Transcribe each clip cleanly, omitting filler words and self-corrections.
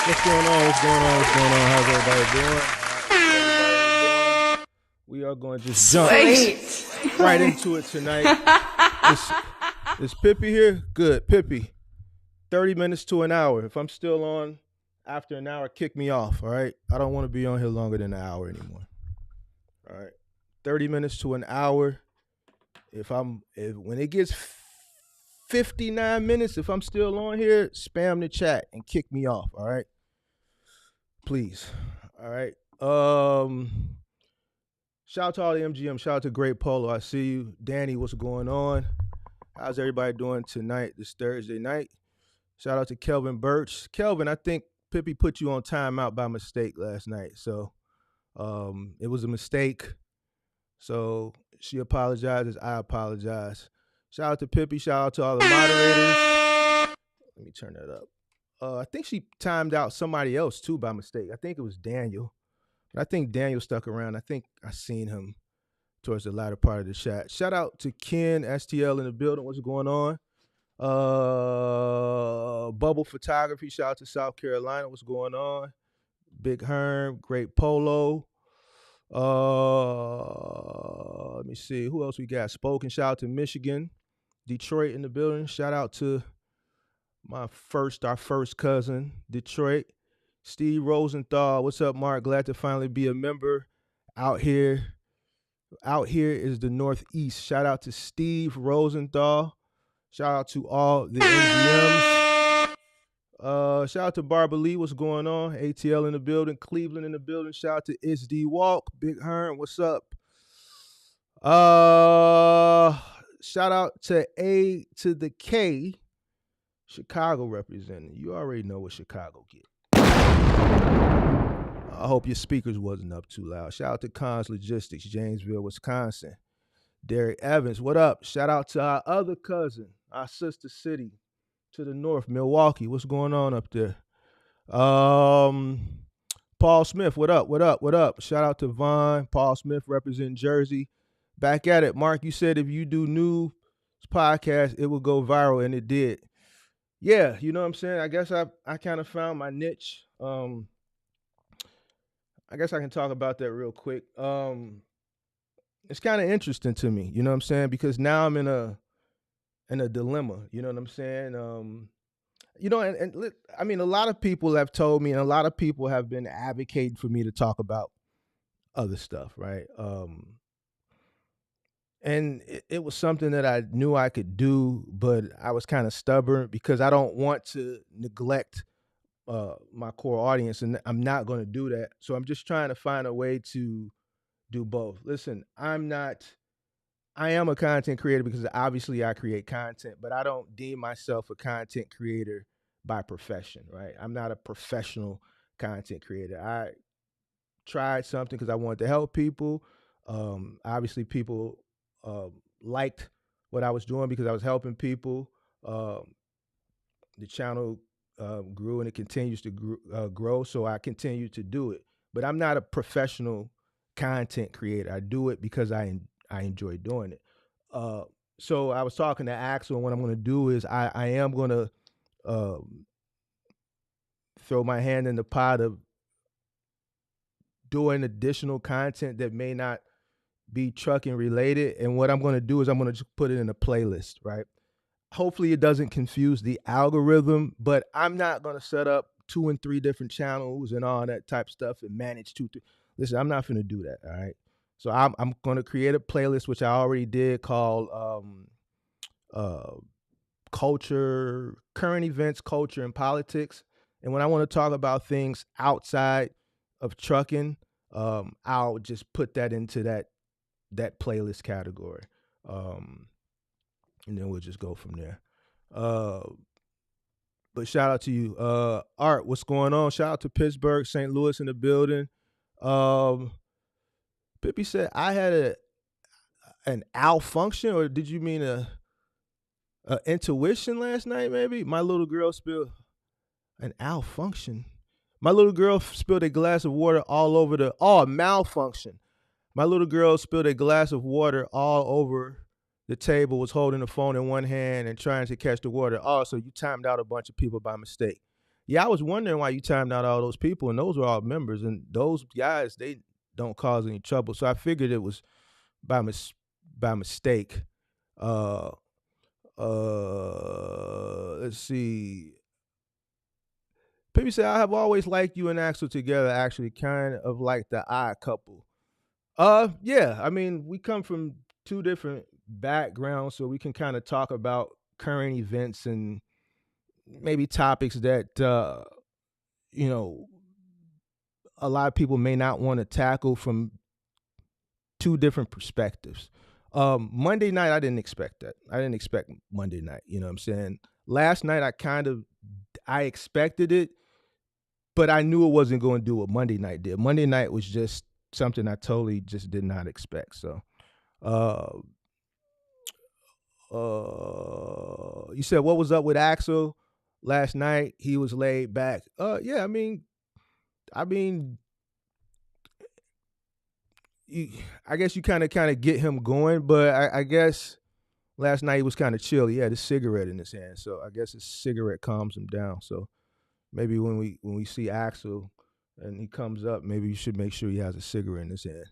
What's going on? What's going on? What's going on? How's everybody doing? We are going to just jump right into it tonight. Is Pippi here? Good. Pippi, 30 minutes to an hour. If I'm still on after an hour, kick me off, all right? I don't want to be on here longer than an hour anymore. All right. 30 minutes to an hour. When it gets 59 minutes, if I'm still on here, spam the chat and kick me off, all right? Please. All right. Shout out to all the MGM. Shout out to Great Polo. I see you. Danny, what's going on? How's everybody doing tonight, this Thursday night? Shout out to Kelvin Birch. Kelvin, I think Pippi put you on timeout by mistake last night. So it was a mistake. So she apologizes. I apologize. Shout out to Pippi. Shout out to all the moderators. Let me turn that up. I think she timed out somebody else too by mistake. I think it was Daniel. But I think Daniel stuck around. I think I seen him towards the latter part of the chat. Shout out to Ken STL in the building. What's going on? Bubble Photography. Shout out to South Carolina. What's going on? Big Herm. Great Polo. Let me see. Who else we got? Spoken. Shout out to Michigan. Detroit in the building. Shout out to our first cousin, Detroit. Steve Rosenthal. What's up, Mark? Glad to finally be a member out here. Out here is the Northeast. Shout out to Steve Rosenthal. Shout out to all the MGMs. Shout out to Barbara Lee. What's going on? ATL in the building. Cleveland in the building. Shout out to SD Walk. Big Hearn. What's up? Shout out to A to the K. Chicago representing. You already know what Chicago get. I hope your speakers wasn't up too loud. Shout out to Cons Logistics, Janesville, Wisconsin. Derek Evans, what up? Shout out to our other cousin, our sister city to the north, Milwaukee. What's going on up there? Paul Smith, what up? What up? What up? Shout out to Vaughn. Paul Smith representing Jersey. Back at it. Mark, you said if you do news podcast, it will go viral, and it did. Yeah, you know what I'm saying? I guess I kind of found my niche. I guess I can talk about that real quick. It's kind of interesting to me, you know what I'm saying? Because now I'm in a dilemma, you know what I'm saying? I mean, a lot of people have told me, and a lot of people have been advocating for me to talk about other stuff, right? And it was something that I knew I could do, but I was kind of stubborn because I don't want to neglect my core audience, and I'm not going to do that. So I'm just trying to find a way to do both. Listen, I am a content creator because obviously I create content, but I don't deem myself a content creator by profession, right? I'm not a professional content creator. I tried something because I wanted to help people. Obviously people liked what I was doing because I was helping people. The channel grew and it continues to grow, so I continue to do it. But I'm not a professional content creator. I do it because I enjoy doing it. So I was talking to Axel, and what I'm going to do is I am going to throw my hand in the pot of doing additional content that may not be trucking related. And what I'm going to do is I'm going to just put it in a playlist, right? Hopefully it doesn't confuse the algorithm, but I'm not going to set up 2 and 3 different channels and all that type of stuff and manage 2, 3. Listen, I'm not going to do that, all right? So I'm going to create a playlist, which I already did, called culture, current events, culture, and politics. And when I want to talk about things outside of trucking, I'll just put that into that playlist category. And then we'll just go from there. But shout out to you. Art, what's going on? Shout out to Pittsburgh, St. Louis in the building. Pippi said I had an malfunction, or did you mean a intuition last night, maybe? My little girl spilled an malfunction. My little girl spilled a glass of water all over malfunction. My little girl spilled a glass of water all over the table, was holding the phone in one hand and trying to catch the water. Oh, so you timed out a bunch of people by mistake. Yeah, I was wondering why you timed out all those people, and those were all members, and those guys, they don't cause any trouble. So I figured it was by by mistake. Uh let's see. People say I have always liked you and Axel together, actually, kind of like the odd couple. Yeah, I mean, we come from two different backgrounds, so we can kind of talk about current events and maybe topics that you know, a lot of people may not want to tackle from two different perspectives. Monday night, I didn't expect that. I didn't expect Monday night. You know what I'm saying? Last night, I expected it, but I knew it wasn't going to do what Monday night did. Monday night was just something I totally just did not expect. So, uh, you said what was up with Axel last night? He was laid back. Yeah, I mean, you, I guess you kind of get him going, but I guess last night he was kind of chill. He had a cigarette in his hand, so I guess his cigarette calms him down. So maybe when we see Axel and he comes up, maybe you should make sure he has a cigarette in his hand.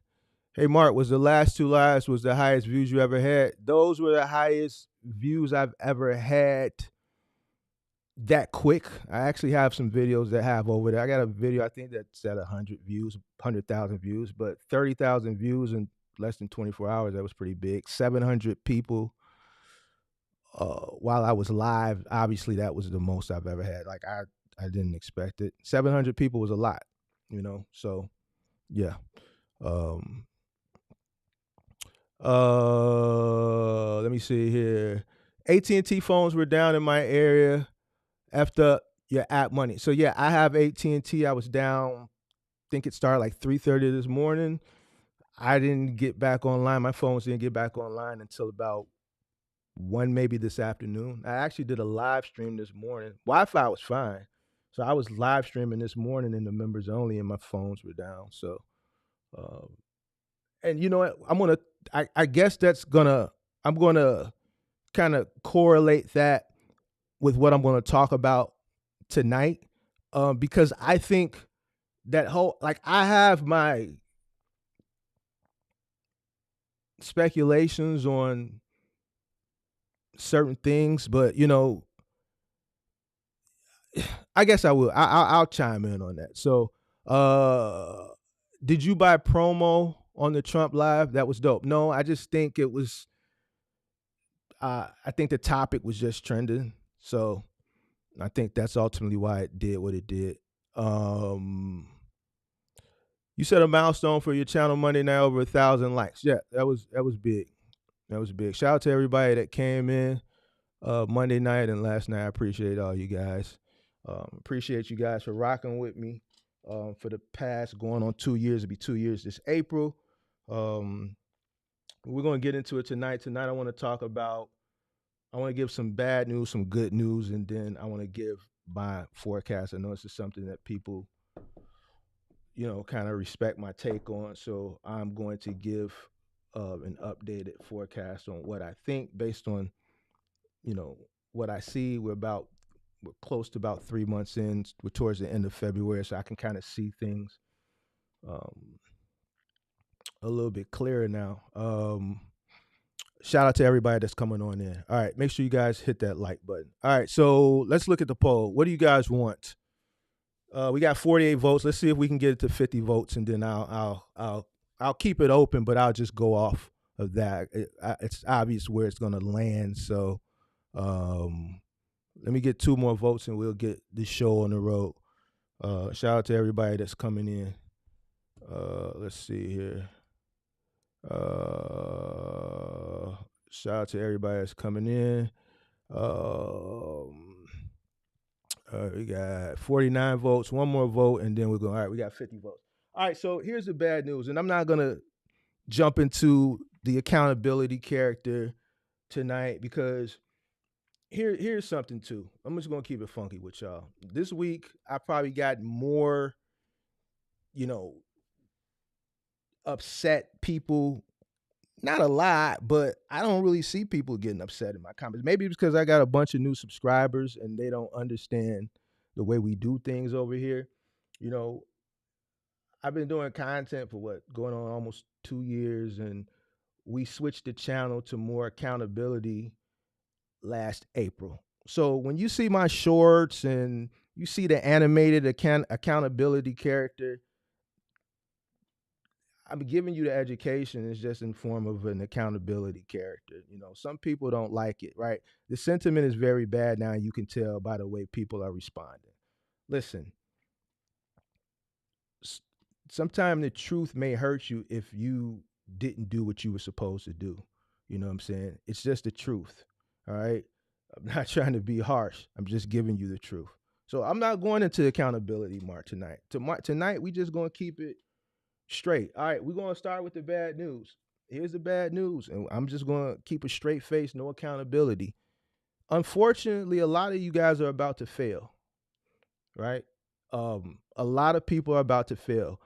Hey Mark, was the last two lives was the highest views you ever had? Those were the highest views I've ever had that quick. I actually have some videos that have over there. I got a video I think that's at 100 views, 100,000 views, but 30,000 views in less than 24 hours. That was pretty big. 700 people while I was live. Obviously, that was the most I've ever had. Like I didn't expect it. 700 people was a lot, you know. So yeah. Um, Let me see here. AT&T phones were down in my area after your app money. So yeah, I have AT&T. I was down. I think it started like 3:30 this morning. I didn't get back online. My phones didn't get back online until about one maybe this afternoon. I actually did a live stream this morning. Wi-Fi was fine, so I was live streaming this morning in the members only, and my phones were down. So, uh, and you know what? I guess that's gonna. I'm gonna kind of correlate that with what I'm going to talk about tonight, because I think that whole like I have my speculations on certain things, but you know, I guess I will. I'll chime in on that. So, uh, did you buy promo on the Trump live? That was dope. No, I just think it was. I think the topic was just trending, so I think that's ultimately why it did what it did. Um, You set a milestone for your channel Monday night, over 1,000 likes. Yeah, that was big. That was big. Shout out to everybody that came in Monday night and last night. I appreciate all you guys. Appreciate you guys for rocking with me for the past going on 2 years. It'll be 2 years this April. Um, we're gonna get into it tonight. Tonight, I want to give some bad news, some good news, and then I want to give my forecast. I know this is something that people, you know, kind of respect my take on. So I'm going to give an updated forecast on what I think based on, you know, what I see. We're close to about 3 months in. We're towards the end of February, so I can kind of see things um, a little bit clearer now. Shout out to everybody that's coming on in. All right, make sure you guys hit that like button. All right, so let's look at the poll. What do you guys want? We got 48 votes. Let's see if we can get it to 50 votes, and then I'll keep it open, but I'll just go off of that. It's obvious where it's going to land. So um, let me get 2 more votes, and we'll get this show on the road. Shout out to everybody that's coming in. Let's see here. Shout out to everybody that's coming in. We got 49 votes, 1 more vote, and then we're going. All right, we got 50 votes. All right, so here's the bad news, and I'm not gonna jump into the accountability character tonight because here's something too. I'm just gonna keep it funky with y'all. This week, I probably got more, you know, upset people. Not a lot, but I don't really see people getting upset in my comments. Maybe it's because I got a bunch of new subscribers and they don't understand the way we do things over here. You know, I've been doing content for what, going on almost 2 years, and we switched the channel to more accountability last April. So when you see my shorts and you see the animated accountability character, I'm giving you the education. It's just in form of an accountability character. You know, some people don't like it, right? The sentiment is very bad now. You can tell by the way people are responding. Listen, sometimes the truth may hurt you if you didn't do what you were supposed to do. You know what I'm saying? It's just the truth. All right. I'm not trying to be harsh. I'm just giving you the truth. So I'm not going into accountability mark tonight. Tonight we just going to keep it straight. All right, we're going to start with the bad news. Here's the bad news, and I'm just going to keep a straight face, no accountability. Unfortunately, a lot of you guys are about to fail, right? A lot of people are about to fail.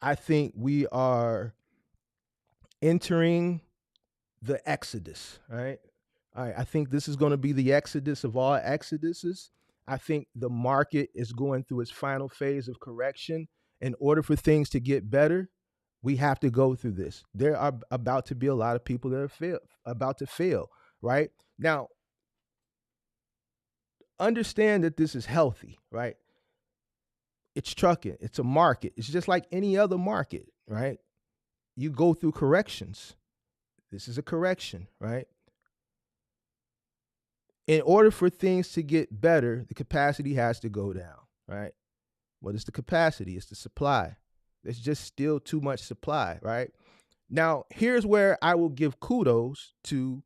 I think we are entering the exodus, right? All right, I think this is going to be the exodus of all exoduses. I think the market is going through its final phase of correction. In order for things to get better, we have to go through this. There are about to be a lot of people that are about to fail, right? Now, understand that this is healthy, right? It's trucking, it's a market. It's just like any other market, right? You go through corrections. This is a correction, right? In order for things to get better, the capacity has to go down, right? What is the capacity? It's the supply. There's just still too much supply, right? Now, here's where I will give kudos to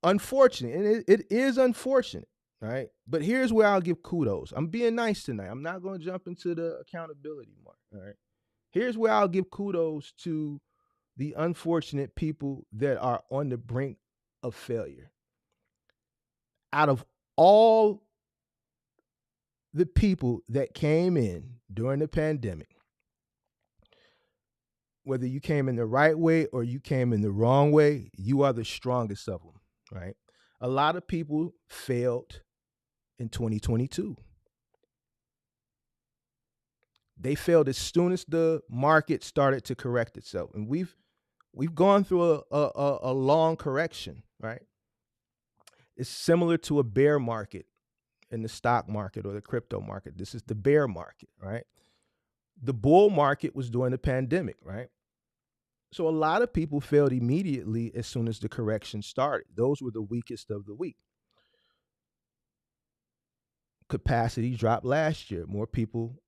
unfortunate, and it is unfortunate, right? But here's where I'll give kudos. I'm being nice tonight. I'm not going to jump into the accountability mark, all right? Here's where I'll give kudos to the unfortunate people that are on the brink of failure. Out of all the people that came in during the pandemic, whether you came in the right way or you came in the wrong way, you are the strongest of them, right? A lot of people failed in 2022. They failed as soon as the market started to correct itself, and we've gone through a long correction, right? It's similar to a bear market in the stock market or the crypto market. This is the bear market, right? The bull market was during the pandemic, right? So a lot of people failed immediately as soon as the correction started. Those were the weakest of the weak. Capacity dropped last year. More people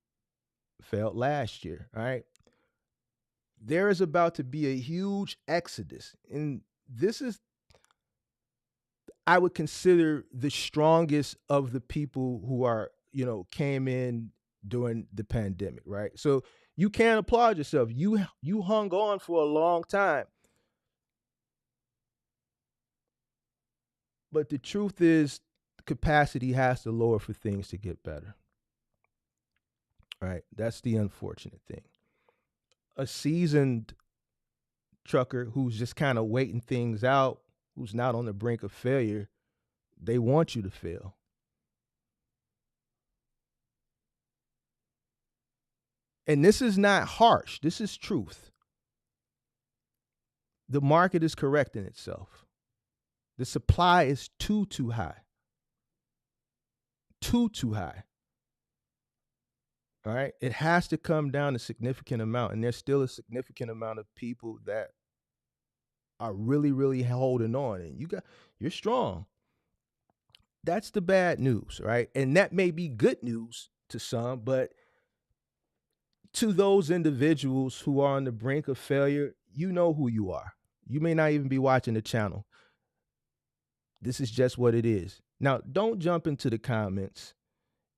failed last year, right? There is about to be a huge exodus. And this is, I would consider, the strongest of the people who are, came in during the pandemic, right? So you can't applaud yourself. You hung on for a long time. But the truth is, capacity has to lower for things to get better. Right? That's the unfortunate thing. A seasoned trucker who's just kind of waiting things out, who's not on the brink of failure, they want you to fail. And this is not harsh. This is truth. The market is correcting itself. The supply is too high. Too high. All right. It has to come down a significant amount. And there's still a significant amount of people that are really, really holding on. And you're strong. That's the bad news, right? And that may be good news to some, but to those individuals who are on the brink of failure, you know who you are. You may not even be watching the channel. This is just what it is. Now, don't jump into the comments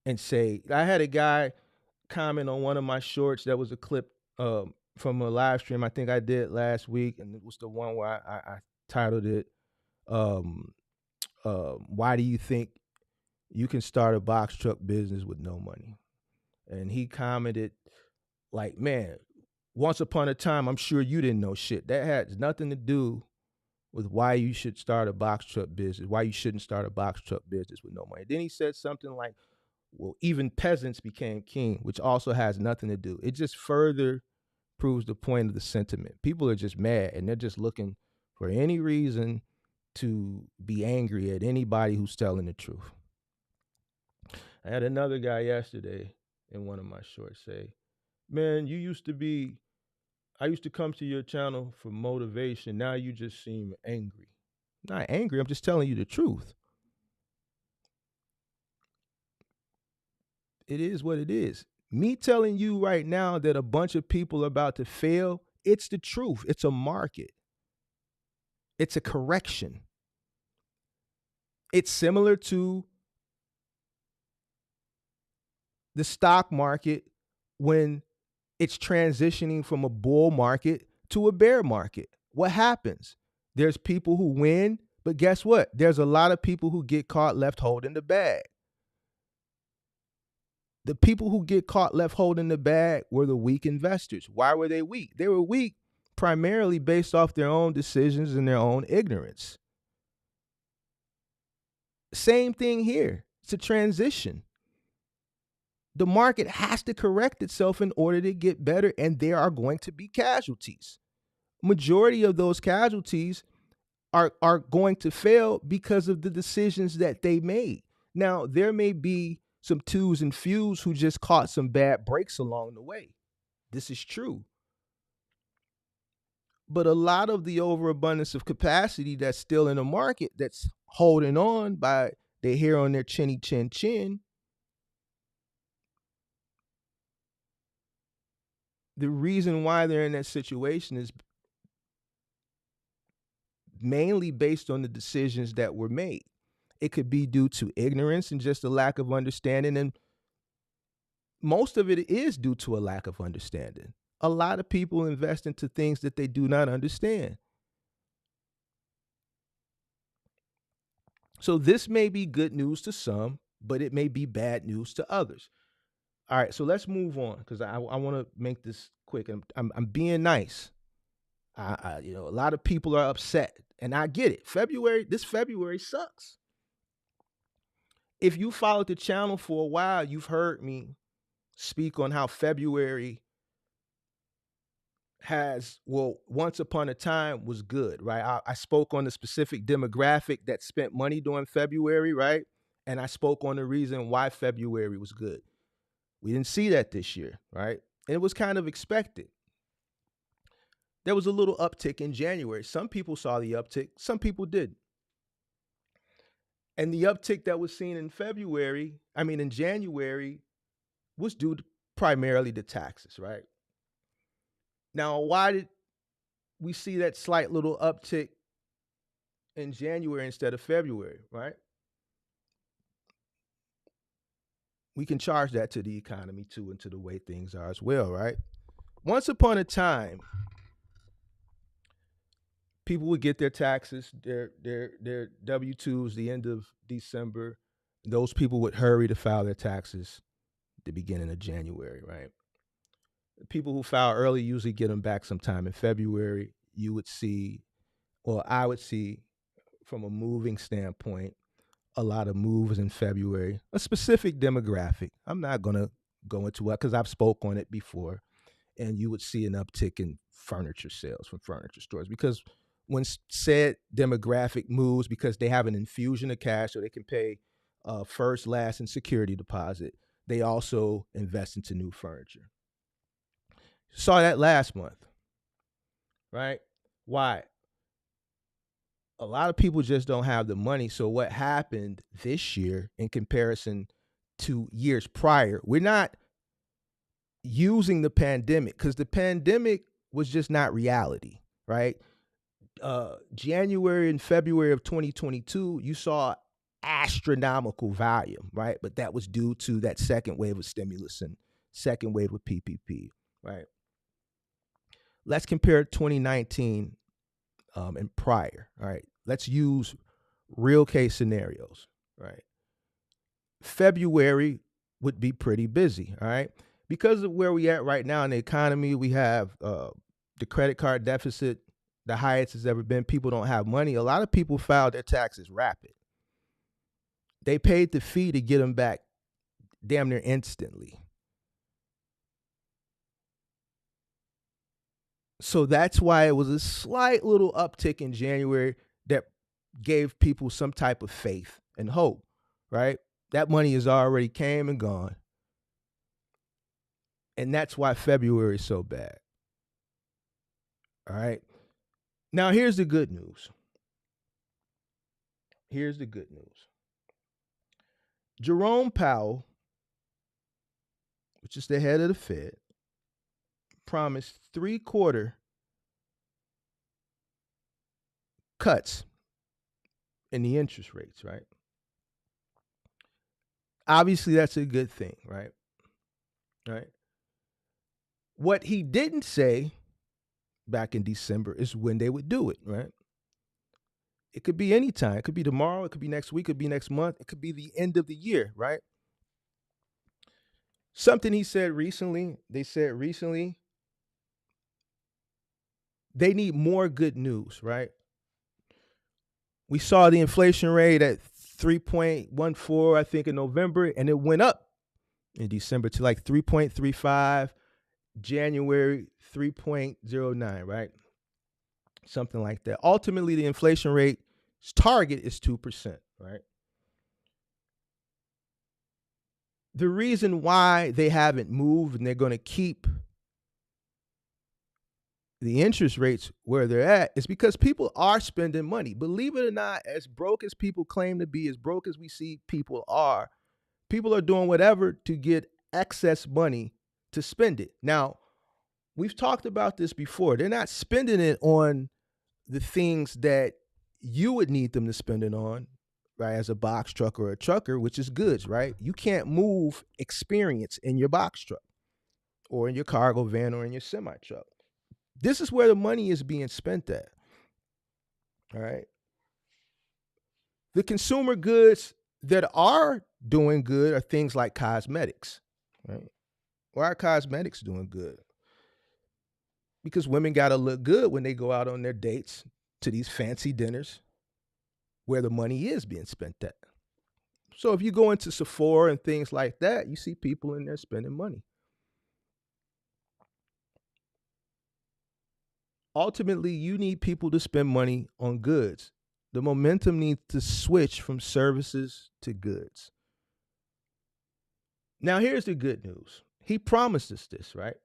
and say, I had a guy comment on one of my shorts that was a clip from a live stream I think I did last week, and it was the one where I titled it, why do you think you can start a box truck business with no money? And he commented like, man, once upon a time, I'm sure you didn't know shit. That had nothing to do with why you should start a box truck business, why you shouldn't start a box truck business with no money. Then he said something like, well, even peasants became king, which also has nothing to do. It just further proves the point of the sentiment. People are just mad and they're just looking for any reason to be angry at anybody who's telling the truth. I had another guy yesterday in one of my shorts say, man, I used to come to your channel for motivation. Now you just seem angry. I'm not angry, I'm just telling you the truth. It is what it is. Me telling you right now that a bunch of people are about to fail, it's the truth. It's a market. It's a correction. It's similar to the stock market when it's transitioning from a bull market to a bear market. What happens? There's people who win, but guess what? There's a lot of people who get caught left holding the bag. The people who get caught left holding the bag were the weak investors. Why were they weak? They were weak primarily based off their own decisions and their own ignorance. Same thing here. It's a transition. The market has to correct itself in order to get better, and there are going to be casualties. Majority of those casualties are going to fail because of the decisions that they made. Now, there may be some twos and fews who just caught some bad breaks along the way. This is true. But a lot of the overabundance of capacity that's still in the market that's holding on by their hair on their chinny chin chin, the reason why they're in that situation is mainly based on the decisions that were made. It could be due to ignorance and just a lack of understanding, and most of it is due to a lack of understanding. A lot of people invest into things that they do not understand. So this may be good news to some, but it may be bad news to others. All right, so let's move on because I want to make this quick. I'm being nice. A lot of people are upset, and I get it. This February sucks. If you followed the channel for a while, you've heard me speak on how February once upon a time was good, right? I spoke on the specific demographic that spent money during February, right? And I spoke on the reason why February was good. We didn't see that this year, right? And it was kind of expected. There was a little uptick in January. Some people saw the uptick, some people didn't. And the uptick that was seen in January, was due primarily to taxes, right? Now, why did we see that slight little uptick in January instead of February, right? We can charge that to the economy too and to the way things are as well, right? Once upon a time, people would get their taxes, their W-2s the end of December. Those people would hurry to file their taxes the beginning of January, right? The people who file early usually get them back sometime in February. You would see, or I would see, from a moving standpoint, a lot of moves in February. A specific demographic. I'm not going to go into it because I've spoke on it before. And you would see an uptick in furniture sales from furniture stores because when said demographic moves because they have an infusion of cash so they can pay first, last, and security deposit, they also invest into new furniture. Saw that last month, right? Why? A lot of people just don't have the money. So what happened this year in comparison to years prior, we're not using the pandemic because the pandemic was just not reality, right? January and February of 2022, you saw astronomical volume, right? But that was due to that second wave of stimulus and second wave of PPP, right? Let's compare 2019 and prior, all right? Let's use real case scenarios, right? February would be pretty busy, all right? Because of where we at right now in the economy, we have the credit card deficit the highest it's ever been. People don't have money. A lot of people filed their taxes rapid. They paid the fee to get them back damn near instantly. So that's why it was a slight little uptick in January that gave people some type of faith and hope, right? That money has already came and gone. And that's why February is so bad. All right. Now, here's the good news. Here's the good news. Jerome Powell, which is the head of the Fed, promised 3/4 cuts in the interest rates, right? Obviously, that's a good thing, right? Right. What he didn't say back in December is when they would do it, right? It could be any time. It could be tomorrow. It could be next week. It could be next month. It could be the end of the year, right? Something he said recently, they said recently, they need more good news, right? We saw the inflation rate at 3.14, I think, in November, and it went up in December to like 3.35, January 3.09, right? Something like that. Ultimately, the inflation rate's target is 2%, right? The reason why they haven't moved and they're going to keep the interest rates where they're at is because people are spending money. Believe it or not, as broke as people claim to be, as broke as we see people are doing whatever to get excess money to spend it. Now, we've talked about this before. They're not spending it on the things that you would need them to spend it on, right? As a box truck or a trucker, which is goods, right? You can't move experience in your box truck or in your cargo van or in your semi truck. This is where the money is being spent at. All right. The consumer goods that are doing good are things like cosmetics, right? Why are cosmetics doing good? Because women got to look good when they go out on their dates to these fancy dinners where the money is being spent at. So if you go into Sephora and things like that, you see people in there spending money. Ultimately, you need people to spend money on goods. The momentum needs to switch from services to goods. Now, here's the good news. He promised us this, right?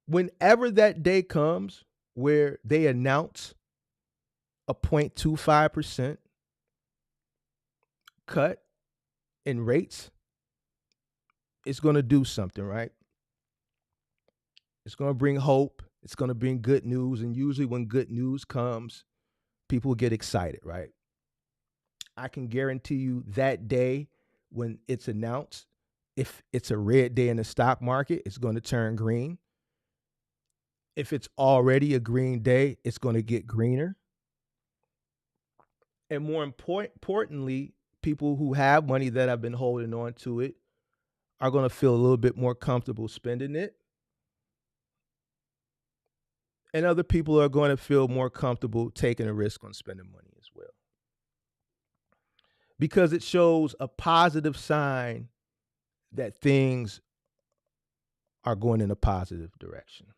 Whenever that day comes where they announce a 0.25% cut in rates, it's going to do something, right? It's going to bring hope. It's going to bring good news. And usually when good news comes, people get excited, right? I can guarantee you that day when it's announced, if it's a red day in the stock market, it's going to turn green. If it's already a green day, it's going to get greener. And more importantly, people who have money that have been holding on to it are going to feel a little bit more comfortable spending it. And other people are going to feel more comfortable taking a risk on spending money as well. Because it shows a positive sign that things are going in a positive direction.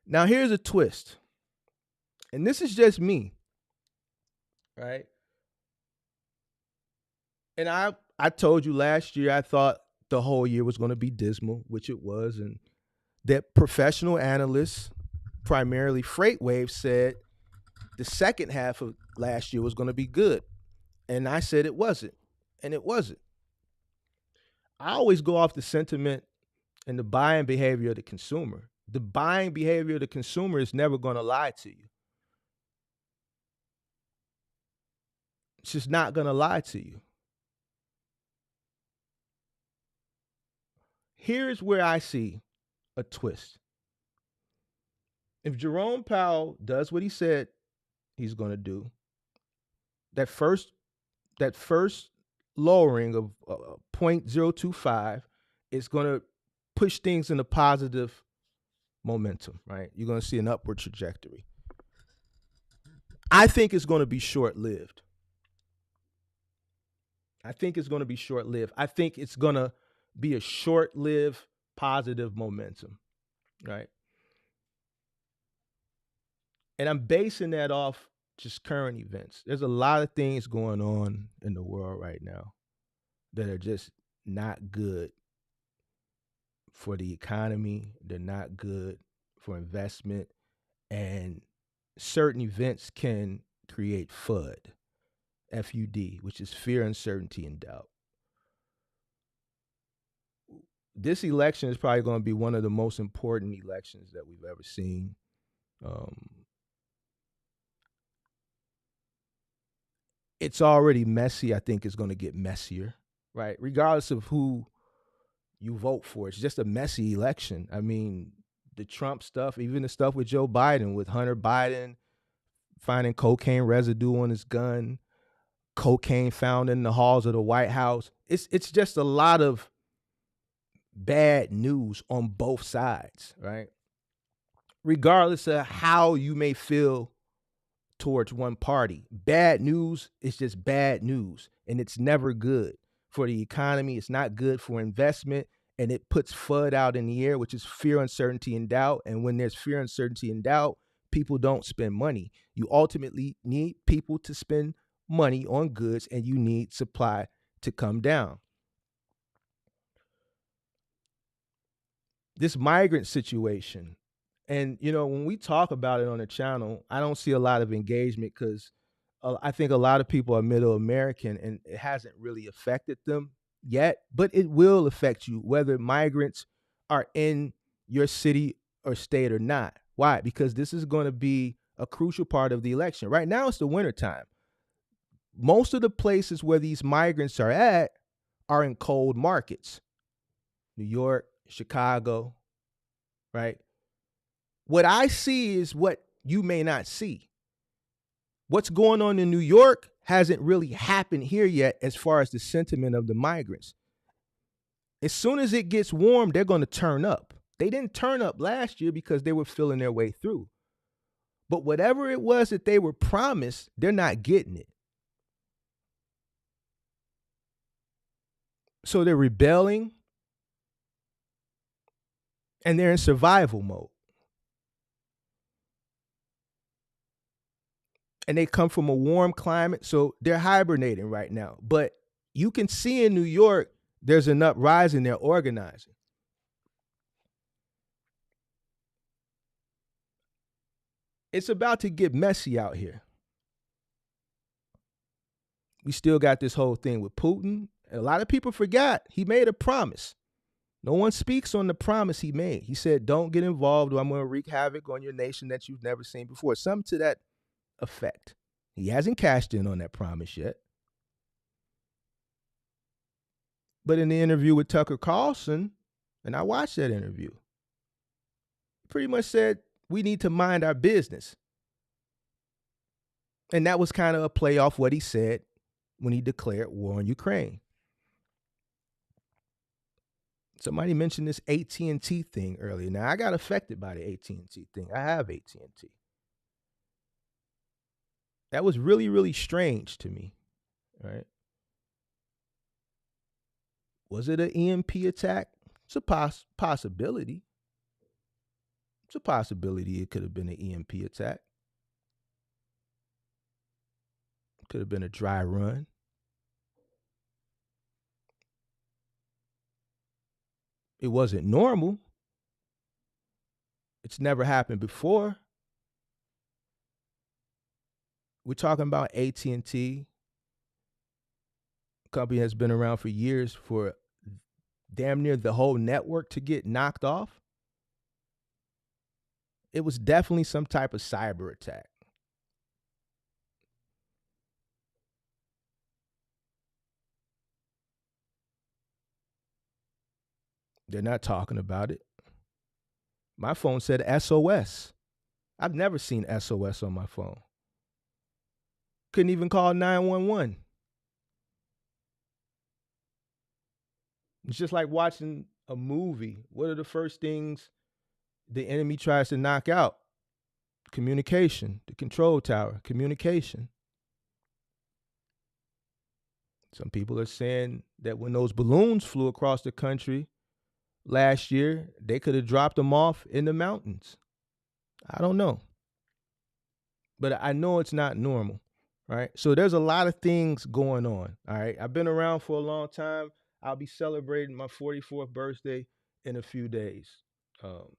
Now, here's a twist. And this is just me, right? And I told you last year I thought the whole year was going to be dismal, which it was, and that professional analysts, primarily FreightWaves, said the second half of last year was going to be good. And I said it wasn't, and it wasn't. I always go off the sentiment and the buying behavior of the consumer. The buying behavior of the consumer is never going to lie to you. It's just not going to lie to you. Here's where I see a twist. If Jerome Powell does what he said he's going to do, that first lowering of 0.025 is going to push things in a positive momentum, right? You're going to see an upward trajectory. I think it's going to be short lived. I think it's going to be short lived. I think it's going to be a short lived positive momentum, right? And I'm basing that off just current events. There's a lot of things going on in the world right now that are just not good for the economy. They're not good for investment. And certain events can create FUD, FUD, which is fear, uncertainty, and doubt. This election is probably going to be one of the most important elections that we've ever seen. It's already messy. I think it's going to get messier, right? Regardless of who you vote for, it's just a messy election. I mean, the Trump stuff, even the stuff with Joe Biden, with Hunter Biden finding cocaine residue on his gun, cocaine found in the halls of the White House. It's just a lot of bad news on both sides, right? Regardless of how you may feel towards one party, bad news is just bad news, and it's never good for the economy. It's not good for investment, and it puts FUD out in the air, which is fear, uncertainty, and doubt. And when there's fear, uncertainty, and doubt, people don't spend money. You ultimately need people to spend money on goods, and you need supply to come down. This migrant situation, and when we talk about it on the channel, I don't see a lot of engagement because I think a lot of people are middle American, and it hasn't really affected them yet, but it will affect you whether migrants are in your city or state or not. Why? Because this is going to be a crucial part of the election. Right now, it's the wintertime. Most of the places where these migrants are at are in cold markets. New York, Chicago, right? What I see is what you may not see. What's going on in New York hasn't really happened here yet as far as the sentiment of the migrants. As soon as it gets warm, they're going to turn up. They didn't turn up last year because they were feeling their way through. But whatever it was that they were promised, they're not getting it. So they're rebelling, and they're in survival mode. And they come from a warm climate, so they're hibernating right now. But you can see in New York, there's an uprising, they're organizing. It's about to get messy out here. We still got this whole thing with Putin. A lot of people forgot he made a promise. No one speaks on the promise he made. He said, don't get involved or I'm going to wreak havoc on your nation that you've never seen before. Something to that effect. He hasn't cashed in on that promise yet. But in the interview with Tucker Carlson, and I watched that interview, he pretty much said, we need to mind our business. And that was kind of a play off what he said when he declared war on Ukraine. Somebody mentioned this AT&T thing earlier. Now, I got affected by the AT&T thing. I have AT&T. That was really, really strange to me, right? Was it an EMP attack? It's a possibility. It's a possibility it could have been an EMP attack. It could have been a dry run. It wasn't normal. It's never happened before. We're talking about AT&T. Company has been around for years, for damn near the whole network to get knocked off. It was definitely some type of cyber attack. They're not talking about it. My phone said SOS. I've never seen SOS on my phone. Couldn't even call 911. It's just like watching a movie. What are the first things the enemy tries to knock out communication, the control tower, communication. Some people are saying that when those balloons flew across the country last year, they could have dropped them off in the mountains. I don't know. But I know it's not normal, right? So there's a lot of things going on, all right? I've been around for a long time. I'll be celebrating my 44th birthday in a few days. Um,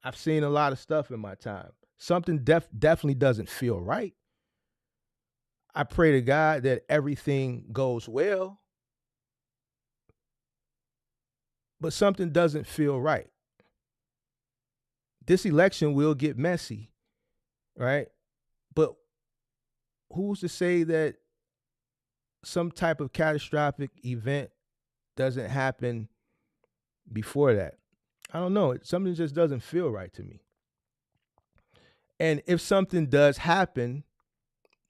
I've seen a lot of stuff in my time. Something definitely doesn't feel right. I pray to God that everything goes well, but something doesn't feel right. This election will get messy, right? But who's to say that some type of catastrophic event doesn't happen before that? I don't know. Something just doesn't feel right to me. And if something does happen,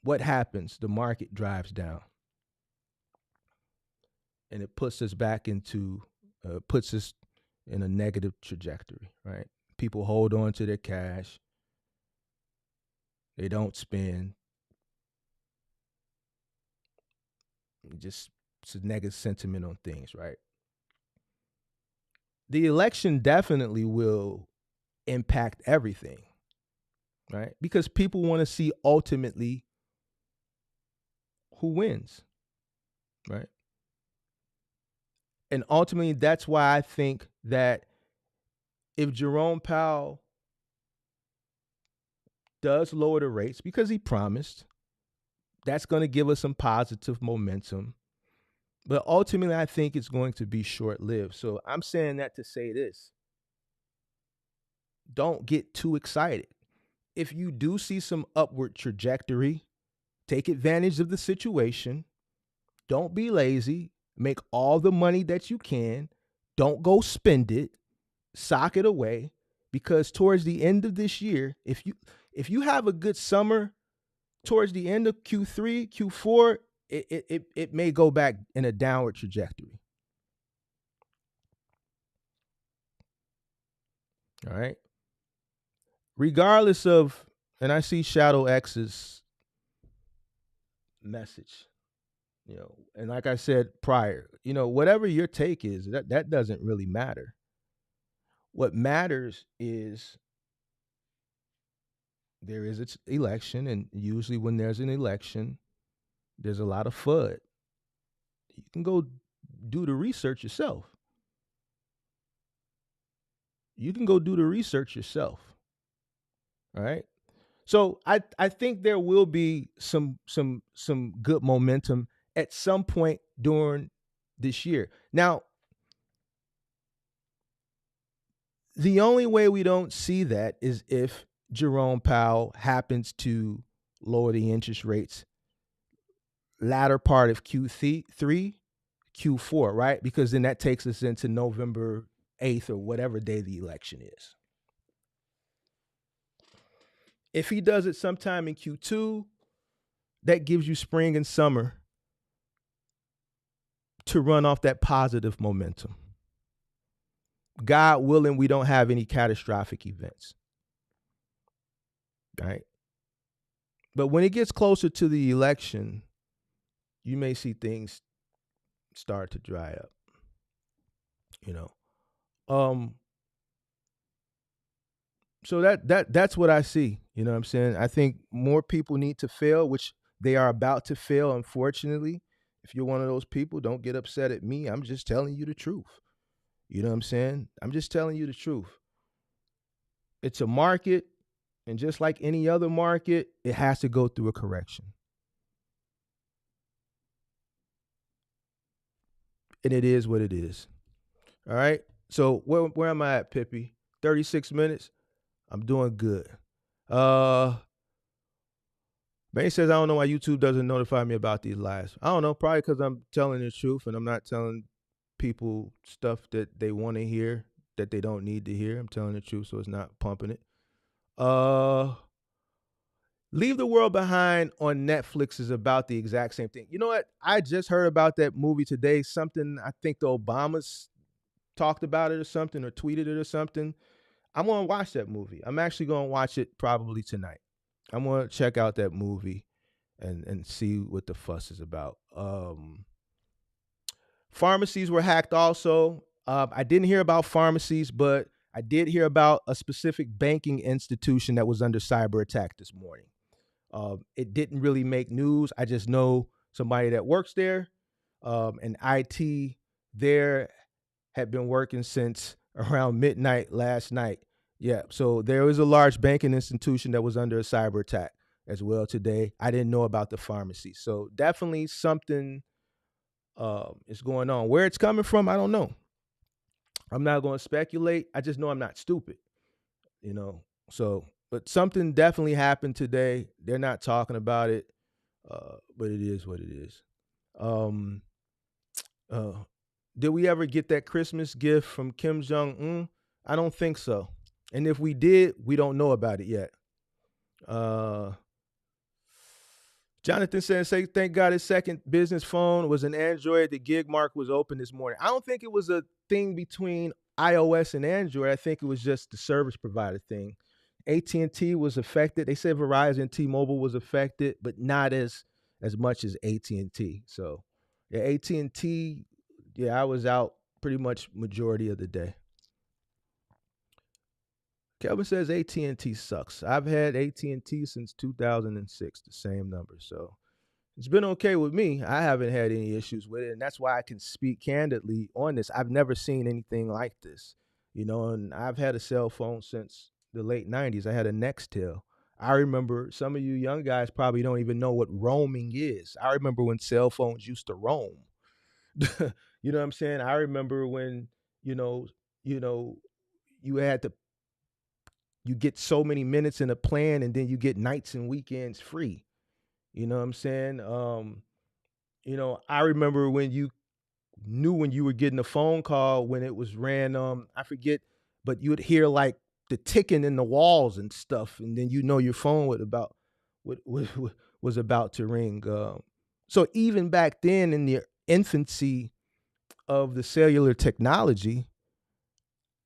what happens? The market drives down, and it puts us back into puts us in a negative trajectory, right? People hold on to their cash. They don't spend. Just it's a negative sentiment on things, right? The election definitely will impact everything, right? Because people want to see ultimately who wins, right? And ultimately, that's why I think that if Jerome Powell does lower the rates, because he promised, that's going to give us some positive momentum. But ultimately, I think it's going to be short lived. So I'm saying that to say this: don't get too excited. If you do see some upward trajectory, take advantage of the situation. Don't be lazy. Make all the money that you can. Don't go spend it. Sock it away, because towards the end of this year, if you have a good summer, towards the end of Q3, Q4, it may go back in a downward trajectory. All right. Regardless of, and I see Shadow X's message, and like I said prior, whatever your take is, that doesn't really matter. What matters is there is an election, and usually when there's an election, there's a lot of FUD. You can go do the research yourself. You can go do the research yourself. All right. So I think there will be some good momentum at some point during this year. Now, the only way we don't see that is if Jerome Powell happens to lower the interest rates latter part of Q3, Q4, right? Because then that takes us into November 8th or whatever day the election is. If he does it sometime in Q2, that gives you spring and summer to run off that positive momentum. God willing, we don't have any catastrophic events. Right? But when it gets closer to the election, you may see things start to dry up. So that's what I see. You know what I'm saying? I think more people need to fail, which they are about to fail, unfortunately. If you're one of those people, don't get upset at me. I'm just telling you the truth. You know what I'm saying? I'm just telling you the truth. It's a market, and just like any other market, it has to go through a correction. And it is what it is. All right? So where am I at, Pippi? 36 minutes? I'm doing good. Benny says, I don't know why YouTube doesn't notify me about these lives. I don't know, probably because I'm telling the truth and I'm not telling people stuff that they want to hear that they don't need to hear. I'm telling the truth, so it's not pumping it. Leave the World Behind on Netflix is about the exact same thing. You know what? I just heard about that movie today. Something, I think the Obamas talked about it or something, or tweeted it or something. I'm gonna watch that movie. I'm actually gonna watch it probably tonight. I'm gonna check out that movie and see what the fuss is about. Pharmacies were hacked also. I didn't hear about pharmacies, but I did hear about a specific banking institution that was under cyber attack this morning. It didn't really make news. I just know somebody that works there, and IT there had been working since around midnight last night. Yeah, so there was a large banking institution that was under a cyber attack as well today. I didn't know about the pharmacy, so definitely something is going on. Where it's coming from, I don't know. I'm not going to speculate. I just know I'm not stupid, you know. So, but something definitely happened today. They're not talking about it, but it is what it is. Um, uh, did we ever get that Christmas gift from Kim Jong Un? I don't think so. And if we did, we don't know about it yet. Uh, Jonathan says, say, thank God his second business phone was an Android. The gig mark was open this morning. I don't think it was a thing between iOS and Android. I think it was just the service provider thing. AT&T was affected. They said Verizon, T-Mobile was affected, but not as much as AT&T. So, yeah, AT&T, yeah, I was out pretty much majority of the day. Kelvin says AT&T sucks. I've had AT&T since 2006, the same number. So it's been okay with me. I haven't had any issues with it, and that's why I can speak candidly on this. I've never seen anything like this, and I've had a cell phone since the late 90s. I had a Nextel. I remember some of you young guys probably don't even know what roaming is. I remember when cell phones used to roam. You know what I'm saying? I remember when, you know, you know, you had to you get so many minutes in a plan and then you get nights and weekends free. You know what I'm saying? I remember when you knew when you were getting a phone call when it was random. I forget, but you'd hear like the ticking in the walls and stuff, and then your phone was about to ring. So even back then, in the infancy of the cellular technology,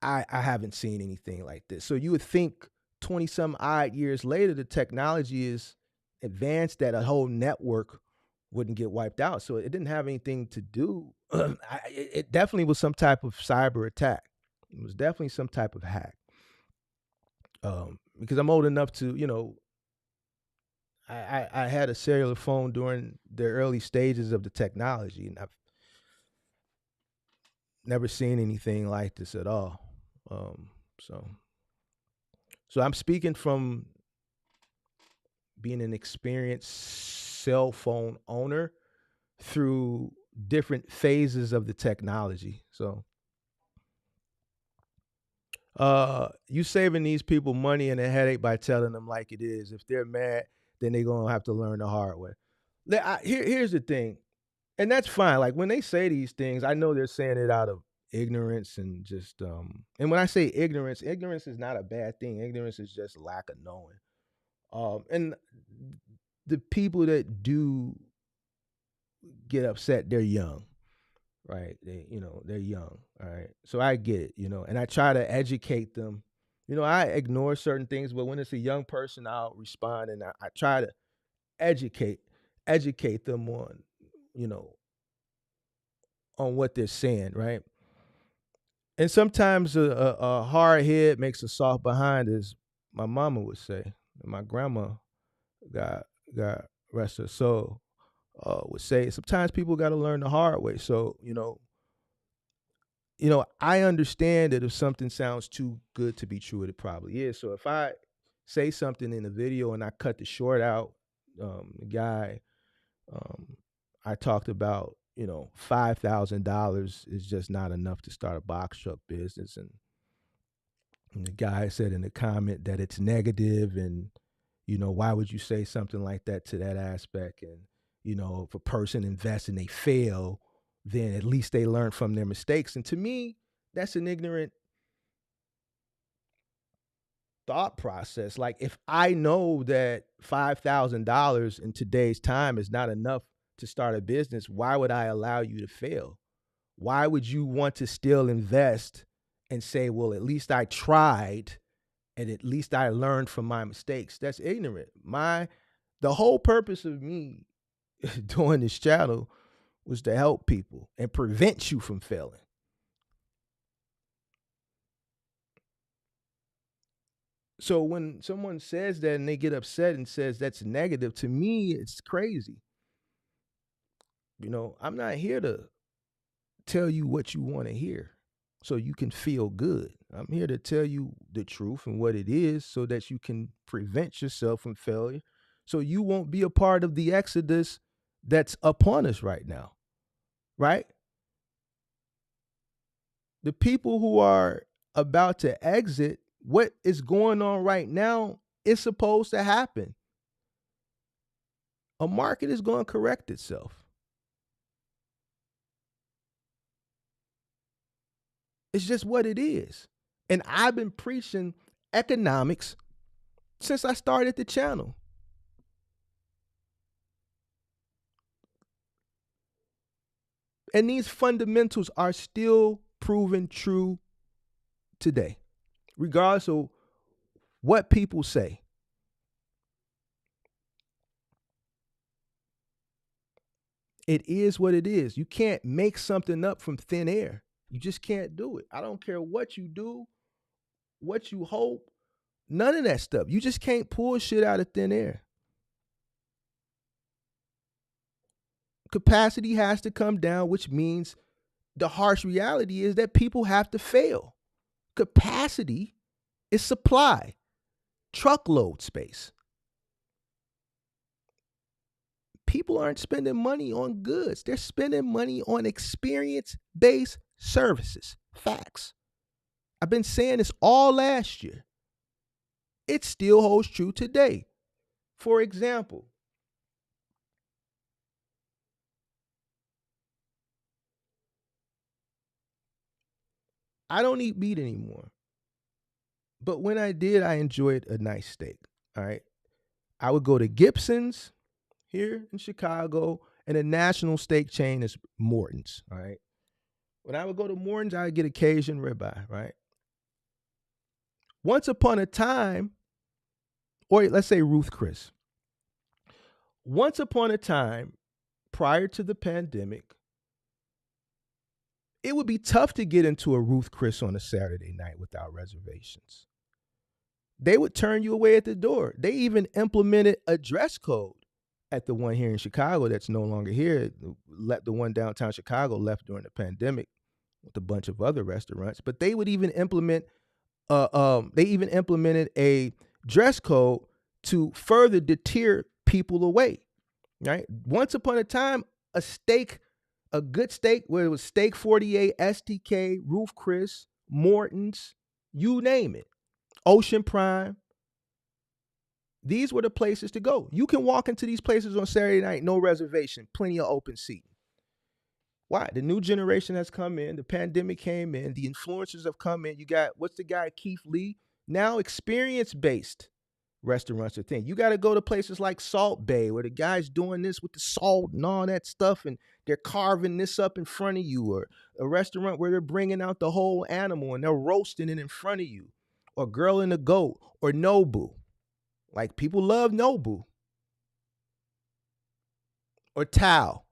I haven't seen anything like this. So you would think 20 some odd years later, the technology is advanced that a whole network wouldn't get wiped out. So it didn't have anything to do. It definitely was some type of cyber attack. It was definitely some type of hack. Because I'm old enough to, I had a cellular phone during the early stages of the technology, and I've never seen anything like this at all. So I'm speaking from being an experienced cell phone owner through different phases of the technology. So you saving these people money and a headache by telling them like it is. If they're mad, then they're gonna have to learn the hard way. Here's the thing, and that's fine. Like when they say these things, I know they're saying it out of ignorance and just and when I say ignorance is not a bad thing. Ignorance is just lack of knowing. And the people that do get upset, they're young, right? They're young, all right? So I get it, and I try to educate them. I ignore certain things, but when it's a young person, I'll respond, and I try to educate them on, you know, on what they're saying, right? And sometimes a hard head makes a soft behind, as my mama would say. And my grandma, God rest her soul, would say. Sometimes people got to learn the hard way. So I understand that if something sounds too good to be true, it probably is. So if I say something in a video and I cut the short out, the guy I talked about, $5,000 is just not enough to start a box truck business. And the guy said in the comment that it's negative, and, why would you say something like that to that aspect? And, if a person invests and they fail, then at least they learn from their mistakes. And to me, that's an ignorant thought process. Like, if I know that $5,000 in today's time is not enough to start a business, why would I allow you to fail? Why would you want to still invest and say, well, at least I tried and at least I learned from my mistakes. That's ignorant. The whole purpose of me doing this channel was to help people and prevent you from failing. So when someone says that and they get upset and says that's negative, to me, it's crazy. I'm not here to tell you what you want to hear so you can feel good. I'm here to tell you the truth and what it is so that you can prevent yourself from failure, so you won't be a part of the exodus that's upon us right now, right? The people who are about to exit, what is going on right now is supposed to happen. A market is going to correct itself. It's just what it is. And I've been preaching economics since I started the channel. And these fundamentals are still proven true today, regardless of what people say. It is what it is. You can't make something up from thin air. You just can't do it. I don't care what you do, what you hope, none of that stuff. You just can't pull shit out of thin air. Capacity has to come down, which means the harsh reality is that people have to fail. Capacity is supply, truckload space. People aren't spending money on goods. They're spending money on experience-based services. Facts. I've been saying this all last year. It still holds true today. For example, I don't eat meat anymore. But when I did, I enjoyed a nice steak. All right. I would go to Gibson's here in Chicago, and a national steak chain is Morton's. All right. When I would go to Morton's, I would get a Cajun ribeye, right? Once upon a time, or let's say Ruth Chris. Once upon a time, prior to the pandemic, it would be tough to get into a Ruth Chris on a Saturday night without reservations. They would turn you away at the door. They even implemented a dress code at the one here in Chicago that's no longer here. The one downtown Chicago left during the pandemic with a bunch of other restaurants. But they would even implemented a dress code to further deter people away. Right? Once upon a time, a good steak, where it was Steak 48, STK, Ruth Chris, Morton's, you name it, Ocean Prime. These were the places to go. You can walk into these places on Saturday night, no reservation, plenty of open seating. Why? The new generation has come in. The pandemic came in. The influencers have come in. You got, what's the guy, Keith Lee? Now experience-based restaurants are thing. You got to go to places like Salt Bay, where the guy's doing this with the salt and all that stuff, and they're carving this up in front of you. Or a restaurant where they're bringing out the whole animal and they're roasting it in front of you. Or Girl and the Goat, or Nobu. Like, people love Nobu. Or Tao.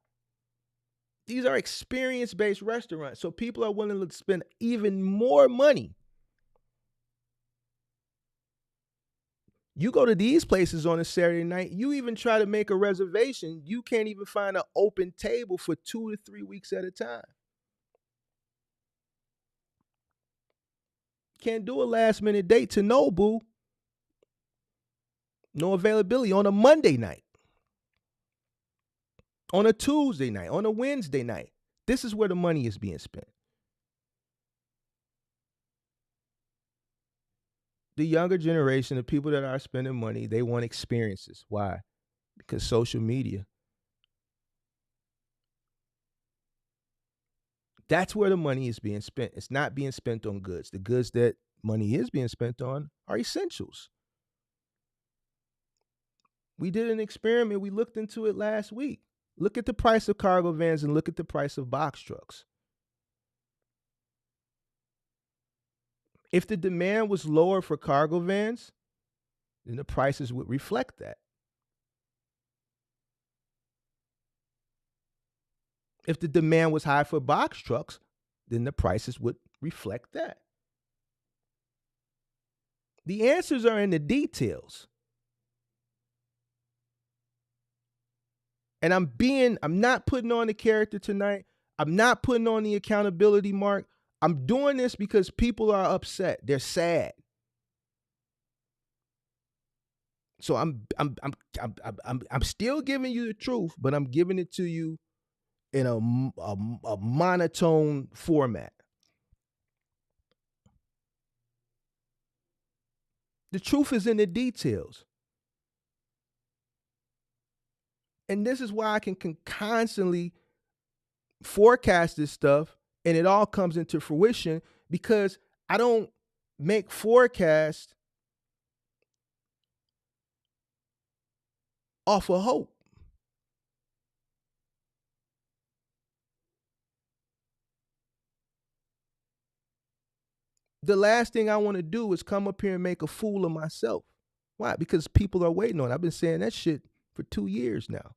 These are experience-based restaurants, so people are willing to spend even more money. You go to these places on a Saturday night, you even try to make a reservation, you can't even find an open table for 2 to 3 weeks at a time. Can't do a last-minute date to Nobu. No availability on a Monday night, on a Tuesday night, on a Wednesday night. This is where the money is being spent. The younger generation, the people that are spending money, they want experiences. Why? Because social media. That's where the money is being spent. It's not being spent on goods. The goods that money is being spent on are essentials. We did an experiment. We looked into it last week. Look at the price of cargo vans and look at the price of box trucks. If the demand was lower for cargo vans, then the prices would reflect that. If the demand was high for box trucks, then the prices would reflect that. The answers are in the details. And I'm not putting on the character tonight. I'm not putting on the accountability mark. I'm doing this because people are upset. They're sad. So I'm still giving you the truth, but I'm giving it to you in a monotone format. The truth is in the details. And this is why I can constantly forecast this stuff and it all comes into fruition, because I don't make forecasts off of hope. The last thing I want to do is come up here and make a fool of myself. Why? Because people are waiting on it. I've been saying that shit for 2 years now.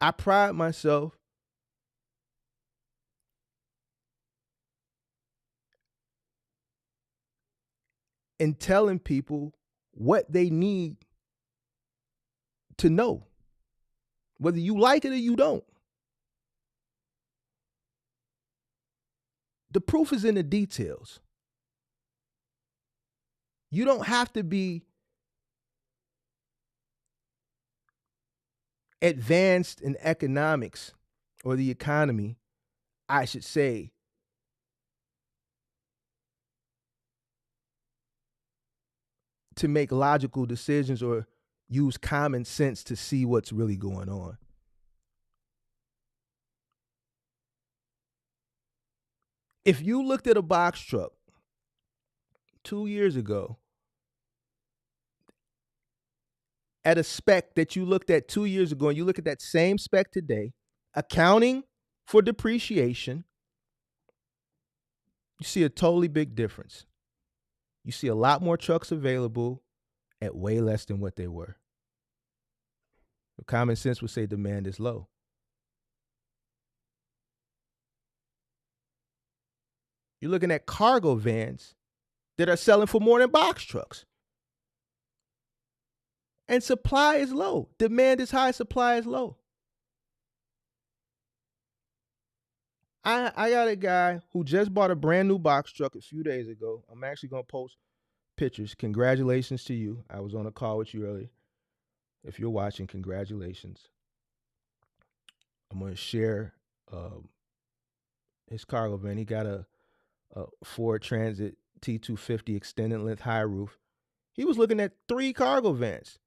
I pride myself in telling people what they need to know, whether you like it or you don't. The proof is in the details. You don't have to be advanced in economics or the economy, I should say, to make logical decisions or use common sense to see what's really going on. If you looked at a box truck 2 years ago at a spec that you looked at 2 years ago and you look at that same spec today, accounting for depreciation, you see a totally big difference. You see a lot more trucks available at way less than what they were. Common sense would say demand is low. You're looking at cargo vans that are selling for more than box trucks. And supply is low. Demand is high, supply is low. I got a guy who just bought a brand new box truck a few days ago. I'm actually going to post pictures. Congratulations to you. I was on a call with you earlier. If you're watching, congratulations. I'm going to share his cargo van. He got a Ford Transit T250 extended length high roof. He was looking at 3 cargo vans.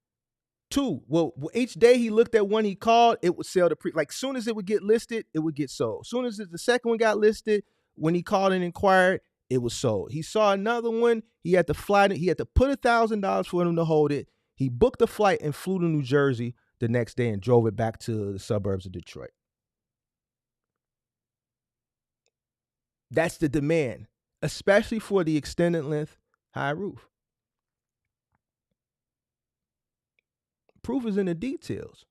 2. Well, each day he looked at one he called, it would sell like soon as it would get listed, it would get sold. Soon as the second one got listed, when he called and inquired, it was sold. He saw another one, he had to fly it, he had to put $1,000 for him to hold it. He booked a flight and flew to New Jersey the next day and drove it back to the suburbs of Detroit. That's the demand, especially for the extended length high roof. Proof is in the details.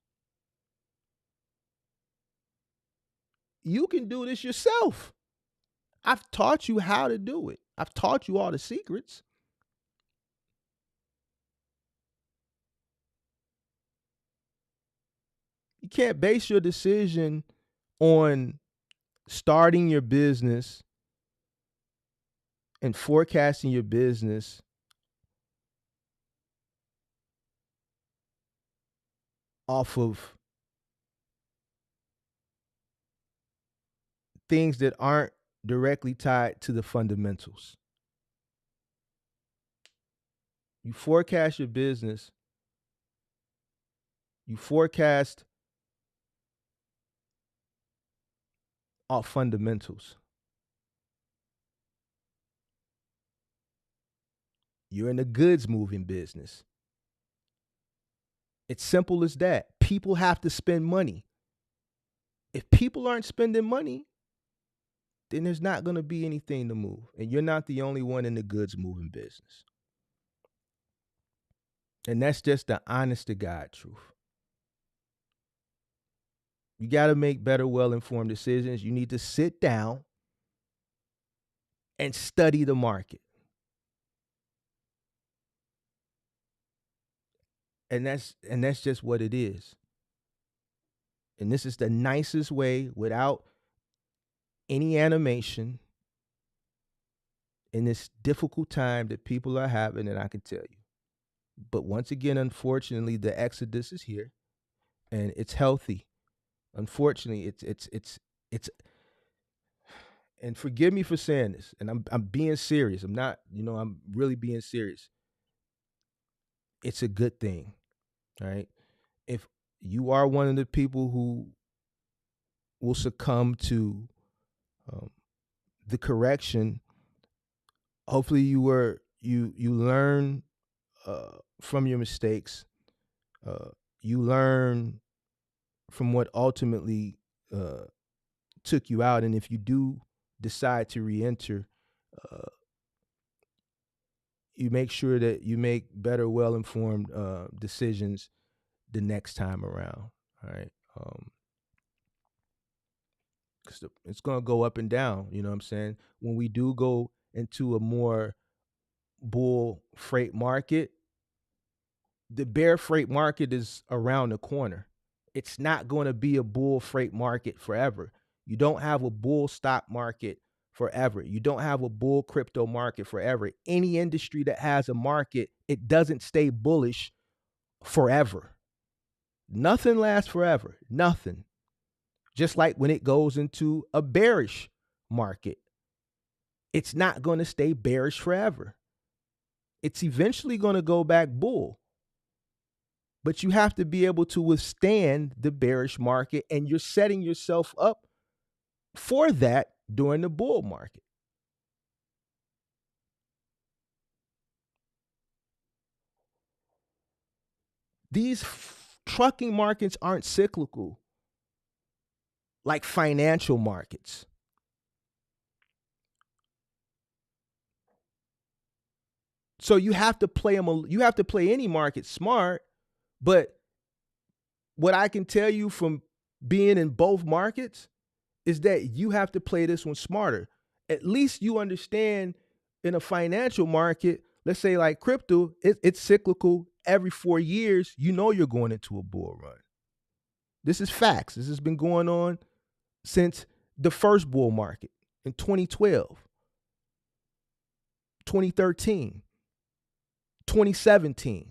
You can do this yourself. I've taught you how to do it. I've taught you all the secrets. You can't base your decision on starting your business and forecasting your business off of things that aren't directly tied to the fundamentals. You forecast your business, you forecast off fundamentals. You're in the goods moving business. It's simple as that. People have to spend money. If people aren't spending money, then there's not going to be anything to move. And you're not the only one in the goods moving business. And that's just the honest to God truth. You got to make better, well-informed decisions. You need to sit down and study the market. And that's just what it is. And this is the nicest way, without any animation, in this difficult time that people are having, that I can tell you. But once again, unfortunately, the exodus is here, and it's healthy. Unfortunately, it's and forgive me for saying this, and I'm being serious. I'm not, I'm really being serious. It's a good thing, right? If you are one of the people who will succumb to the correction, hopefully you learn from your mistakes. You learn from what ultimately took you out, and if you do decide to re-enter, you make sure that you make better, well-informed decisions the next time around. All right. 'Cause it's going to go up and down. You know what I'm saying? When we do go into a more bull freight market, the bear freight market is around the corner. It's not going to be a bull freight market forever. You don't have a bull stock market forever. You don't have a bull crypto market forever. Any industry that has a market, it doesn't stay bullish forever. Nothing lasts forever. Nothing. Just like when it goes into a bearish market, it's not going to stay bearish forever. It's eventually going to go back bull. But you have to be able to withstand the bearish market, and you're setting yourself up for that during the bull market. These trucking markets aren't cyclical like financial markets. So you have to play them. You have to play any market smart. But what I can tell you from being in both markets is that you have to play this one smarter. At least you understand in a financial market, let's say like crypto, it's cyclical. Every 4 years, you're going into a bull run. This is facts. This has been going on since the first bull market in 2012, 2013, 2017,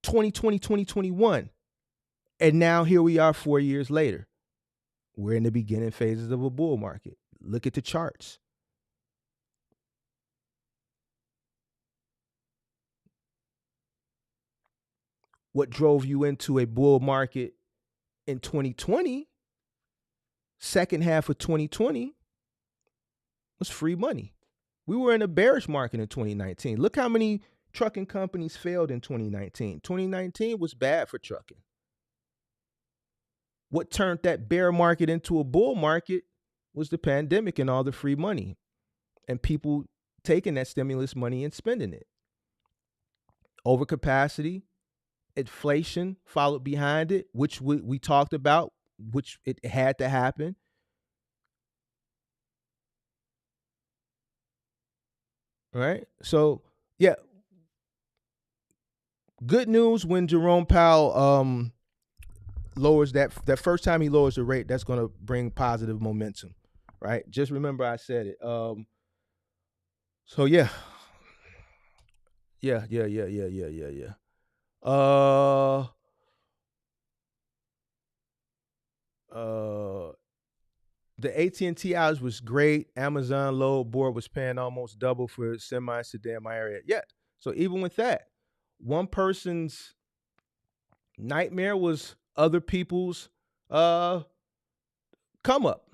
2020, 2021. And now here we are 4 years later. We're in the beginning phases of a bull market. Look at the charts. What drove you into a bull market in 2020, second half of 2020, was free money. We were in a bearish market in 2019. Look how many trucking companies failed in 2019. 2019 was bad for trucking. What turned that bear market into a bull market was the pandemic and all the free money and people taking that stimulus money and spending it. Overcapacity, inflation followed behind it, which we talked about, which it had to happen. Right? So, yeah. Good news when Jerome Powell lowers that first time he lowers the rate, that's going to bring positive momentum, right? Just remember I said it. So yeah. The AT&T outage was great. Amazon load board was paying almost double for semis to damn area. Yeah. So even with that, one person's nightmare was other people's come up.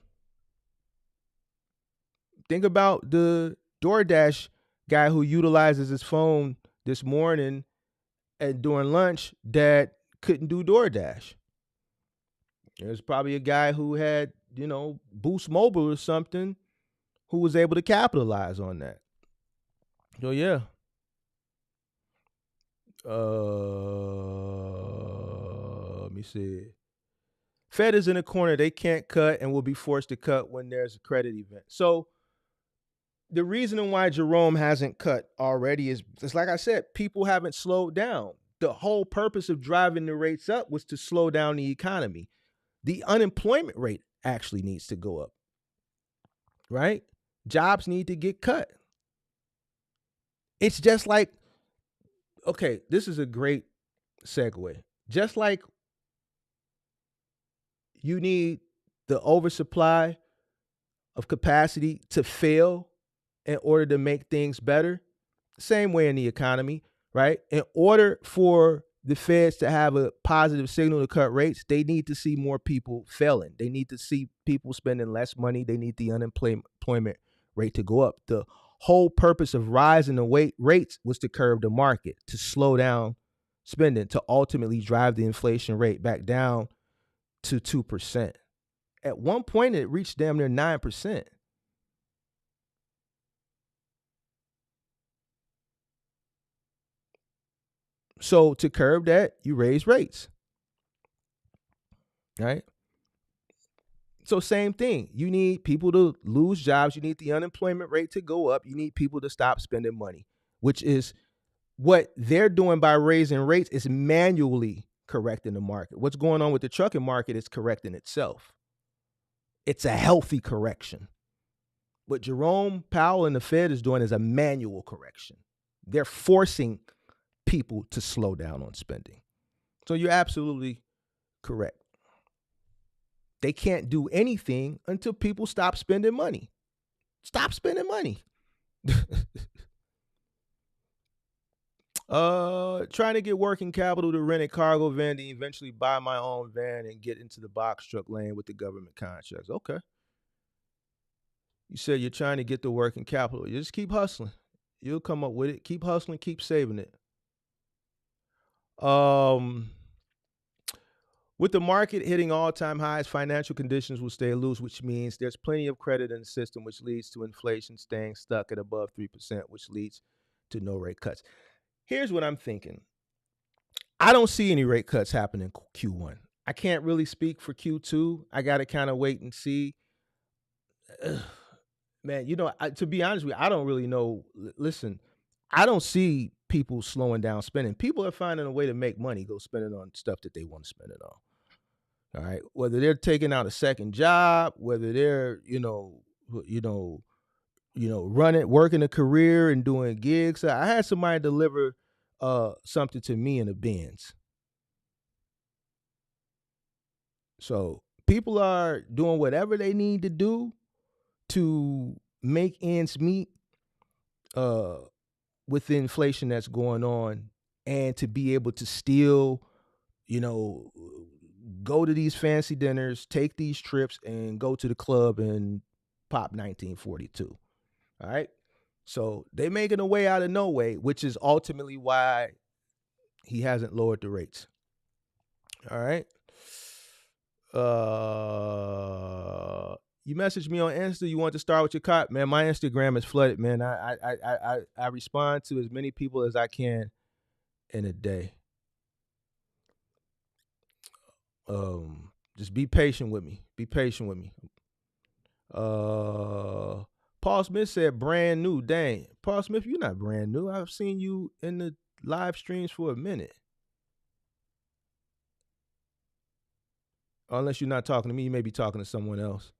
Think about the DoorDash guy who utilizes his phone this morning and during lunch that couldn't do DoorDash. There's probably a guy who had, Boost Mobile or something, who was able to capitalize on that. So yeah. Let me see. Fed is in a corner. They can't cut and will be forced to cut when there's a credit event. So the reason why Jerome hasn't cut already is like I said, people haven't slowed down. The whole purpose of driving the rates up was to slow down the economy. The unemployment rate actually needs to go up, right? Jobs need to get cut. It's just like, okay, this is a great segue. Just like you need the oversupply of capacity to fail in order to make things better, same way in the economy, right? In order for the Feds to have a positive signal to cut rates, they need to see more people failing. They need to see people spending less money. They need the unemployment rate to go up. The whole purpose of rising the rates was to curb the market, to slow down spending, to ultimately drive the inflation rate back down to 2%. At one point, it reached damn near 9%. So to curb that, you raise rates, right? So same thing. You need people to lose jobs. You need the unemployment rate to go up. You need people to stop spending money, which is what they're doing by raising rates is manually correcting the market. What's going on with the trucking market is correcting itself. It's a healthy correction. What Jerome Powell and the Fed is doing is a manual correction. They're forcing people to slow down on spending. So you're absolutely correct. They can't do anything until people stop spending money. Stop spending money. Trying to get working capital to rent a cargo van to eventually buy my own van and get into the box truck lane with the government contracts. Okay. You said you're trying to get the working capital. You just keep hustling. You'll come up with it. Keep hustling, keep saving it. With the market hitting all-time highs, financial conditions will stay loose, which means there's plenty of credit in the system, which leads to inflation staying stuck at above 3%, which leads to no rate cuts. Here's what I'm thinking. I don't see any rate cuts happening in Q1. I can't really speak for Q2. I got to kind of wait and see. Man, to be honest with you, I don't really know. Listen, I don't see people slowing down spending. People are finding a way to make money, go spend it on stuff that they want to spend it on. All right. Whether they're taking out a second job, whether they're, working a career and doing gigs. I had somebody deliver something to me in a Benz. So people are doing whatever they need to do to make ends meet with the inflation that's going on, and to be able to still, go to these fancy dinners, take these trips, and go to the club and pop 1942. All right. So they making a way out of no way, which is ultimately why he hasn't lowered the rates. All right. You messaged me on Insta. You want to start with your cop, man. My Instagram is flooded, man. I respond to as many people as I can in a day. Just be patient with me. Be patient with me. Paul Smith said brand new. Dang, Paul Smith, you're not brand new. I've seen you in the live streams for a minute. Unless you're not talking to me, you may be talking to someone else.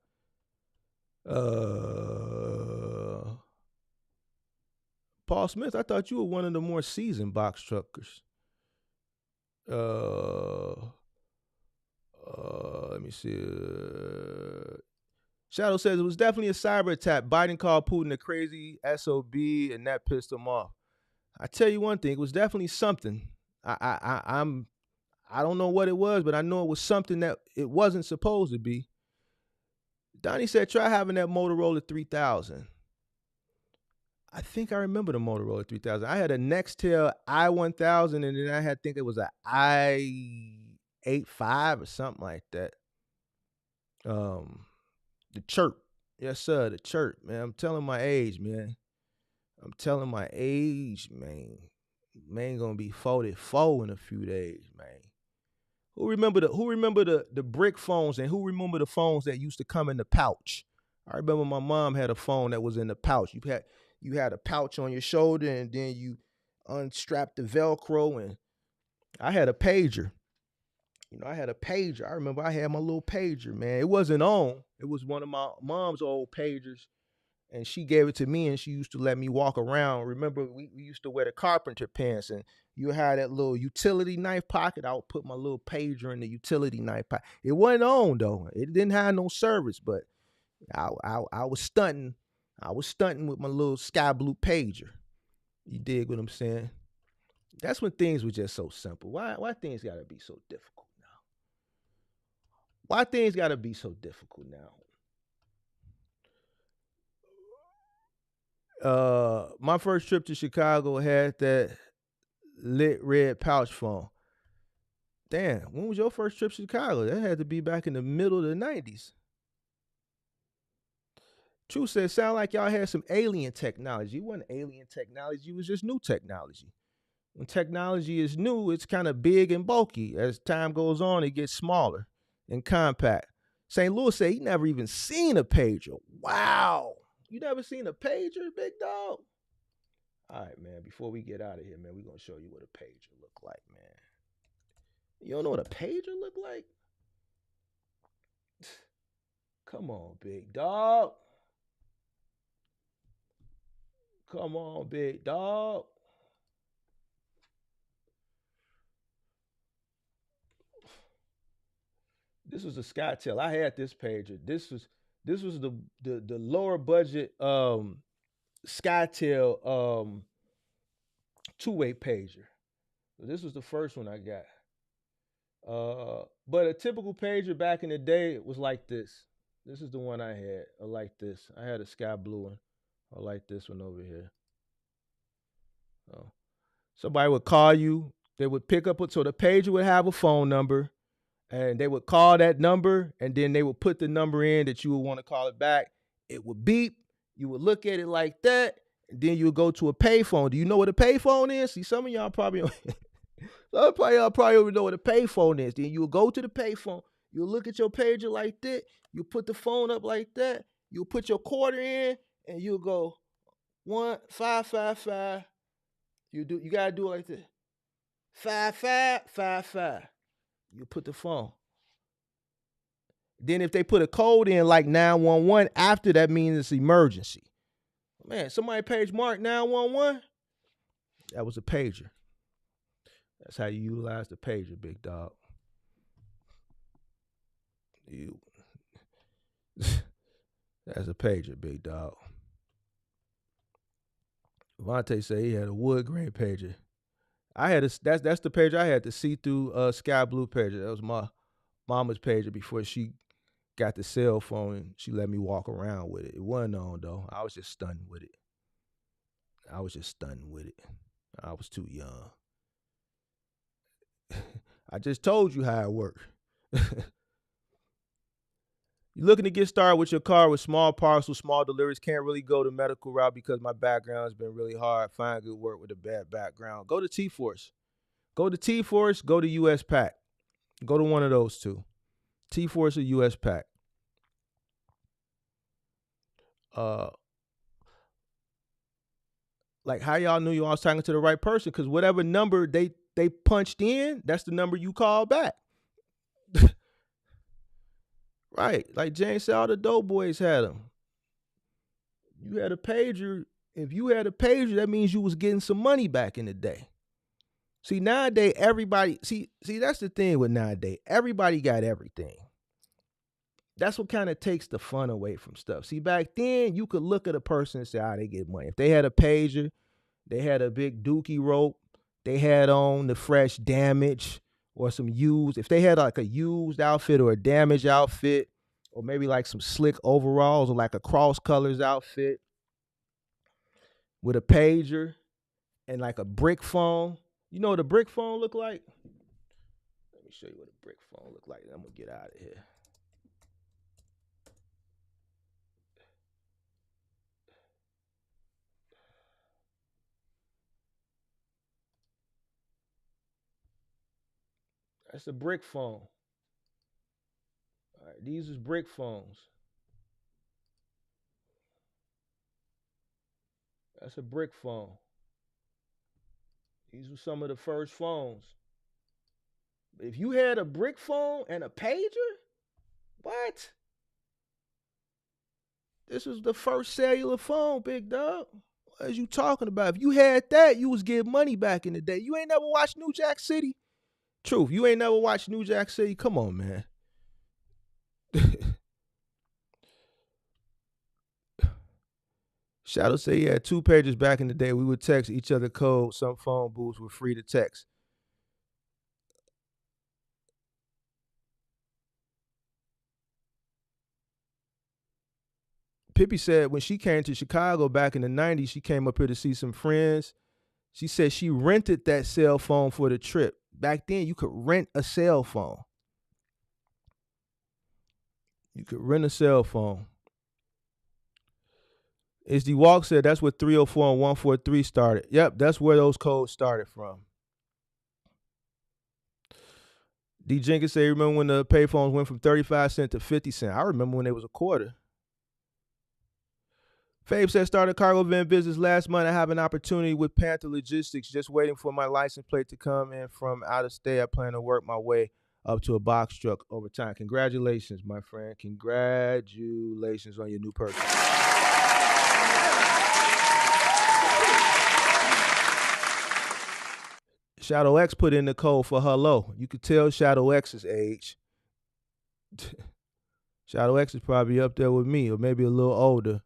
Paul Smith, I thought you were one of the more seasoned box truckers. Let me see. Shadow says it was definitely a cyber attack. Biden called Putin a crazy SOB, and that pissed him off. I tell you one thing, it was definitely something. I don't know what it was, but I know it was something that it wasn't supposed to be. Donnie said, try having that Motorola 3000. I think I remember the Motorola 3000. I had a Nextel i1000, and then I think it was an i85 or something like that. The chirp. Yes, sir. The chirp, man. I'm telling my age, man. I'm telling my age, man. Man gonna be 44 in a few days, man. Who remember the brick phones, and who remember the phones that used to come in the pouch? I remember my mom had a phone that was in the pouch. You had a pouch on your shoulder, and then you unstrapped the Velcro, and I had a pager. I had a pager. I remember I had my little pager, man. It wasn't on. It was one of my mom's old pagers, and she gave it to me, and she used to let me walk around. Remember, we used to wear the carpenter pants, and you had that little utility knife pocket. I would put my little pager in the utility knife pocket. It wasn't on though. It didn't have no service, but I was stunting. I was stunting with my little sky blue pager. You dig what I'm saying? That's when things were just so simple. Why things gotta be so difficult now? Why things gotta be so difficult now? My first trip to Chicago had that lit red pouch phone. Damn, when was your first trip to Chicago? That had to be back in the middle of the 90s. True said, sound like y'all had some alien technology. It wasn't alien technology, it was just new technology. When technology is new, it's kind of big and bulky. As time goes on, it gets smaller and compact. St. Louis said he never even seen a pager. Wow. You never seen a pager, big dog? All right, man. Before we get out of here, man, we're gonna show you what a pager look like, man. You don't know what a pager look like? Come on, big dog. Come on, big dog. This was a SkyTel. I had this pager. This was the lower budget SkyTel two-way pager. So this was the first one I got. But a typical pager back in the day was like this. This is the one I had, or like this. I had a sky blue one, or like this one over here. Oh. Somebody would call you. They would pick up, so the pager would have a phone number, and they would call that number, and then they would put the number in that you would want to call it back. It would beep. You would look at it like that, and then you would go to a payphone. Do you know what a payphone is? See, some of y'all probably y'all probably don't know what a payphone is. Then you will go to the payphone. You'll look at your pager like that. You put the phone up like that. You'll put your quarter in, and you'll go 1555. You gotta do it like this. 5555. You put the phone. Then if they put a code in like 911 after, that means it's emergency. Man, somebody page mark 911. That was a pager. That's how you utilize the pager, big dog. You That's a pager, big dog. Vontae said he had a wood grain pager. I had that's the pager I had, the see through sky blue pager. That was my mama's pager before she got the cell phone, and she let me walk around with it. It wasn't on though. I was just stunned with it. I was just stunned with it. I was too young. I just told you how it worked. You're looking to get started with your car with small parcels, small deliveries. Can't really go the medical route because my background has been really hard. Find good work with a bad background. Go to T Force. Go to T Force. Go to US Pack. Go to one of those two. T Force or US Pack. Like how y'all knew y'all was talking to the right person? Because whatever number they punched in, that's the number you call back. Right. Like James said, all the dope boys had them. You had a pager. If you had a pager, that means you was getting some money back in the day. See, nowadays, everybody, see, that's the thing with nowadays. Everybody got everything. That's what kind of takes the fun away from stuff. See, back then, you could look at a person and say, they get money. If they had a pager, they had a big dookie rope, they had on the fresh damage or some used. If they had like a used outfit or a damaged outfit, or maybe like some slick overalls or like a cross colors outfit with a pager and like a brick phone. You know what a brick phone look like? Let me show you what a brick phone look like. I'm gonna get out of here. That's a brick phone. All right, these is brick phones. That's a brick phone. These were some of the first phones. If you had a brick phone and a pager, what? This was the first cellular phone, big dog. What are you talking about? If you had that, you was getting money back in the day. You ain't never watched New Jack City? Truth, you ain't never watched New Jack City? Come on, man. Shadow say he had 2 pages back in the day. We would text each other code. Some phone booths were free to text. Pippi said when she came to Chicago back in the 90s, she came up here to see some friends. She said she rented that cell phone for the trip. Back then, you could rent a cell phone. You could rent a cell phone. SD Walk said that's where 304 and 143 started. Yep, that's where those codes started from. D. Jenkins said, remember when the payphones went from 35 cents to 50 cents? I remember when it was a quarter. Fabe said, started cargo van business last month. I have an opportunity with Panther Logistics, just waiting for my license plate to come in from out of state. I plan to work my way up to a box truck over time. Congratulations, my friend. Congratulations on your new purchase. Shadow X put in the code for hello. You could tell Shadow X's age. Shadow X is probably up there with me, or maybe a little older.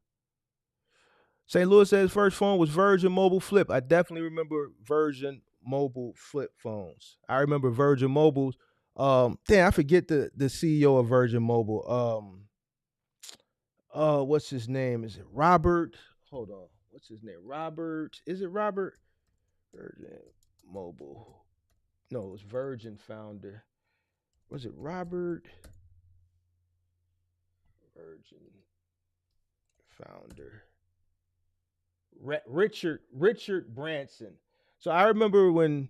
St. Louis says first phone was Virgin Mobile Flip. I definitely remember Virgin Mobile Flip phones. I remember Virgin Mobiles. I forget the CEO of Virgin Mobile. What's his name? Is it Robert? Hold on. What's his name? Robert. Is it Robert? Virgin Mobile. No, it was Virgin founder. Was it Robert? Virgin founder. Richard Branson. So I remember when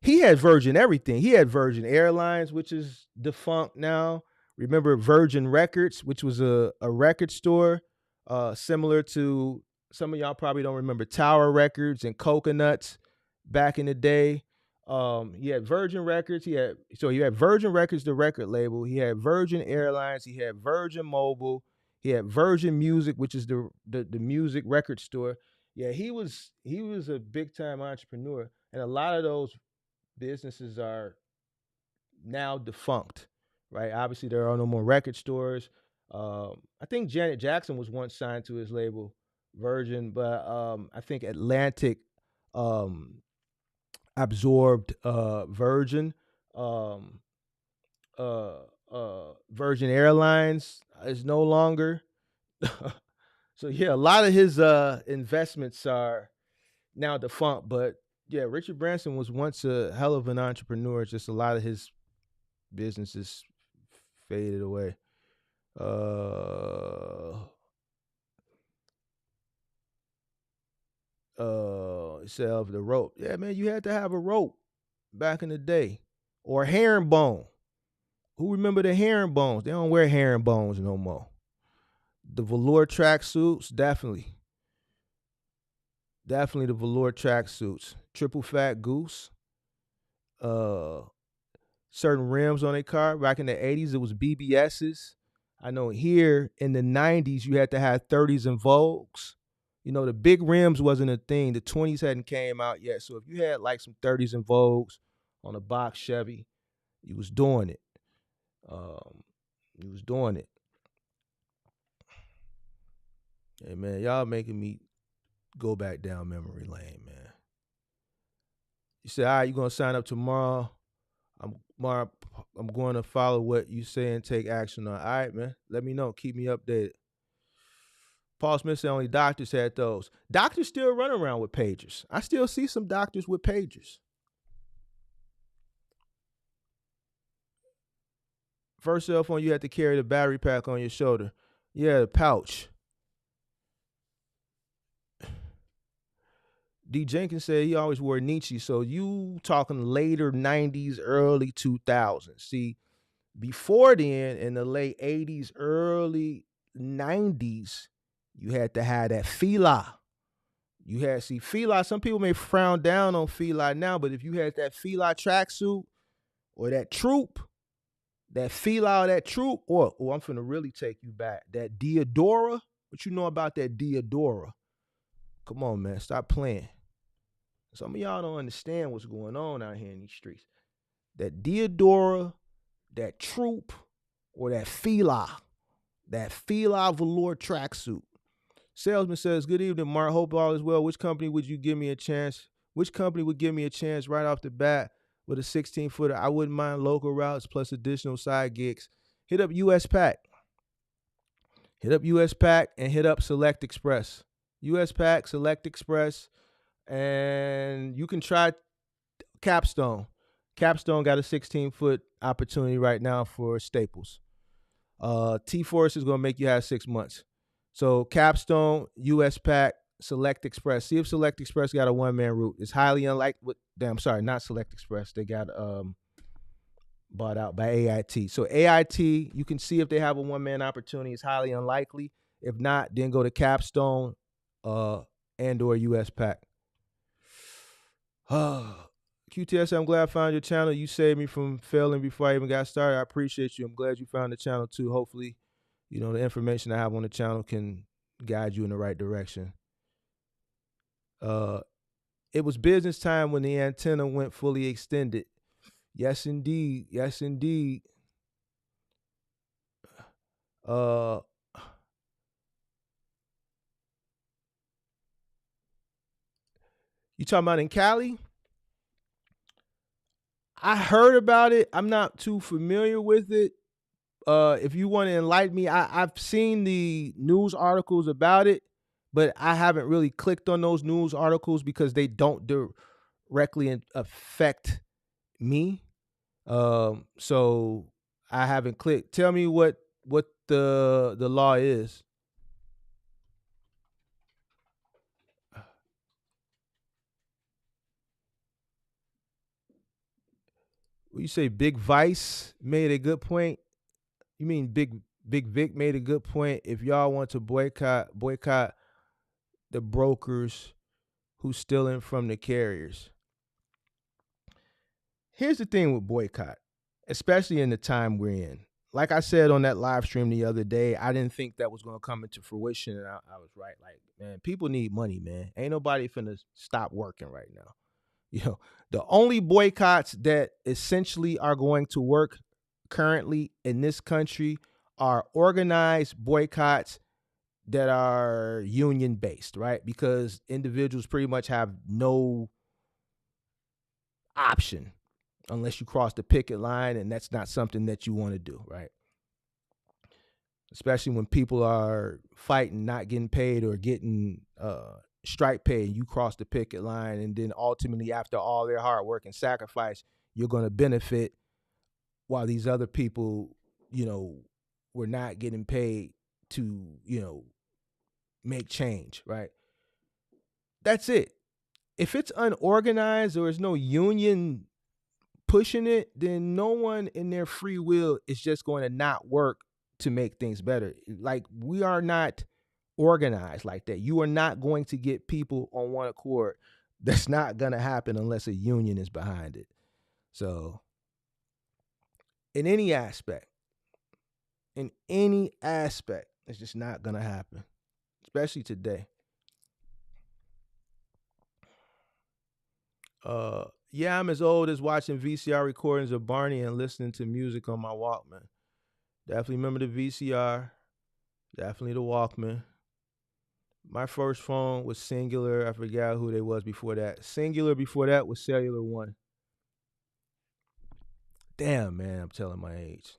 he had Virgin everything. He had Virgin Airlines, which is defunct now. Remember Virgin Records, which was a record store similar to, some of y'all probably don't remember, Tower Records and Coconuts back in the day. He had Virgin Records. He had Virgin Records, the record label. He had Virgin Airlines. He had Virgin Mobile. He had Virgin Music, which is the music record store. Yeah, he was a big time entrepreneur, and a lot of those businesses are now defunct, right? Obviously, there are no more record stores. I think Janet Jackson was once signed to his label, Virgin, but I think Atlantic absorbed Virgin. Virgin Airlines is no longer. So yeah, a lot of his investments are now defunct. But yeah, Richard Branson was once a hell of an entrepreneur. Just a lot of his businesses faded away. Itself the rope. Yeah, man, you had to have a rope back in the day, or herringbone. Who remember the herringbones? They don't wear herringbones no more. The velour tracksuits, definitely the velour tracksuits. Triple fat goose. Certain rims on a car. Back in the 80s, it was BBSs. I know here in the 90s, you had to have 30s and Vogues. You know, the big rims wasn't a thing. The 20s hadn't came out yet. So if you had like some 30s and Vogues on a box Chevy, you was doing it. Hey man, y'all making me go back down memory lane, man. You said, all right, you gonna sign up tomorrow. I'm going to follow what you say and take action on. All right, man. Let me know. Keep me updated. Paul Smith said only doctors had those. Doctors still run around with pagers. I still see some doctors with pagers. First cell phone, you had to carry the battery pack on your shoulder. Yeah, the pouch. D Jenkins said he always wore Nietzsche. So you talking later 90s, early 2000s. See, before then, in the late 80s, early 90s, you had to have that Fila. You had, see, Fila, some people may frown down on Fila now, but if you had that Fila tracksuit or that Troop, that Fila or that Troop, or I'm finna really take you back, that Diodora, what you know about that Diodora? Come on, man, stop playing. Some of y'all don't understand what's going on out here in these streets. That Diodora, that Troop, or that Fila velour tracksuit. Salesman says, "Good evening, Mark. Hope all is well. Which company would you give me a chance? Which company would give me a chance right off the bat with a 16-footer? I wouldn't mind local routes plus additional side gigs. Hit up US Pack. Hit up US Pack and hit up Select Express. US Pack, Select Express, and you can try Capstone. Capstone got a 16-foot opportunity right now for Staples. T-Force is going to make you have 6 months. So Capstone, US Pack, Select Express. See if Select Express got a one-man route. It's highly unlikely. Damn, sorry, not Select Express. They got bought out by AIT. So AIT, you can see if they have a one-man opportunity. It's highly unlikely. If not, then go to Capstone and or US Pack. QTS, I'm glad I found your channel. You saved me from failing before I even got started. I appreciate you. I'm glad you found the channel too. Hopefully, the information I have on the channel can guide you in the right direction. It was business time when the antenna went fully extended. Yes, indeed. Yes, indeed. You talking about in Cali? I heard about it. I'm not too familiar with it. If you want to enlighten me, I've seen the news articles about it, but I haven't really clicked on those news articles because they don't directly affect me. So I haven't clicked. Tell me what the law is. You say Big Vice made a good point. You mean Big Vic made a good point. If y'all want to boycott the brokers who's stealing from the carriers. Here's the thing with boycott, especially in the time we're in. Like I said on that live stream the other day, I didn't think that was going to come into fruition. And I was right. Like, man, people need money, man. Ain't nobody finna stop working right now. The only boycotts that essentially are going to work currently in this country are organized boycotts that are union based, right? Because individuals pretty much have no option unless you cross the picket line, and that's not something that you want to do, right? Especially when people are fighting, not getting paid or getting strike pay, and you cross the picket line, and then ultimately after all their hard work and sacrifice, you're going to benefit while these other people, were not getting paid to, make change, right? That's it. If it's unorganized or there's no union pushing it, then no one in their free will is just going to not work to make things better. Like, we are not organized like that. You are not going to get people on one accord. That's not going to happen unless a union is behind it. So in any aspect, it's just not going to happen, especially today. Yeah, I'm as old as watching VCR recordings of Barney and listening to music on my Walkman. Definitely remember the VCR. Definitely the Walkman. My first phone was Singular. I forgot who they was before that. Singular before that was Cellular One. Damn, man, I'm telling my age.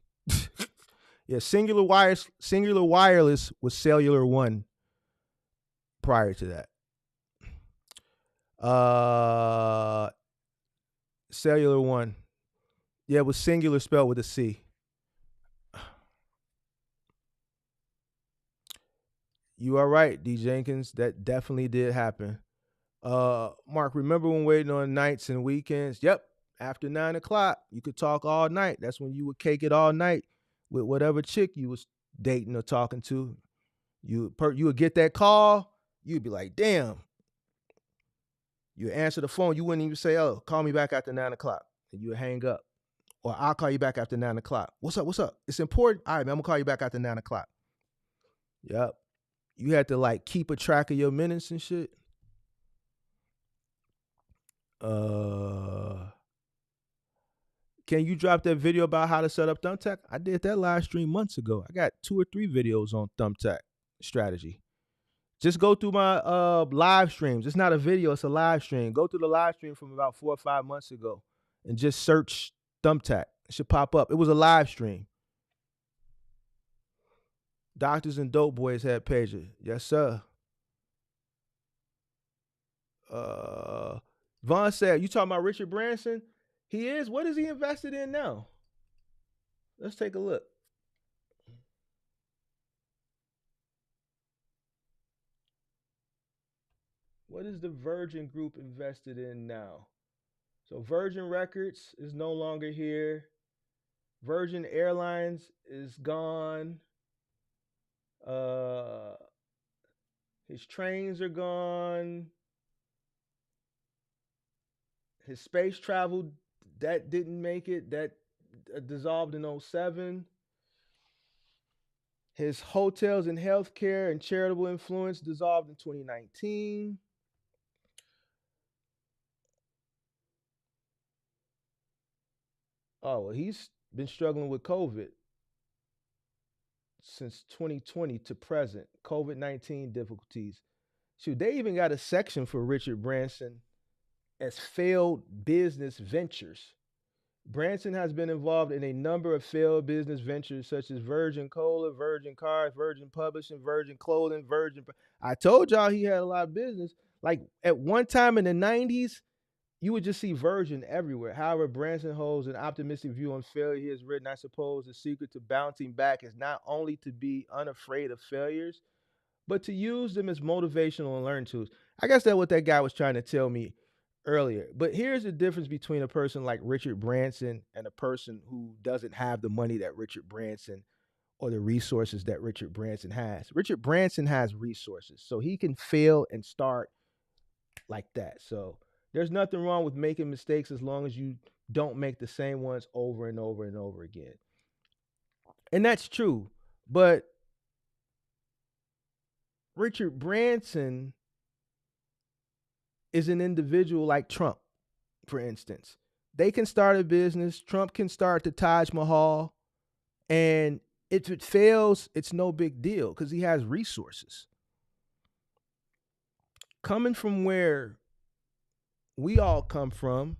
Yeah, Singular Wireless was Cellular One prior to that. Cellular One. Yeah, it was singular spelled with a C. You are right, D. Jenkins. That definitely did happen. Mark, remember when waiting on nights and weekends? Yep. After 9 o'clock, you could talk all night. That's when you would cake it all night with whatever chick you was dating or talking to. You would get that call. You'd be like, damn. You answer the phone. You wouldn't even say, oh, call me back after 9 o'clock. And you would hang up. Or I'll call you back after 9 o'clock. What's up? What's up? It's important. All right, man, I'm gonna call you back after 9 o'clock. Yep. You had to like keep a track of your minutes and shit. Can you drop that video about how to set up Thumbtack? I did that live stream months ago. I got 2 or 3 videos on Thumbtack strategy. Just go through my live streams. It's not a video, it's a live stream. Go through the live stream from about 4 or 5 months ago and just search Thumbtack. It should pop up. It was a live stream. Doctors and Dope Boys had pager. Yes, sir. Vaughn said, you talking about Richard Branson? He is. What is he invested in now? Let's take a look. What is the Virgin Group invested in now? So Virgin Records is no longer here. Virgin Airlines is gone. His trains are gone. His space travel, that didn't make it. That dissolved in 07. His hotels and healthcare and charitable influence dissolved in 2019. Oh, well, he's been struggling with COVID since 2020 to present. COVID-19 difficulties. Shoot, they even got a section for Richard Branson as failed business ventures. Branson has been involved in a number of failed business ventures such as Virgin Cola, Virgin Cars, Virgin Publishing, Virgin Clothing, Virgin. I told y'all he had a lot of business. Like at one time in the 90s, you would just see Virgin everywhere. However, Branson holds an optimistic view on failure. He has written, I suppose, the secret to bouncing back is not only to be unafraid of failures, but to use them as motivational and learn tools. I guess that's what that guy was trying to tell me earlier. But here's the difference between a person like Richard Branson and a person who doesn't have the money that Richard Branson or the resources that Richard Branson has. Richard Branson has resources, so he can fail and start like that. So there's nothing wrong with making mistakes as long as you don't make the same ones over and over and over again. And that's true. But Richard Branson is an individual like Trump, for instance. They can start a business. Trump can start the Taj Mahal. And if it fails, it's no big deal because he has resources. Coming from where we all come from,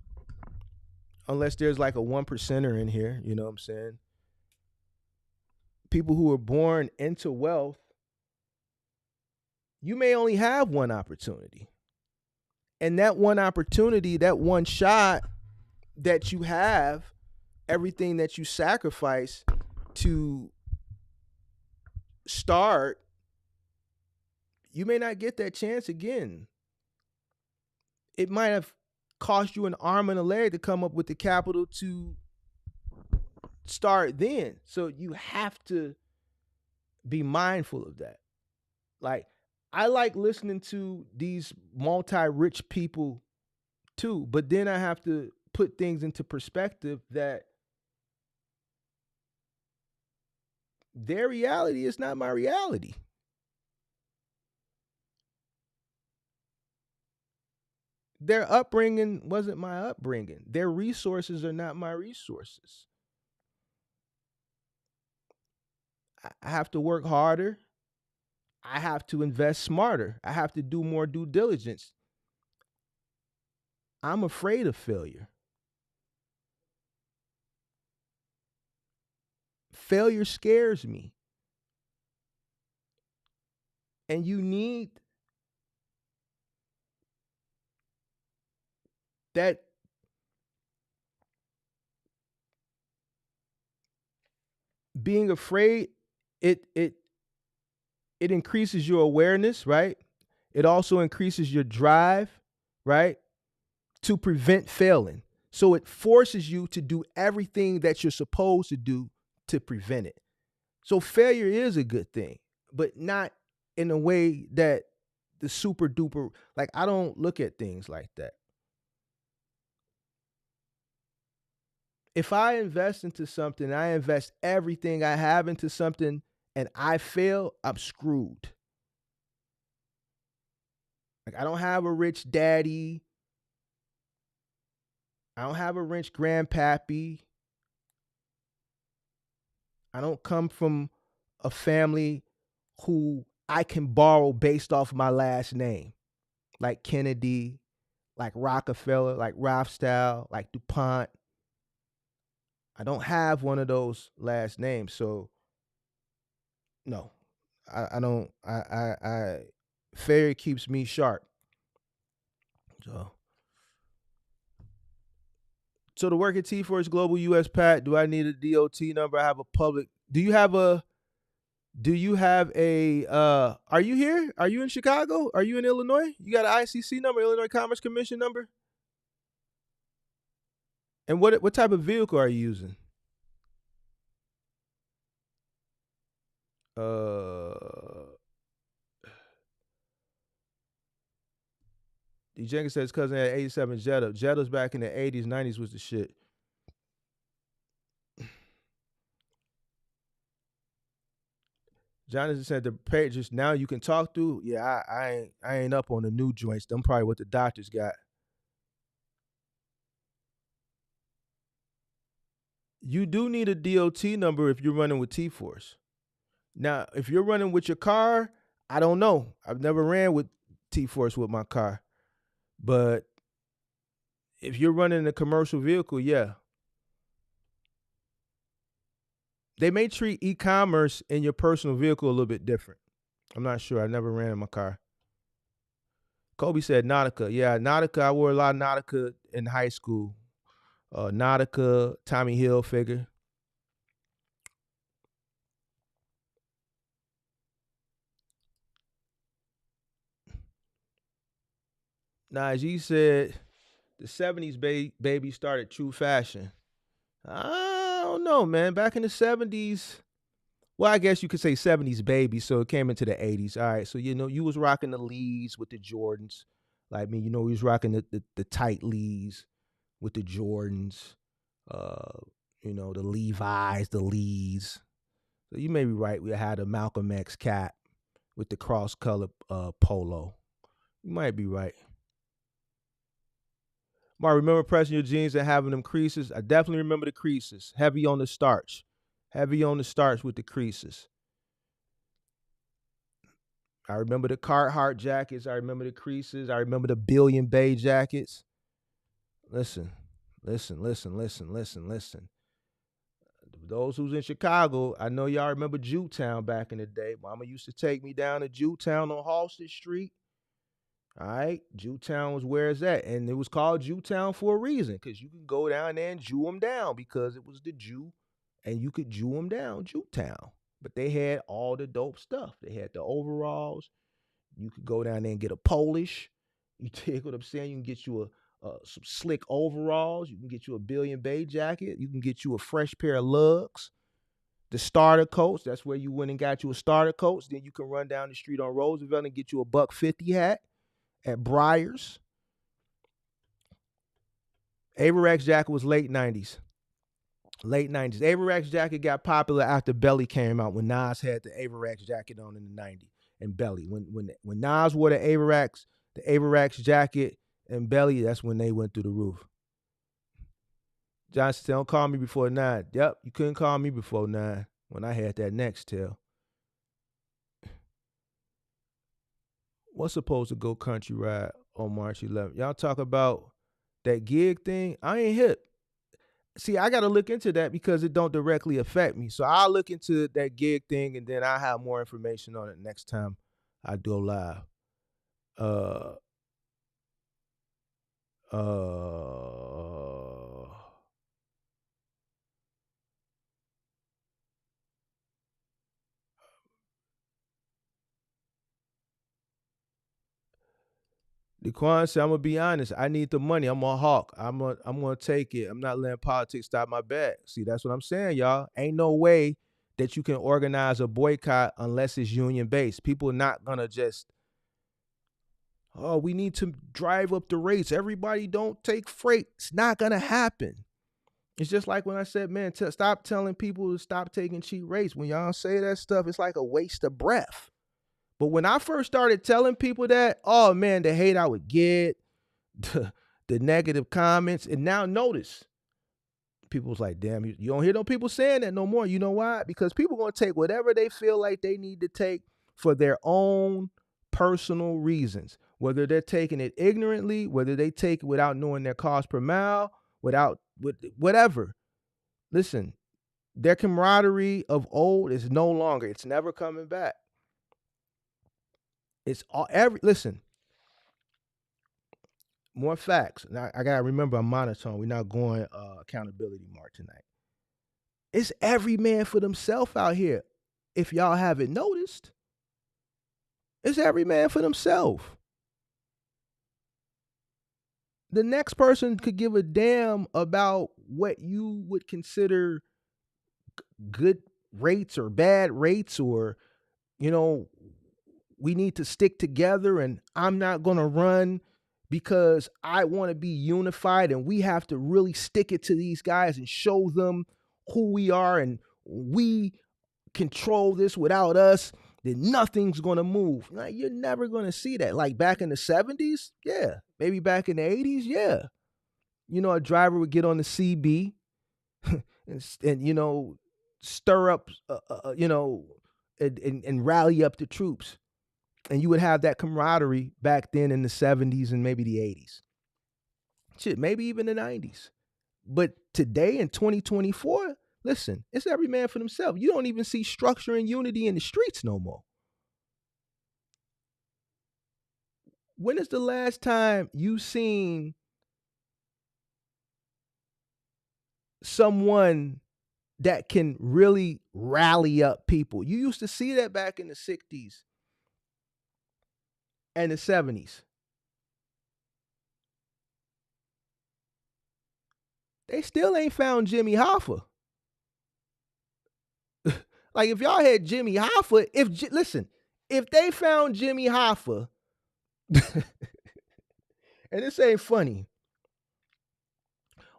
unless there's like a 1%er in here, you know what I'm saying? People who are born into wealth, you may only have one opportunity. And that one opportunity, that one shot that you have, everything that you sacrifice to start, you may not get that chance again. It might have cost you an arm and a leg to come up with the capital to start then. So you have to be mindful of that. Like, I like listening to these multi-rich people too, but then I have to put things into perspective that their reality is not my reality. Their upbringing wasn't my upbringing. Their resources are not my resources. I have to work harder. I have to invest smarter. I have to do more due diligence. I'm afraid of failure. Failure scares me. And you need that being afraid, it increases your awareness, right? It also increases your drive. right? To prevent failing. So it forces you to do everything that you're supposed to do to prevent it. So failure is a good thing, but not in a way that the super duper, like, I don't look at things like that. If I invest into something, I invest everything I have into something and I fail, I'm screwed. Like, I don't have a rich daddy. I don't have a rich grandpappy. I don't come from a family who I can borrow based off my last name, like Kennedy, like Rockefeller, like Rothschild, like DuPont. I don't have one of those last names, so no, I don't. Failure keeps me sharp. So, so to work at T Force Global US Pat, do I need a DOT number? I have a public. Do you have a? Do you have a? Are you here? Are you in Chicago? Are you in Illinois? You got an ICC number, Illinois Commerce Commission number? And what type of vehicle are you using? Uh, D. Jenkins says his cousin had 87 Jetta. Jettas back in the 80s, 90s was the shit. Jonathan said the pages now you can talk through. Yeah, I ain't up on the new joints. Them probably what the doctors got. You do need a DOT number if you're running with T Force. Now, if you're running with your car, I don't know. I've never ran with T Force with my car. But if you're running a commercial vehicle, yeah. They may treat e-commerce in your personal vehicle a little bit different. I'm not sure. I never ran in my car. Kobe said Nautica. Yeah, Nautica. I wore a lot of Nautica in high school. Nautica, Tommy Hilfiger. Najee said the 70s baby started true fashion. I don't know, man. Back in the 70s, well, I guess you could say 70s baby, so it came into the 80s. All right, so you was rocking the Lees with the Jordans. Like me, we was rocking the tight Lees with the Jordans. Uh, the Levi's, the Lees. So you may be right. We had a Malcolm X cap with the cross color polo. You might be right. Mark, remember pressing your jeans and having them creases? I definitely remember the creases. Heavy on the starch. Heavy on the starch with the creases. I remember the Carhartt jackets. I remember the creases. I remember the Billion Bay jackets. Listen, listen. Those who's in Chicago, I know y'all remember Jewtown back in the day. Mama used to take me down to Jewtown on Halsted Street. All right, Jewtown was where it's at, and it was called Jewtown for a reason, because you could go down there and Jew them down because it was the Jew, and you could Jew them down, Jewtown. But they had all the dope stuff. They had the overalls. You could go down there and get a Polish. You take what I'm saying? You can get you some slick overalls. You can get you a Billion Bay jacket. You can get you a fresh pair of lugs. The starter coats. That's where you went and got you a starter coats. Then you can run down the street on Roosevelt and get you a $1.50 hat at Briars. Avirex jacket was late 90s. Late 90s. Avirex jacket got popular after Belly came out when Nas had the Avirex jacket on in the 90s and Belly. When Nas wore the Avirex jacket and Belly, that's when they went through the roof. Johnson said, don't call me before 9. Yep, you couldn't call me before 9 when I had that next tail. What's supposed to go country ride on March 11th? Y'all talk about that gig thing. I ain't hip. See, I got to look into that because it don't directly affect me. So I'll look into that gig thing and then I'll have more information on it next time I do a live. Uh, uh, Daquan said, "I'm gonna be honest. I need the money. I'm a hawk. I'm gonna take it. I'm not letting politics stop my bag." See, that's what I'm saying, y'all. Ain't no way that you can organize a boycott unless it's union based. People are not gonna just, oh, we need to drive up the rates. Everybody don't take freight. It's not gonna happen. It's just like when I said, man, stop telling people to stop taking cheap rates. When y'all say that stuff, it's like a waste of breath. But when I first started telling people that, oh man, the hate I would get, the negative comments, and now notice, people was like, damn, you don't hear no people saying that no more. You know why? Because people gonna take whatever they feel like they need to take for their own personal reasons. Whether they're taking it ignorantly, whether they take it without knowing their cost per mile, whatever. Listen, their camaraderie of old is no longer. It's never coming back. It's all listen. More facts. Now I gotta remember I'm monotone. We're not going accountability mark tonight. It's every man for themselves out here. If y'all haven't noticed, it's every man for themselves. The next person could give a damn about what you would consider good rates or bad rates, or, you know, we need to stick together and I'm not going to run because I want to be unified and we have to really stick it to these guys and show them who we are and we control this. Without us, then nothing's going to move. Like, you're never going to see that. Like back in the 70s, yeah. Maybe back in the 80s, yeah. You know, a driver would get on the CB and you know, stir up, you know, and rally up the troops. And you would have that camaraderie back then in the 70s and maybe the 80s. Shit, maybe even the 90s. But today in 2024, listen, it's every man for themselves. You don't even see structure and unity in the streets no more. When is the last time you seen someone that can really rally up people? You used to see that back in the 60s and the 70s. They still ain't found Jimmy Hoffa. Like, if y'all had Jimmy Hoffa, if they found Jimmy Hoffa, and this ain't funny,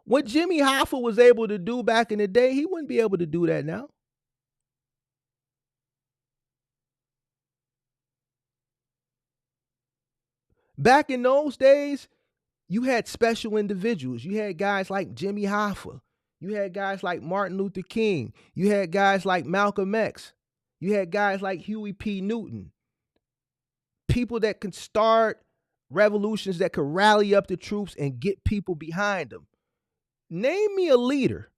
what Jimmy Hoffa was able to do back in the day, he wouldn't be able to do that now. Back in those days, you had special individuals. You had guys like Jimmy Hoffa. You had guys like Martin Luther King. You had guys like Malcolm X. You had guys like Huey P. Newton. People that could start revolutions, that could rally up the troops and get people behind them. Name me a leader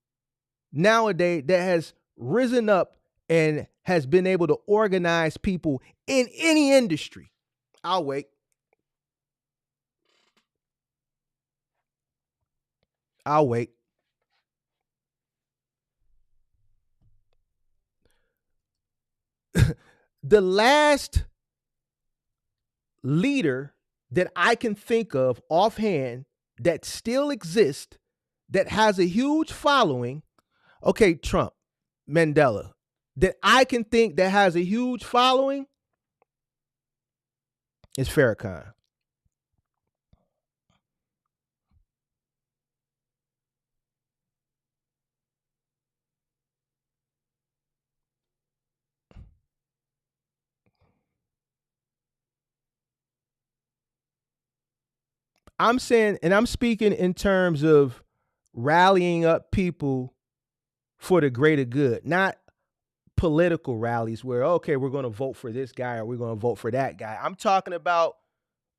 nowadays that has risen up and has been able to organize people in any industry. I'll wait. The last leader that I can think of offhand that still exists, that has a huge following, okay, Trump, Mandela, that I can think that has a huge following is Farrakhan. I'm saying, and I'm speaking in terms of rallying up people for the greater good, not political rallies where, okay, we're going to vote for this guy or we're going to vote for that guy. I'm talking about,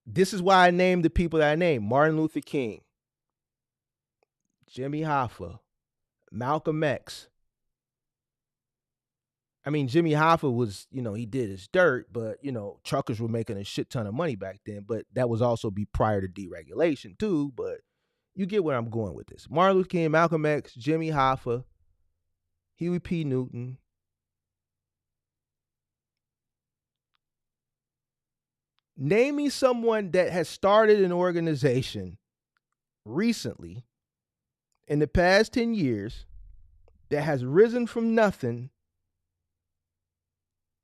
this is why I named the people that I named: Martin Luther King, Jimmy Hoffa, Malcolm X. I mean, Jimmy Hoffa was, you know, he did his dirt, but, you know, truckers were making a shit ton of money back then. But that was also be prior to deregulation too. But you get where I'm going with this. Martin Luther King, Malcolm X, Jimmy Hoffa, Huey P. Newton, Name me someone that has started an organization recently in the past 10 years that has risen from nothing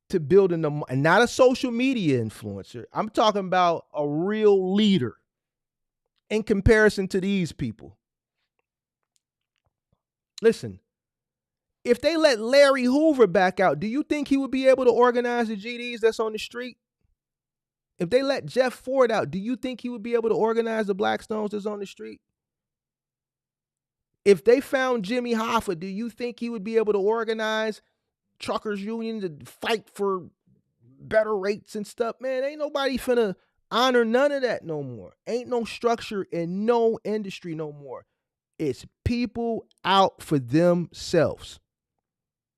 to building and not a social media influencer. I'm talking about a real leader in comparison to these people. Listen, if they let Larry Hoover back out, do you think he would be able to organize the GDs that's on the street? If they let Jeff Ford out, do you think he would be able to organize the Blackstones that's on the street? If they found Jimmy Hoffa, do you think he would be able to organize truckers union to fight for better rates and stuff? Man, ain't nobody finna honor none of that no more. Ain't no structure in no industry no more. It's people out for themselves.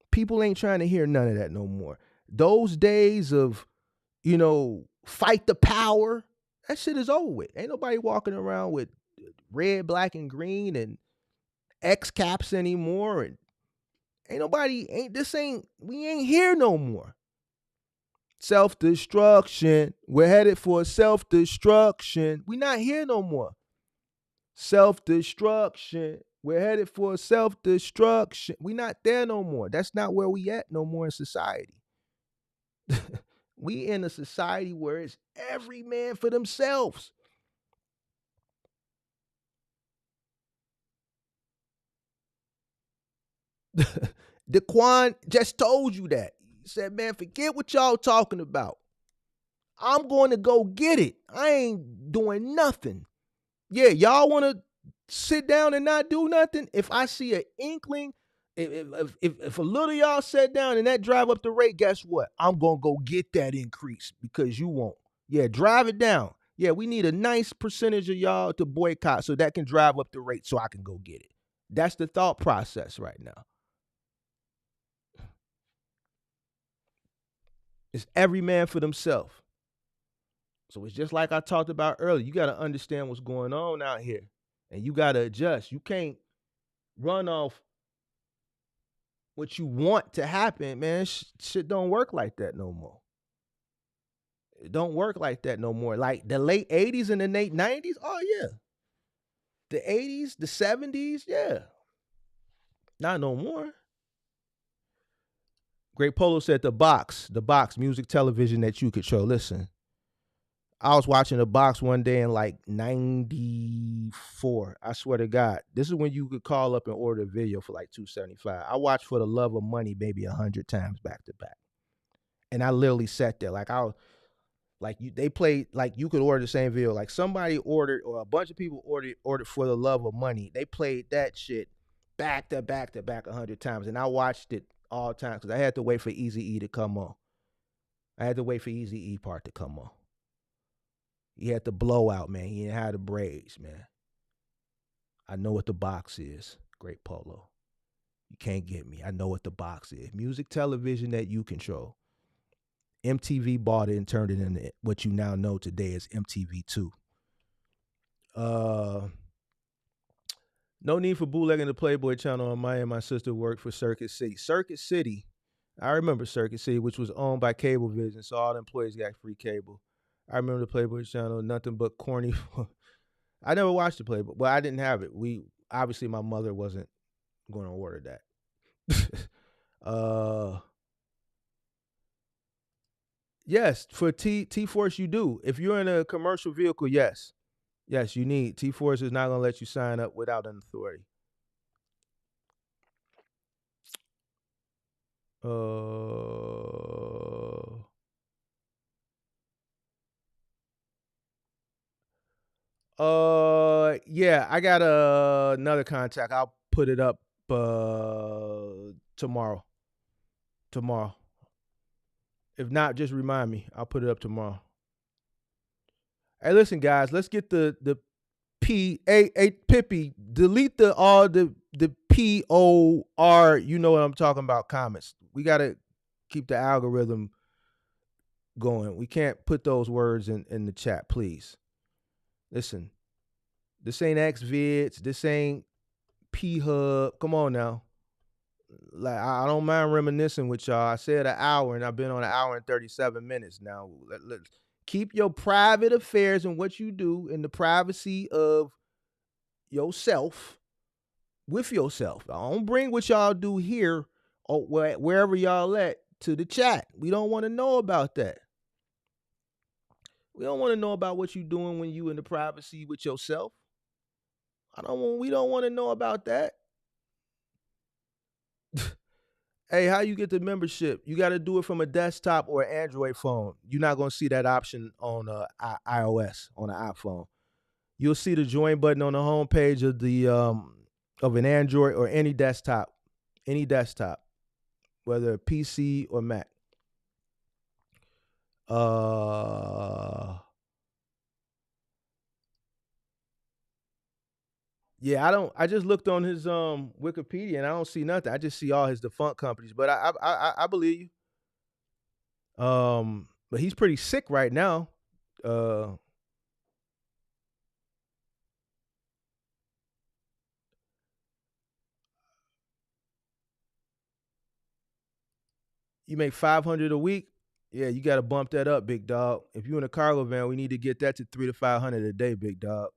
People ain't trying to hear none of that no more. Those days of, fight the power, that shit is over with. Ain't nobody walking around with red, black, and green and X caps anymore. And we ain't here no more. Self-destruction. We're headed for self-destruction. We not here no more. Self-destruction. We're headed for self-destruction. We not there no more. That's not where we at no more in society. We in a society where it's every man for themselves. Daquan just told you that. He said, man, forget what y'all talking about. I'm going to go get it. I ain't doing nothing. Yeah, y'all want to sit down and not do nothing? If I see an inkling, if a little y'all sat down and that drive up the rate, guess what? I'm going to go get that increase because you won't. Yeah, drive it down. Yeah, we need a nice percentage of y'all to boycott so that can drive up the rate so I can go get it. That's the thought process right now. It's every man for themselves. So it's just like I talked about earlier. You got to understand what's going on out here. And you got to adjust. You can't run off what you want to happen, man. Shit don't work like that no more. It don't work like that no more. Like the late 80s and the late 90s, oh yeah. The 80s, the 70s, yeah. Not no more. Great Polo said the box, music television that you control. Listen, I was watching The Box one day in like 94. I swear to God. This is when you could call up and order a video for like $2.75. I watched For the Love of Money maybe 100 times back to back. And I literally sat there they played, like you could order the same video. Like somebody ordered, or a bunch of people ordered For the Love of Money. They played that shit back to back 100 times. And I watched it all the time because I had to wait for Eazy-E to come on. I had to wait for Eazy-E part to come on. He had the blowout, man. He didn't have the braids, man. I know what The Box is. Great Polo. You can't get me. I know what The Box is. Music television that you control. MTV bought it and turned it into what you now know today as MTV2. No need for bootlegging the Playboy channel on my end. My sister worked for Circuit City. Circuit City, I remember Circuit City, which was owned by Cablevision, so all the employees got free cable. I remember the Playboy channel, nothing but corny. I never watched the Playboy. Well, I didn't have it. Obviously my mother wasn't going to order that. Yes, for T-Force you do. If you're in a commercial vehicle, yes. Yes, you need. T-Force is not going to let you sign up without an authority. Yeah, I got another contact. I'll put it up tomorrow. If not, just remind me. I'll put it up tomorrow. Hey, listen, guys, let's get the Pippi, delete all the POR, you know what I'm talking about, comments. We got to keep the algorithm going. We can't put those words in the chat, please. Listen, this ain't XVids. This ain't P-Hub. Come on now. Like, I don't mind reminiscing with y'all. I said an hour, and I've been on an hour and 37 minutes now. Let's Keep your private affairs and what you do in the privacy of yourself with yourself. I don't bring what y'all do here or wherever y'all at to the chat. We don't want to know about that. We don't want to know about what you doing when you in the privacy with yourself. We don't want to know about that. Hey, how you get the membership? You got to do it from a desktop or an Android phone. You're not going to see that option on iOS on an iPhone. You'll see the join button on the home page of the of an Android or any desktop, whether PC or Mac. Yeah, I just looked on his Wikipedia and I don't see nothing. I just see all his defunct companies, but I believe you. But he's pretty sick right now. You make 500 a week. Yeah, you got to bump that up, big dog. If you in a cargo van, we need to get that to 300 to 500 a day, big dog.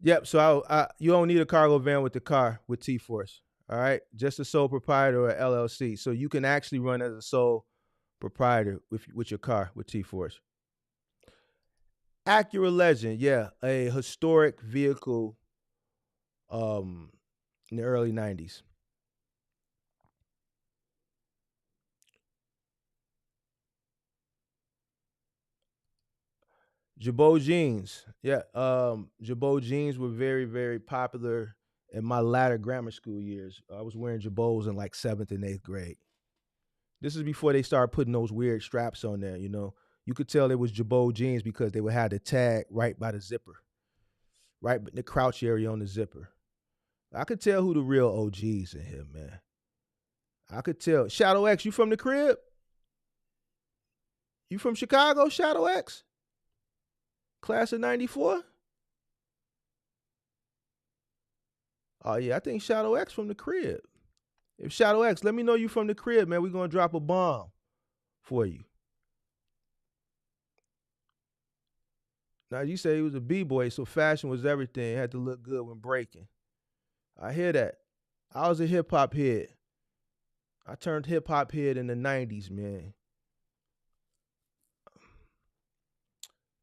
Yep. So you don't need a cargo van with the car with T-Force. All right, just a sole proprietor or LLC. So you can actually run as a sole proprietor with your car with T-Force. Acura Legend, yeah, a historic vehicle in the early 90s. Jabot jeans. Yeah. Jabot jeans were very, very popular in my latter grammar school years. I was wearing Jabots in like 7th and 8th grade. This is before they started putting those weird straps on there, you know. You could tell it was Jabot jeans because they would have the tag right by the zipper, right in the crouch area on the zipper. I could tell who the real OGs in here, man. I could tell. Shadow X, you from the crib? You from Chicago, Shadow X? Class of 94? Oh, yeah, I think Shadow X from the crib. If Shadow X, let me know you from the crib, man. We're going to drop a bomb for you. Now, you say he was a B-boy, so fashion was everything. Had to look good when breaking. I hear that. I was a hip-hop head. I turned hip-hop head in the 90s, man.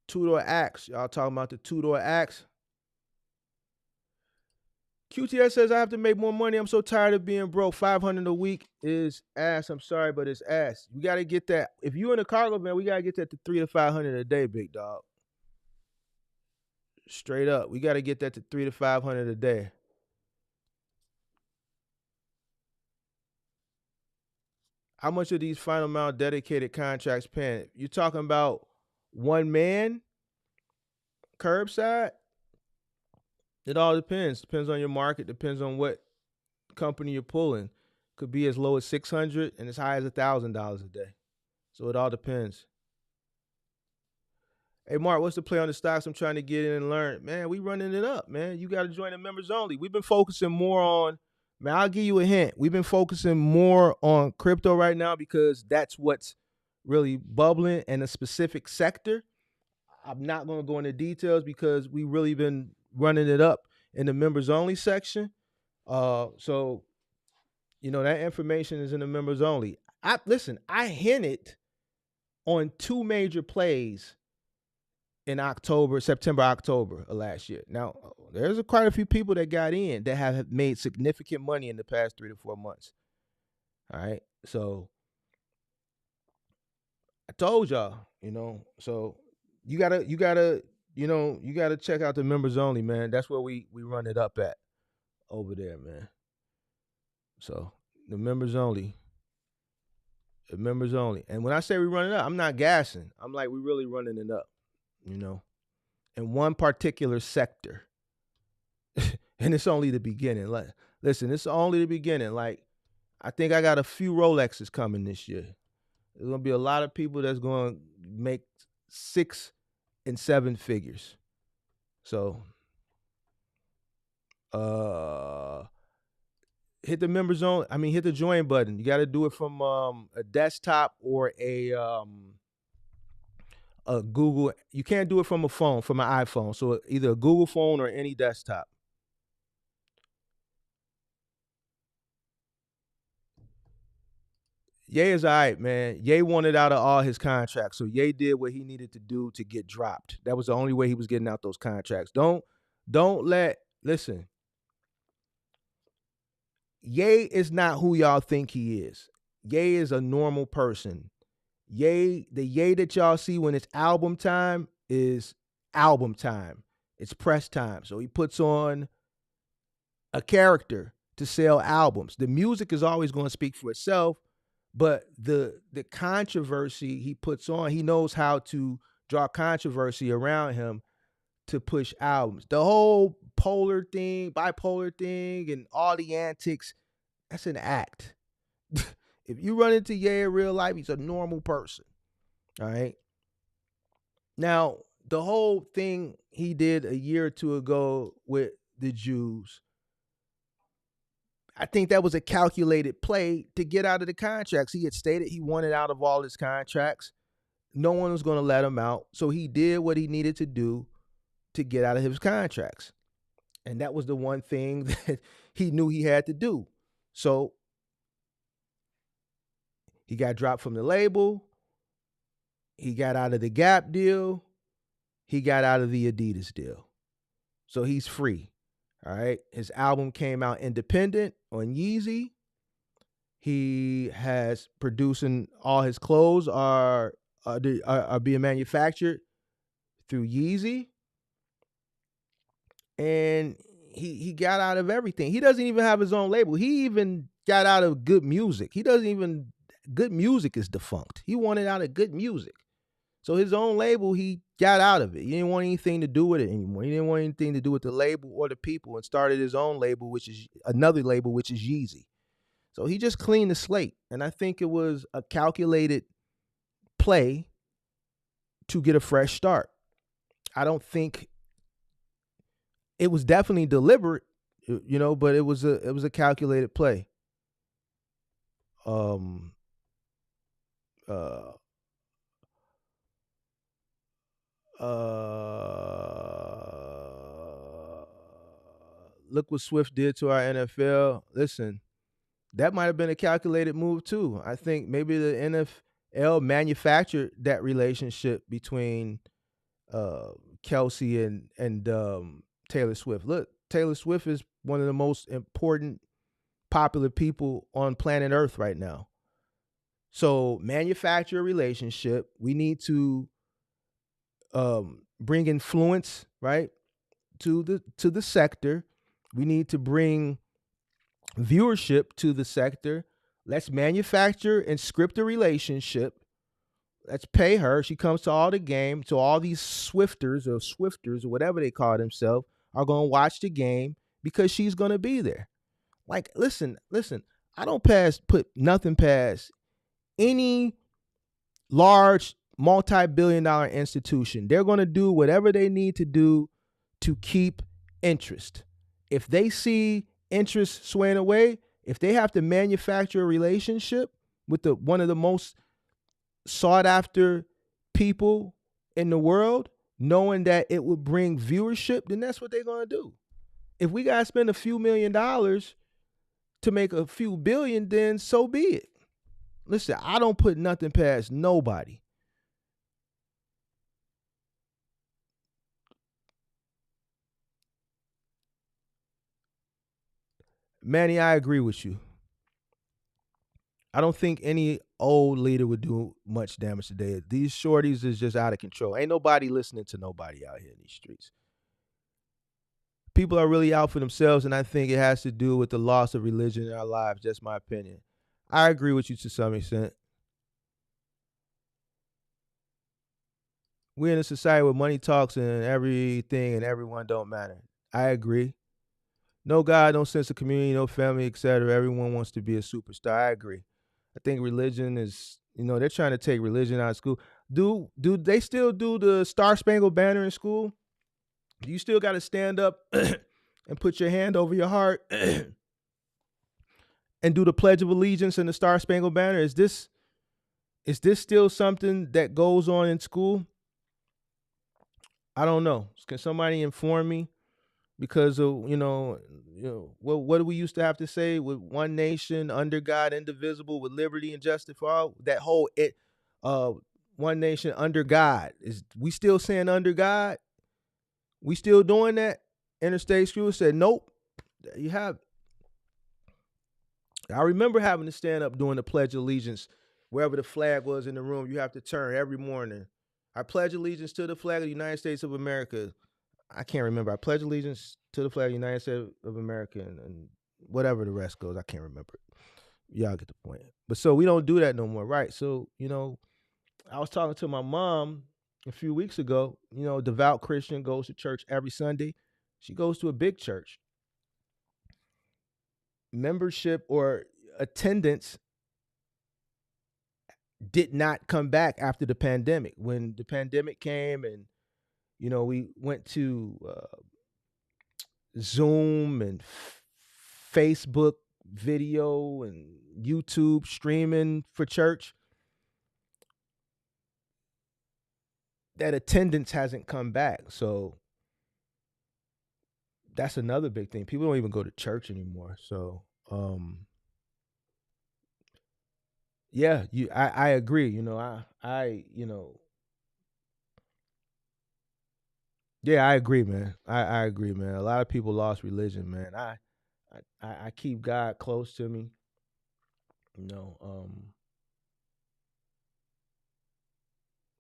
Two-door axe. Y'all talking about the two-door axe? QTS says, I have to make more money. I'm so tired of being broke. 500 a week is ass. I'm sorry, but it's ass. You got to get that. If you in a cargo van, we got to get that to 300 to 500 a day, big dog. Straight up. We got to get that to 300 to 500 a day. How much are these final mile dedicated contracts paying? You talking about one man, curbside? It all depends. Depends on your market. Depends on what company you're pulling. Could be as low as $600 and as high as $1,000 a day. So it all depends. Hey Mark, what's the play on the stocks I'm trying to get in and learn? Man, we running it up, man. You got to join the members only. We've been focusing more on, man, I'll give you a hint. We've been focusing more on crypto right now because that's what's really bubbling in a specific sector. I'm not going to go into details because we really been running it up in the members only section. So you know that information is in the members only. I hinted on two major plays in September, October of last year. Now, there's quite a few people that got in that have made significant money in the past 3 to 4 months. All right. So I told y'all, you know, so you gotta check out the members only, man. That's where we run it up at over there, man. So the members only. The members only. And when I say we run it up, I'm not gassing. I'm like, we really running it up, you know, in one particular sector. And it's only the beginning. Like, listen, it's only the beginning. Like, I think I got a few Rolexes coming this year. There's gonna be a lot of people that's gonna make 6 and 7 figures. So hit the members on. I mean, hit the join button. You got to do it from a desktop or a Google. You can't do it from a phone, from an iPhone. So either a Google phone or any desktop. Ye is all right, man. Ye wanted out of all his contracts, so Ye did what he needed to do to get dropped. That was the only way he was getting out those contracts. Don't let listen. Ye is not who y'all think he is. Ye is a normal person. The Ye that y'all see when it's album time is album time. It's press time. So he puts on a character to sell albums. The music is always going to speak for itself, but the controversy he puts on, he knows how to draw controversy around him to push albums. The whole bipolar thing, and all the antics, that's an act. If you run into Ye in real life, he's a normal person. All right. Now, the whole thing he did a year or two ago with the Jews, I think that was a calculated play to get out of the contracts. He had stated he wanted out of all his contracts. No one was going to let him out. So he did what he needed to do to get out of his contracts. And that was the one thing that he knew he had to do. So he got dropped from the label. He got out of the Gap deal. He got out of the Adidas deal. So he's free. All right. His album came out independent on Yeezy. He has producing all his clothes are being manufactured through Yeezy. And he got out of everything. He doesn't even have his own label. He even got out of Good Music. Good Music is defunct. He wanted out of Good Music. So his own label, he got out of it. He didn't want anything to do with it anymore. He didn't want anything to do with the label or the people, and started his own label, which is another label, which is Yeezy. So he just cleaned the slate. And I think it was a calculated play to get a fresh start. I don't think it was definitely deliberate, but it was a calculated play. Look what Swift did to our NFL. Listen, that might have been a calculated move too. I think maybe the NFL manufactured that relationship between Kelsey and Taylor Swift. Look, Taylor Swift is one of the most important, popular people on planet Earth right now. So manufacture a relationship. We need to bring influence, right, to the sector. We need to bring viewership to the sector. Let's manufacture and script a relationship. Let's pay her. She comes to all the game. So all these Swifters or whatever they call themselves are going to watch the game because she's going to be there. Like, listen. I don't put nothing past any large multi-billion-dollar institution. They're going to do whatever they need to do to keep interest. If they see interest swaying away, if they have to manufacture a relationship with one of the most sought after people in the world, knowing that it would bring viewership, then that's what they're going to do. If we got to spend a few $1 million to make a few billion, then so be it. Listen, I don't put nothing past nobody. Manny, I agree with you. I don't think any old leader would do much damage today. These shorties is just out of control. Ain't nobody listening to nobody out here in these streets. People are really out for themselves, and I think it has to do with the loss of religion in our lives. Just my opinion. I agree with you to some extent. We're in a society where money talks and everything and everyone don't matter. I agree. No God, no sense of community, no family, etc. Everyone wants to be a superstar. I agree. I think religion is, they're trying to take religion out of school. Do they still do the Star Spangled Banner in school? You still got to stand up and put your hand over your heart and do the Pledge of Allegiance and the Star Spangled Banner? Is this still something that goes on in school? I don't know. Can somebody inform me? Because of what do we used to have to say with one nation under God, indivisible, with liberty and justice for all? That whole uh, one nation under God, is we still saying under God? We still doing that? Interstate School said nope. There you have it. I remember having to stand up doing the Pledge of Allegiance wherever the flag was in the room. You have to turn every morning. I pledge allegiance to the flag of the United States of America. I can't remember. I pledge allegiance to the flag of the United States of America, and whatever the rest goes. I can't remember it. Y'all get the point. But so we don't do that no more, right? So, I was talking to my mom a few weeks ago. Devout Christian, goes to church every Sunday. She goes to a big church. Membership or attendance did not come back after the pandemic. When the pandemic came and, we went to Zoom and Facebook video and YouTube streaming for church, that attendance hasn't come back. So that's another big thing. People don't even go to church anymore. So yeah, I agree. Yeah, I agree, man. I agree, man. A lot of people lost religion, man. I keep God close to me.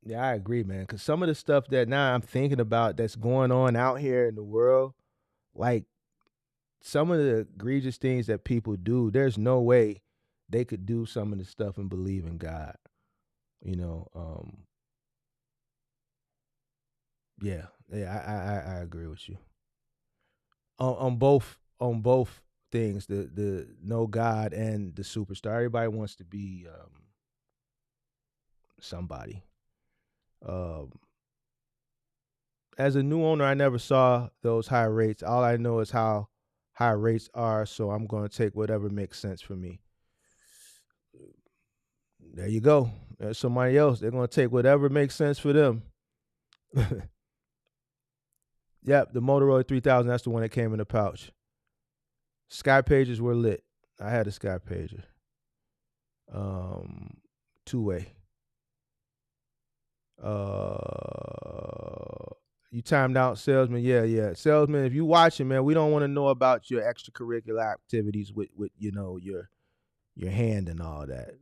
Yeah, I agree, man. Because some of the stuff that now I'm thinking about that's going on out here in the world, like some of the egregious things that people do, there's no way they could do some of the stuff and believe in God. You know, yeah, I agree with you on both things, the no God and the superstar. Everybody wants to be somebody. Um, as a new owner, I never saw those high rates. All I know is how high rates are, so I'm going to take whatever makes sense for me. There you go. There's somebody else. They're going to take whatever makes sense for them. Yep, the Motorola 3000. That's the one that came in the pouch. Sky pages were lit. I had a Sky pager. Two-way. You timed out, salesman. Yeah. Salesman, if you watching, man, we don't want to know about your extracurricular activities with your hand and all that.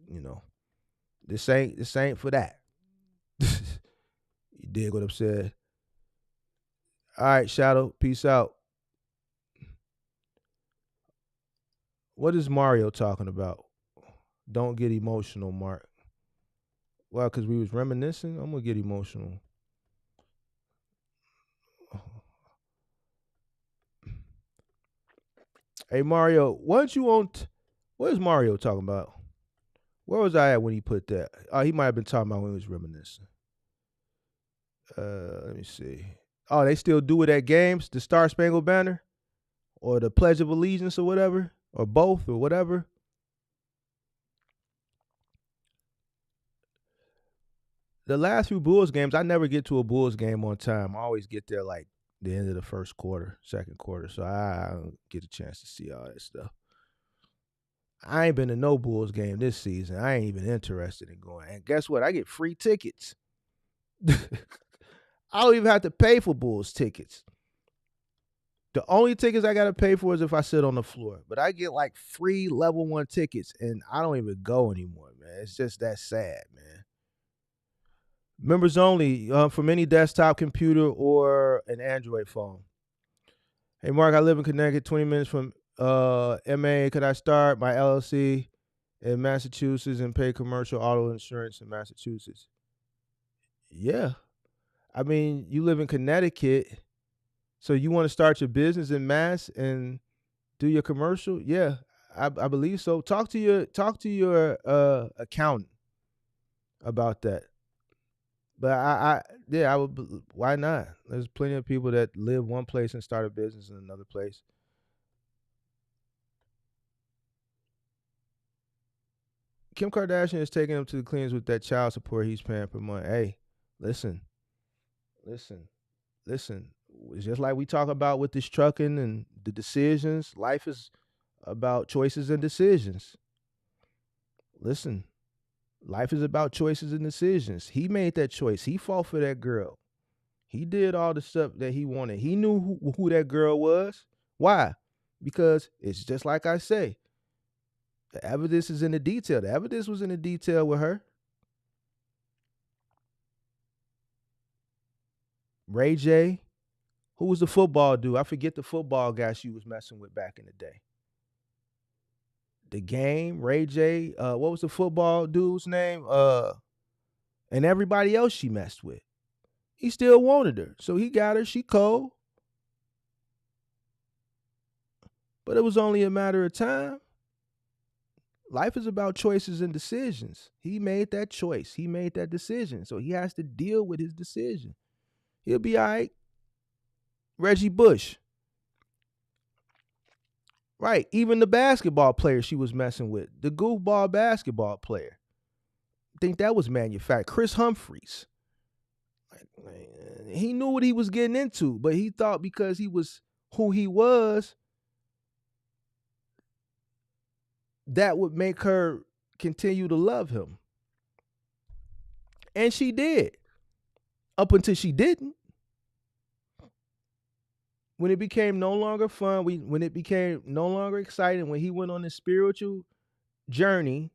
This ain't for that. You dig what I'm saying? All right, Shadow. Peace out. What is Mario talking about? Don't get emotional, Mark. Well, because we was reminiscing, I'm gonna get emotional. Hey Mario, what is Mario talking about? Where was I at when he put that? He might have been talking about when he was reminiscing. Let me see. Oh, they still do it at games, the Star Spangled Banner, or the Pledge of Allegiance, or whatever, or both, or whatever. The last few Bulls games, I never get to a Bulls game on time. I always get there like the end of the first quarter, second quarter, so I don't get a chance to see all that stuff. I ain't been to no Bulls game this season. I ain't even interested in going. And guess what? I get free tickets. I don't even have to pay for Bulls tickets. The only tickets I got to pay for is if I sit on the floor. But I get like free level 1 tickets, and I don't even go anymore, man. It's just that sad, man. Members only from any desktop computer or an Android phone. Hey, Mark, I live in Connecticut, 20 minutes from MA. Could I start my LLC in Massachusetts and pay commercial auto insurance in Massachusetts? Yeah. I mean, you live in Connecticut, so you want to start your business in Mass and do your commercial? Yeah, I believe so. Talk to your accountant about that. But I would. Why not? There's plenty of people that live one place and start a business in another place. Kim Kardashian is taking him to the cleaners with that child support he's paying per month. Hey, listen, listen, listen. It's just like we talk about with this trucking and the decisions. Life is about choices and decisions. Listen, life is about choices and decisions. He made that choice. He fought for that girl. He did all the stuff that he wanted. He knew who that girl was. Why? Because it's just like I say. The evidence is in the detail. The evidence was in the detail with her. Ray J, who was the football dude? I forget the football guy she was messing with back in the day. The Game, Ray J, what was the football dude's name? And everybody else she messed with. He still wanted her. So he got her. She cold. But it was only a matter of time. Life is about choices and decisions. He made that choice. He made that decision. So he has to deal with his decision. He'll be all right. Reggie Bush. Right. Even the basketball player she was messing with, the goofball basketball player. I think that was manufactured. Chris Humphries. He knew what he was getting into, but he thought because he was who he was, that would make her continue to love him. And she did. Up until she didn't. When it became no longer fun, when it became no longer exciting, when he went on this spiritual journey,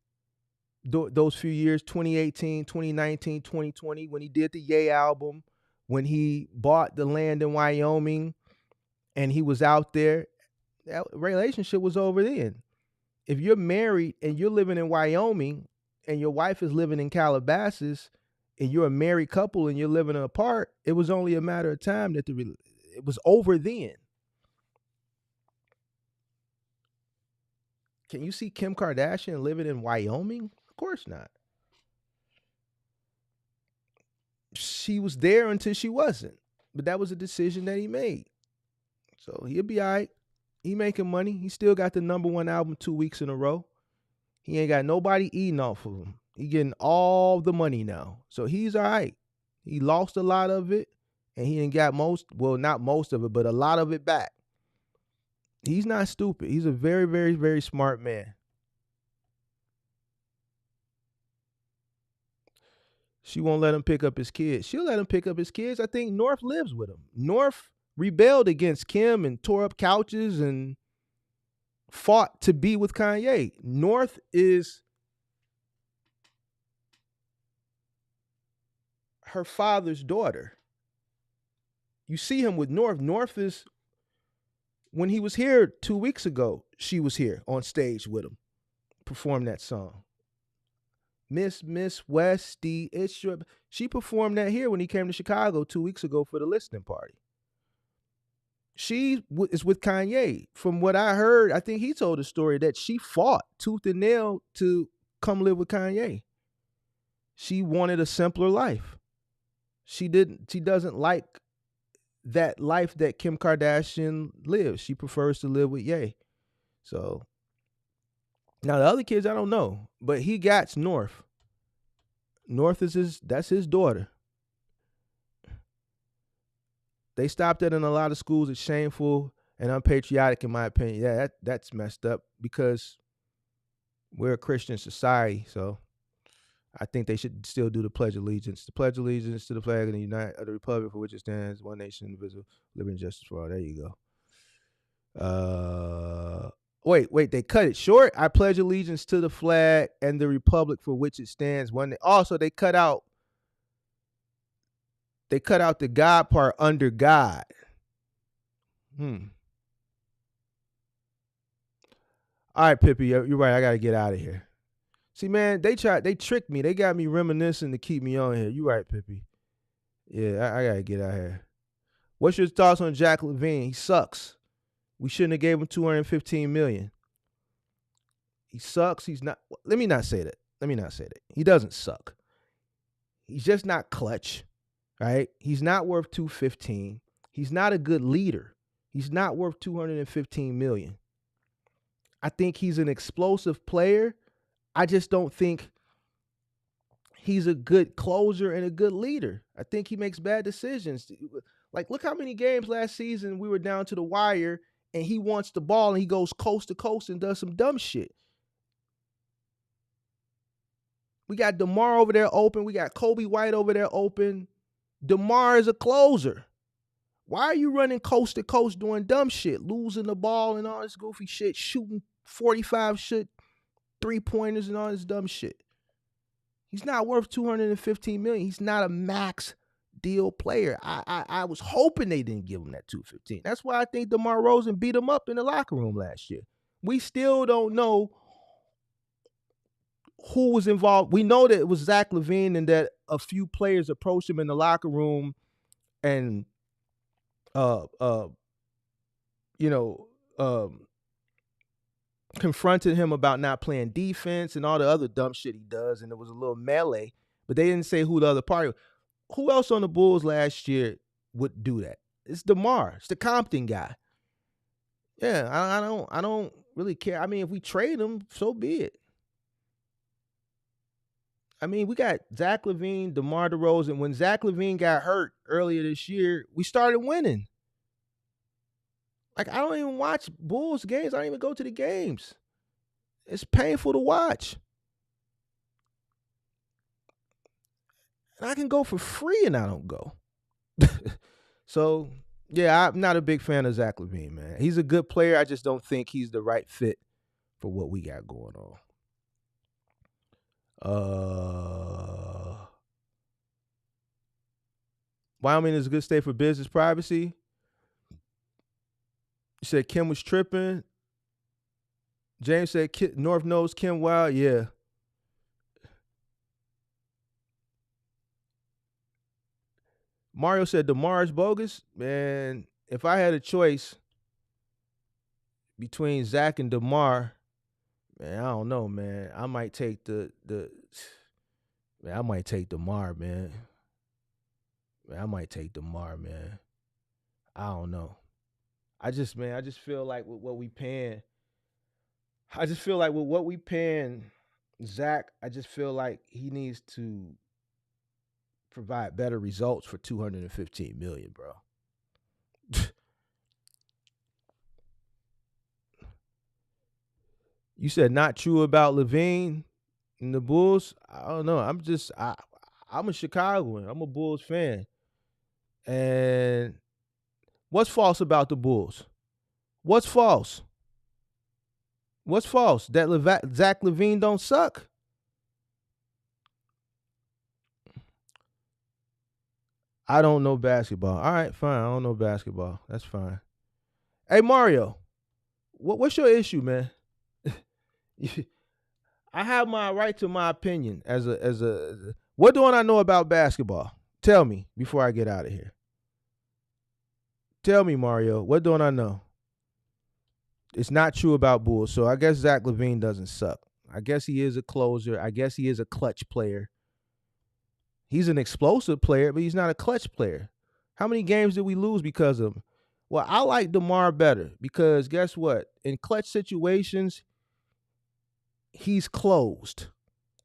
those few years, 2018, 2019, 2020, when he did the Ye album, when he bought the land in Wyoming and he was out there, that relationship was over then. If you're married and you're living in Wyoming and your wife is living in Calabasas and you're a married couple and you're living apart, it was only a matter of time that it was over then. Can you see Kim Kardashian living in Wyoming? Of course not. She was there until she wasn't. But that was a decision that he made. So he'll be all right. He making money. He still got the #1 album 2 weeks in a row. He ain't got nobody eating off of him. He getting all the money now. So he's all right. He lost a lot of it. And he ain't got not most of it, but a lot of it back. He's not stupid. He's a very, very, very smart man. She won't let him pick up his kids. She'll let him pick up his kids. I think North lives with him. North rebelled against Kim and tore up couches and fought to be with Kanye. North is her father's daughter. You see him with North. North is, when he was here 2 weeks ago, she was here on stage with him, performed that song. Miss Westy, it's your. She performed that here when he came to Chicago 2 weeks ago for the listening party. She is with Kanye. From what I heard, I think he told a story that she fought tooth and nail to come live with Kanye. She wanted a simpler life. She doesn't like that life that Kim Kardashian lives. She prefers to live with Ye. So now the other kids, I don't know, but he got North. North is that's his daughter. They stopped that in a lot of schools. It's shameful and unpatriotic, in my opinion. Yeah, that's messed up because we're a Christian society. So I think they should still do the Pledge of Allegiance. The Pledge of Allegiance to the flag of the Republic for which it stands, one nation, indivisible, liberty and justice for all. There you go. Wait, they cut it short. I pledge allegiance to the flag and the republic for which it stands. Also, they cut out the God part under God. All right, Pippi, you're right. I got to get out of here. See, man, they tricked me. They got me reminiscing to keep me on here. You right, Pippi. Yeah, I got to get out of here. What's your thoughts on Jack Levine? He sucks. We shouldn't have gave him $215 million. He sucks. He's not. Let me not say that. He doesn't suck. He's just not clutch. Right? He's not worth $215. He's not a good leader. He's not worth $215 million. I think he's an explosive player. I just don't think he's a good closer and a good leader. I think he makes bad decisions. Like, look how many games last season we were down to the wire and he wants the ball and he goes coast to coast and does some dumb shit. We got DeMar over there open. We got Kobe White over there open. DeMar is a closer. Why are you running coast to coast doing dumb shit, losing the ball and all this goofy shit, shooting 45 shit, 3-pointers and all this dumb shit? He's not worth $215 million. He's not a max deal player. I was hoping they didn't give him that $215. That's why I think DeMar DeRozan beat him up in the locker room last year. We still don't know who was involved. We know that it was Zach LaVine and that a few players approached him in the locker room and confronted him about not playing defense and all the other dumb shit he does, and it was a little melee, but they didn't say who the other party was. Who else on the Bulls last year would do that? It's DeMar. It's the Compton guy. Yeah, I don't really care. I mean, if we trade him, so be it. I mean, we got Zach LaVine, DeMar DeRozan. When Zach LaVine got hurt earlier this year, we started winning. Like, I don't even watch Bulls games. I don't even go to the games. It's painful to watch. And I can go for free and I don't go. So, yeah, I'm not a big fan of Zach LaVine, man. He's a good player. I just don't think he's the right fit for what we got going on. Wyoming is a good state for business privacy. You said Kim was tripping. James said North knows Kim Wild. Yeah. Mario said DeMar's bogus. Man, if I had a choice between Zach and DeMar, man, I don't know, man. I might take I might take DeMar, man. I might take DeMar, man. I don't know. I just feel like with what we paying, Zach, I just feel like he needs to provide better results for $215 million, bro. You said not true about LaVine and the Bulls. I don't know. I'm a Chicagoan. I'm a Bulls fan. And what's false about the Bulls? What's false? What's false? That Zach LaVine don't suck? I don't know basketball. All right, fine. I don't know basketball. That's fine. Hey, Mario, what's your issue, man? I have my right to my opinion as a what don't I know about basketball? Tell me before I get out of here. Tell me, Mario, what don't I know? It's not true about Bulls, so I guess Zach LaVine doesn't suck. I guess he is a closer. I guess he is a clutch player. He's an explosive player, but he's not a clutch player. How many games did we lose because of him? Well, I like DeMar better because guess what? In clutch situations, he's closed.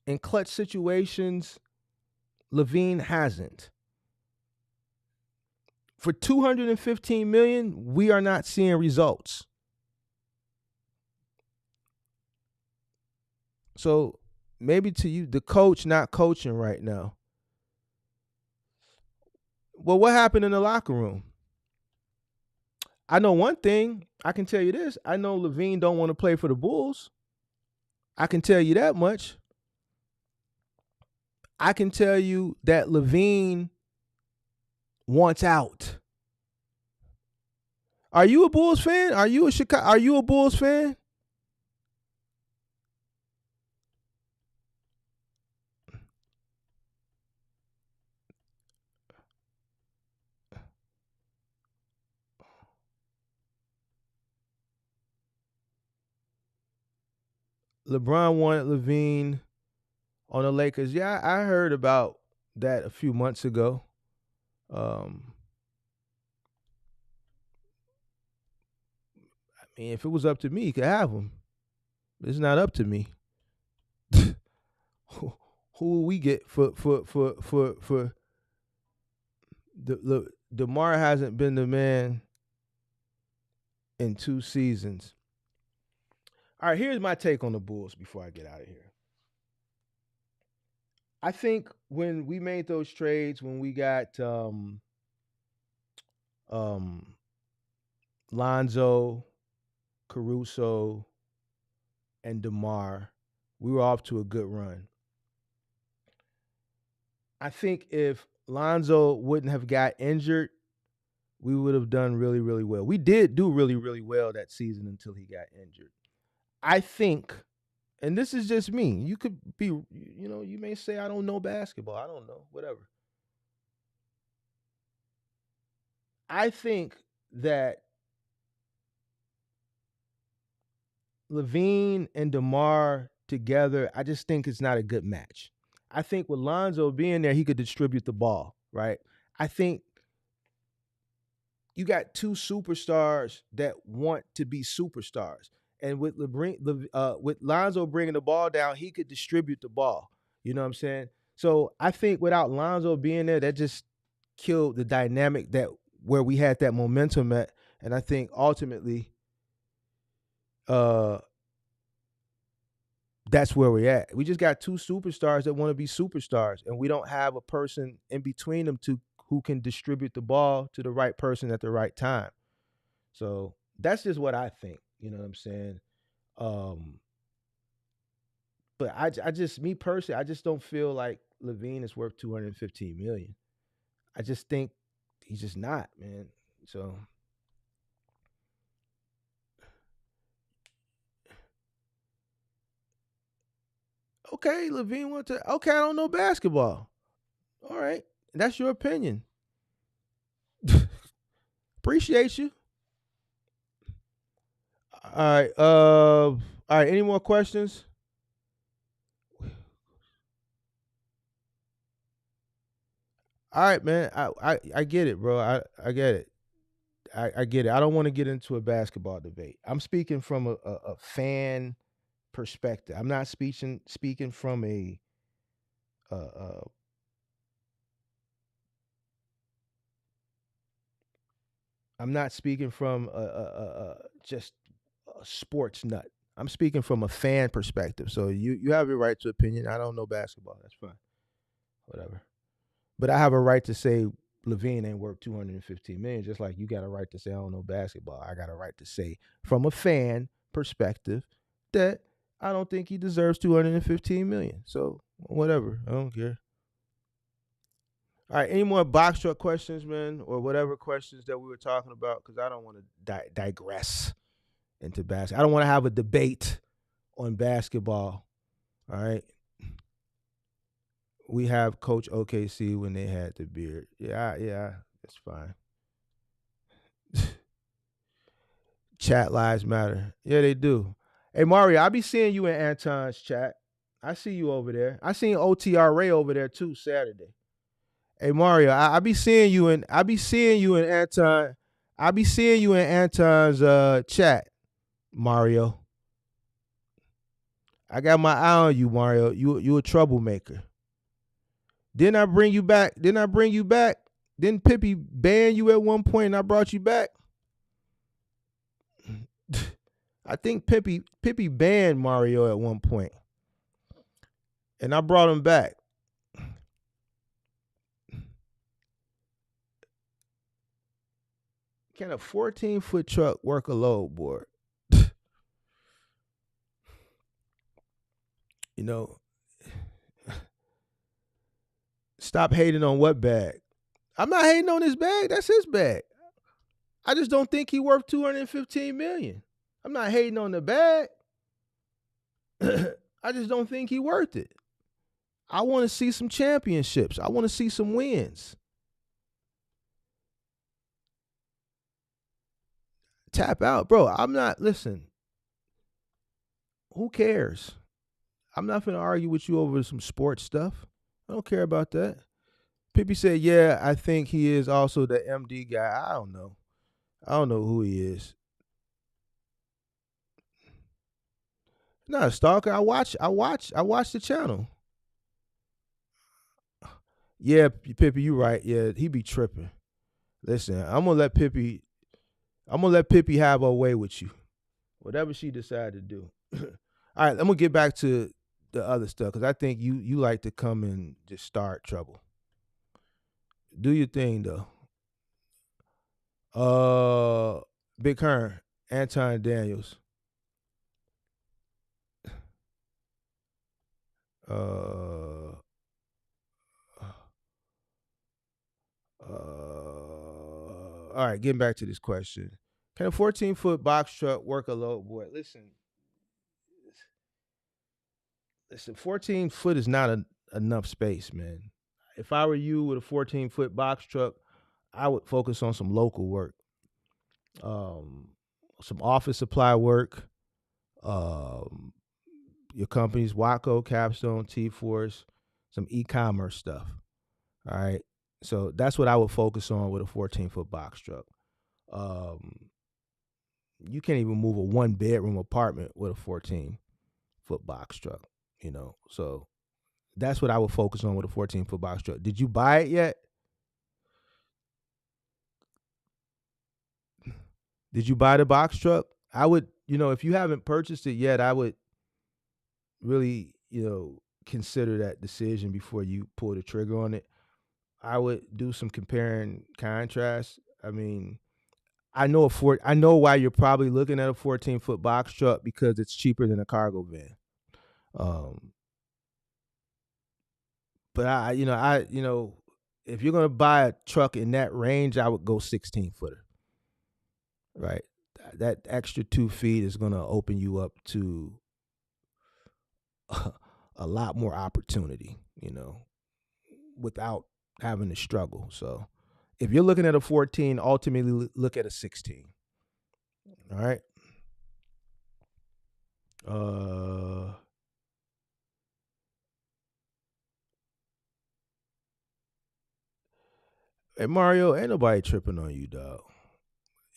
In clutch situations, LaVine hasn't. For $215 million, we are not seeing results. So maybe to you, the coach not coaching right now. Well, what happened in the locker room? I know one thing. I can tell you this. I know LaVine don't want to play for the Bulls. I can tell you that much. I can tell you that LaVine wants out. Are you a Bulls fan? Are you a Bulls fan? LeBron wanted LaVine on the Lakers. Yeah, I heard about that a few months ago. I mean, if it was up to me, he could have him. But it's not up to me. who will we get for the DeMar hasn't been the man in 2 seasons. All right, here's my take on the Bulls before I get out of here. I think when we made those trades, when we got um Lonzo, Caruso, and DeMar, we were off to a good run. I think if Lonzo wouldn't have got injured, we would have done really, really well. We did do really, really well that season until he got injured. I think, and this is just me, you could be, you may say I don't know basketball. I don't know, whatever. I think that LaVine and DeMar together, I just think it's not a good match. I think with Lonzo being there, he could distribute the ball, right? I think you got two superstars that want to be superstars. And with with Lonzo bringing the ball down, he could distribute the ball. You know what I'm saying? So I think without Lonzo being there, that just killed the dynamic that where we had that momentum at. And I think ultimately, that's where we're at. We just got two superstars that want to be superstars, and we don't have a person in between them who can distribute the ball to the right person at the right time. So that's just what I think. You know what I'm saying? But I just, me personally, I just don't feel like LaVine is worth 215 million. I just think he's just not, man. So okay, LaVine went to, okay, I don't know basketball. All right, that's your opinion. Appreciate you. All right. All right. Any more questions? All right, man. I get it, bro. I get it. I get it. I don't want to get into a basketball debate. I'm speaking from a fan perspective. I'm not speaking from a I'm not speaking from just a sports nut. I'm speaking from a fan perspective. So you have your right to opinion. I don't know basketball. That's fine. Whatever. But I have a right to say LaVine ain't worth 215 million, just like you got a right to say I don't know basketball. I got a right to say from a fan perspective that I don't think he deserves 215 million. So whatever. I don't care. All right, any more box truck questions, man, or whatever questions that we were talking about? Because I don't want to digress into basketball. I don't want to have a debate on basketball. All right. We have Coach OKC when they had the beard. Yeah, it's fine. Chat lives matter. Yeah, they do. Hey Mario, I be seeing you in Anton's chat. I see you over there. I seen OTR Ray over there too Saturday. Hey Mario, I be seeing you in Anton. I be seeing you in Anton's chat, Mario. I got my eye on you, Mario. You a troublemaker. Didn't I bring you back? Didn't Pippi ban you at one point and I brought you back? I think Pippi banned Mario at one point. And I brought him back. Can a 14-foot truck work a load board? You know, stop hating on what bag? I'm not hating on his bag. That's his bag. I just don't think he worth 215 million. I'm not hating on the bag. I just don't think he worth it. I want to see some championships. I want to see some wins. Tap out, bro. I'm not, listen. Who cares? I'm not going to argue with you over some sports stuff. I don't care about that. Pippi said, yeah, I think he is also the MD guy. I don't know. I don't know who he is. Not a stalker. I watch the channel. Yeah, Pippi, you right. Yeah, he be tripping. Listen, I'm gonna let Pippi have her way with you. Whatever she decide to do. All right, I'm gonna get back to the other stuff because I think you like to come and just start trouble. Do your thing though. Big Hearn, Anton Daniels. Uh, all right, getting back to this question. Can a 14-foot box truck work a load boy? Listen, 14 foot is not enough space, man. If I were you with a 14-foot box truck, I would focus on some local work, um, some office supply work, um, your companies, Waco, Capstone, T Force, some e-commerce stuff. All right. So that's what I would focus on with a 14-foot box truck. Um, you can't even move a 1 bedroom apartment with a 14-foot box truck, So that's what I would focus on with a 14-foot box truck. Did you buy it yet? Did you buy the box truck? I would, if you haven't purchased it yet, I would really, consider that decision before you pull the trigger on it. I would do some comparing contrast. I mean, I know why you're probably looking at a 14-foot box truck because it's cheaper than a cargo van. Um, but if you're gonna buy a truck in that range, I would go 16-footer. Right, that extra 2 feet is gonna open you up to a lot more opportunity. Without having to struggle. So, if you're looking at a 14, ultimately look at a 16. All right. Uh, Hey Mario, ain't nobody tripping on you, dog.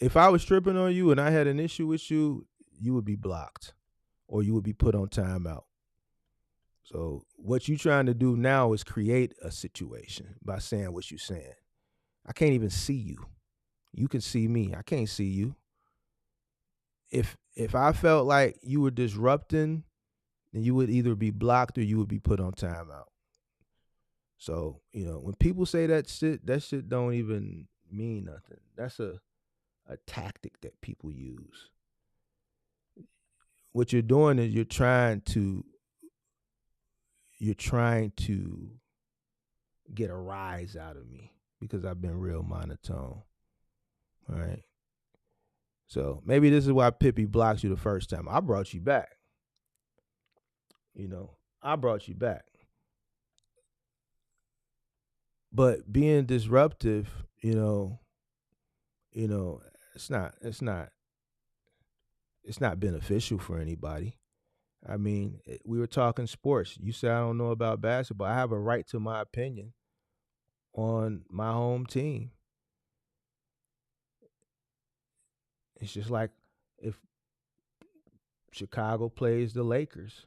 If I was tripping on you and I had an issue with you, you would be blocked or you would be put on timeout. So what you trying to do now is create a situation by saying what you saying. I can't even see you. You can see me. I can't see you. If I felt like you were disrupting, then you would either be blocked or you would be put on timeout. So, when people say that shit don't even mean nothing. That's a tactic that people use. What you're doing is you're trying to get a rise out of me because I've been real monotone. All right. So maybe this is why Pippi blocks you the first time. I brought you back. I brought you back. But being disruptive, you know, it's not beneficial for anybody. I mean, we were talking sports. You say I don't know about basketball. I have a right to my opinion on my home team. It's just like if Chicago plays the Lakers.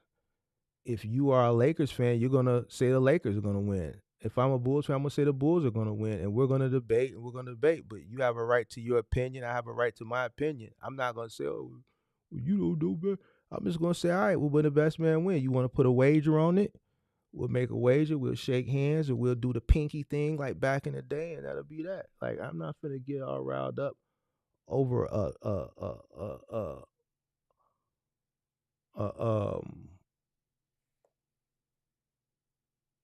If you are a Lakers fan, you're gonna say the Lakers are gonna win. If I'm a Bulls fan, I'm gonna say the Bulls are gonna win, and we're gonna debate and we're gonna debate. But you have a right to your opinion. I have a right to my opinion. I'm not gonna say, "Oh, well, you don't know, man." I'm just gonna say, "All right, well, when the best man win, you want to put a wager on it? We'll make a wager. We'll shake hands, and we'll do the pinky thing like back in the day, and that'll be that." Like I'm not gonna get all riled up over a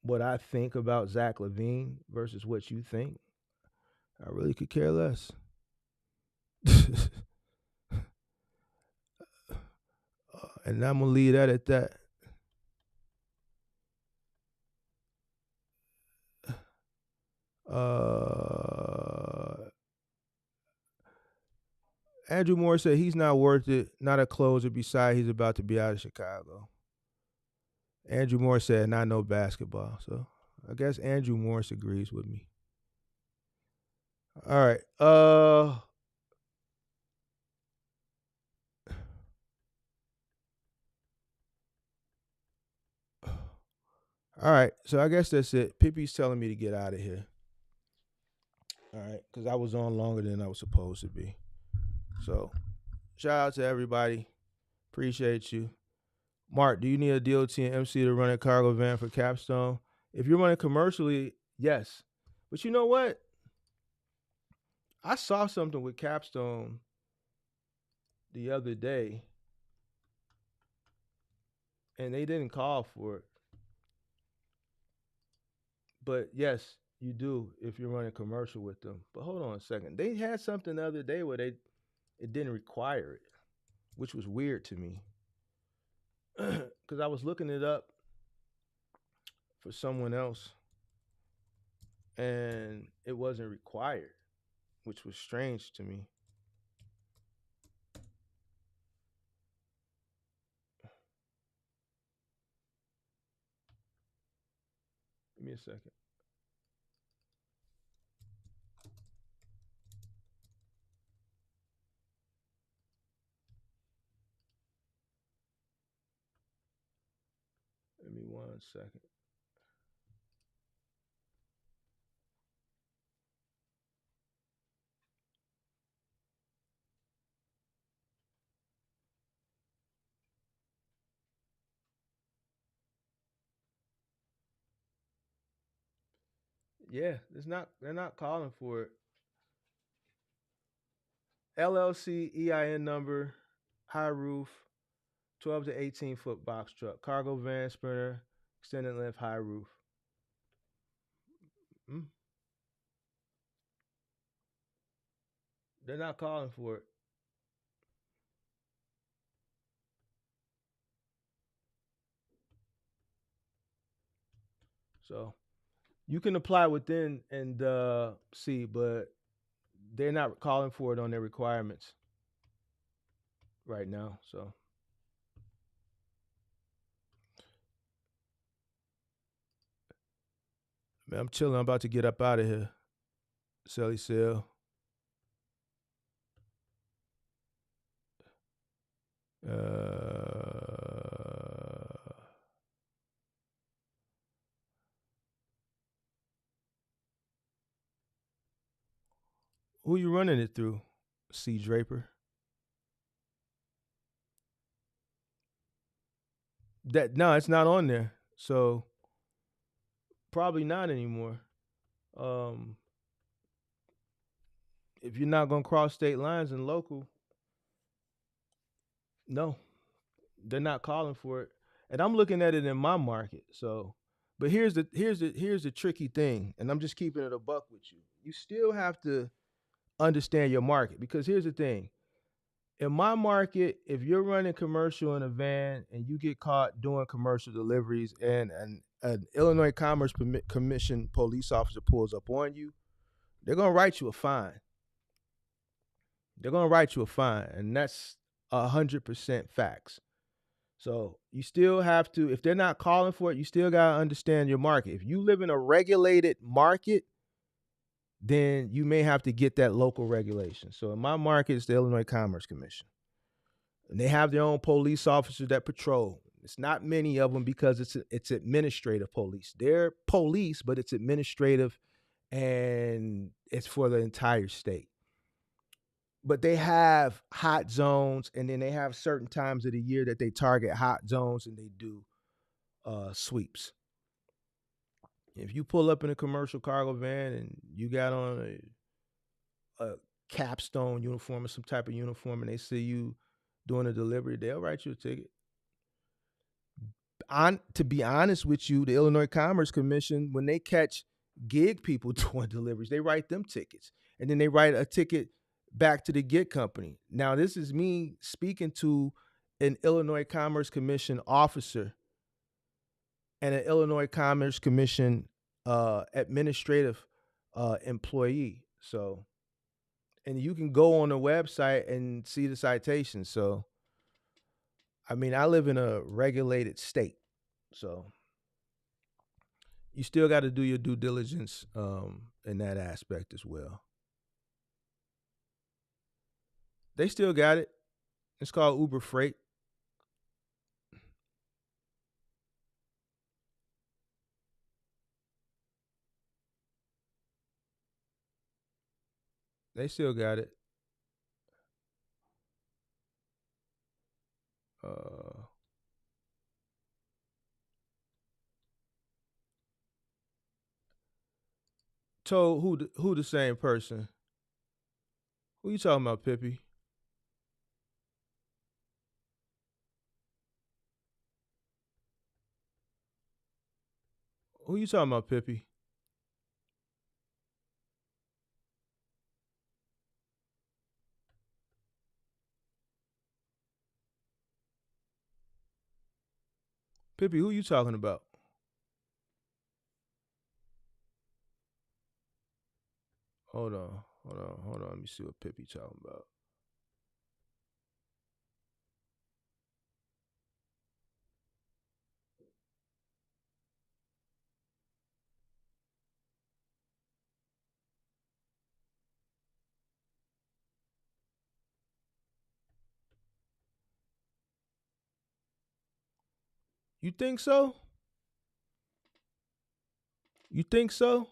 what I think about Zach LaVine versus what you think. I really could care less. And I'm gonna leave that at that. Uh, Andrew Moore said he's not worth it. Not a closer. Beside, he's about to be out of Chicago. Andrew Moore said not no basketball. So I guess Andrew Morris agrees with me. All right. All All right, so I guess that's it. Pippi's telling me to get out of here. All right, because I was on longer than I was supposed to be. So shout out to everybody. Appreciate you. Mark, do you need a DOT and MC to run a cargo van for Capstone? If you're running commercially, yes. But you know what? I saw something with Capstone the other day, and they didn't call for it. But yes, you do if you're running commercial with them. But hold on a second. They had something the other day where it didn't require it, which was weird to me. Because I was looking it up for someone else and it wasn't required, which was strange to me. Give me a second. Give me 1 second. Yeah, it's not. They're not calling for it. LLC EIN number, high roof, 12 to 18-foot box truck, cargo van, sprinter, extended length, high roof. Mm, they're not calling for it. So you can apply within and see, but they're not calling for it on their requirements right now. So man, I'm chilling. I'm about to get up out of here. Sally Sale. Uh, who you running it through? C Draper. That no, it's not on there. So probably not anymore. Um, if you're not gonna cross state lines and local, no, they're not calling for it. And I'm looking at it in my market. So, but here's the tricky thing, and I'm just keeping it a buck with you. You still have to understand your market because here's the thing. In my market, if you're running commercial in a van and you get caught doing commercial deliveries and an Illinois Commerce Commission police officer pulls up on you, they're gonna write you a fine. They're gonna write you a fine, and that's 100% facts. So you still have to, if they're not calling for it, you still gotta understand your market. If you live in a regulated market, then you may have to get that local regulation. So in my market, it's the Illinois Commerce Commission. And they have their own police officers that patrol. It's not many of them because it's administrative police. They're police, but it's administrative and it's for the entire state. But they have hot zones, and then they have certain times of the year that they target hot zones and they do sweeps. If you pull up in a commercial cargo van and you got on a capstone uniform or some type of uniform and they see you doing a delivery, they'll write you a ticket. To be honest with you, the Illinois Commerce Commission, when they catch gig people doing deliveries, they write them tickets. And then they write a ticket back to the gig company. Now, this is me speaking to an Illinois Commerce Commission officer and an Illinois Commerce Commission administrative employee. So, and you can go on the website and see the citations. So, I mean, I live in a regulated state. So, you still got to do your due diligence in that aspect as well. They still got it. It's called Uber Freight. They still got it. Told who the same person? Who you talking about, Pippi? Who you talking about, Pippi? Pippi, who you talking about? Hold on, hold on. Let me see what Pippi talking about. You think so? You think so?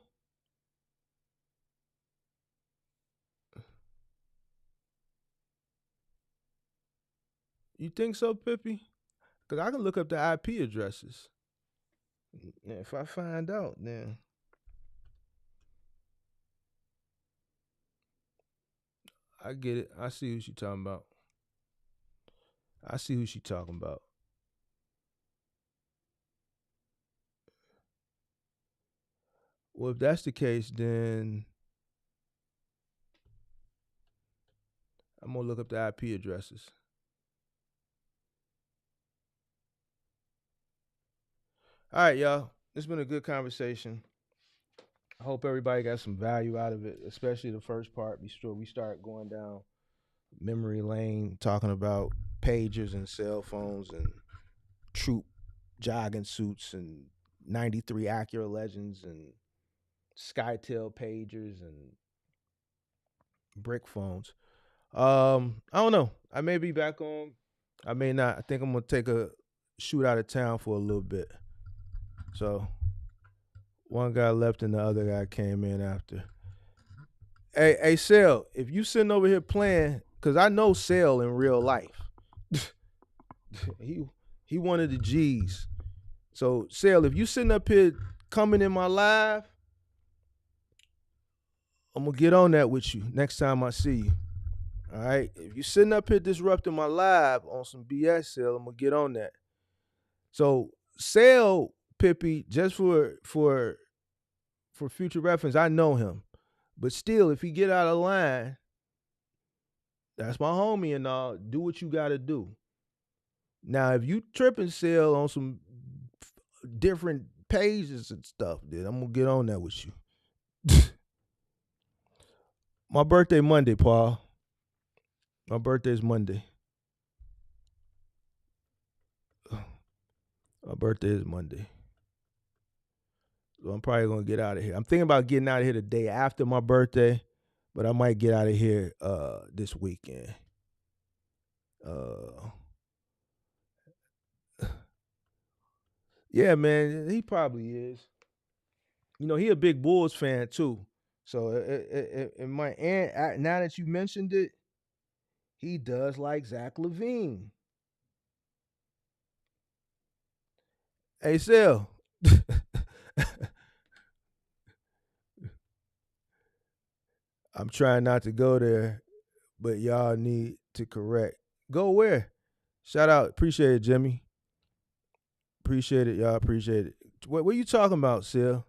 You think so, Pippi? Cause I can look up the IP addresses. If I find out, then I get it. I see who she talking about. I see who she talking about. Well, if that's the case, then I'm gonna look up the IP addresses. All right, y'all. It's been a good conversation. I hope everybody got some value out of it, especially the first part. Be sure we start going down memory lane, talking about pagers and cell phones and troop jogging suits and 93 Acura Legends and Skytel pagers and brick phones. I don't know. I may be back on. I may not. I think I'm gonna take a shoot out of town for a little bit. So one guy left and the other guy came in after. Hey, Sale, if you sitting over here playing, cause I know Sale in real life. he he one of the G's. So Sale, if you sitting up here coming in my live, I'm gonna get on that with you next time I see you. All right. If you sitting up here disrupting my live on some BS, Sale, I'm gonna get on that. So Sale Pippi, just for future reference, I know him. But still, if he get out of line, that's my homie and all. Do what you gotta do. Now, if you tripping Sale on some different pages and stuff, then I'm gonna get on that with you. My birthday Monday, Paul. My birthday's Monday. My birthday is Monday. So I'm probably gonna get out of here. I'm thinking about getting out of here the day after my birthday, but I might get out of here this weekend. Yeah, man, he probably is. You know, he a big Bulls fan too. So it might. And now that you mentioned it, he does like Zach Levine. Hey, Sel. I'm trying not to go there, but y'all need to correct. Go where? Shout out. Appreciate it, Jimmy. Appreciate it, y'all. Appreciate it. What you talking about, Sil?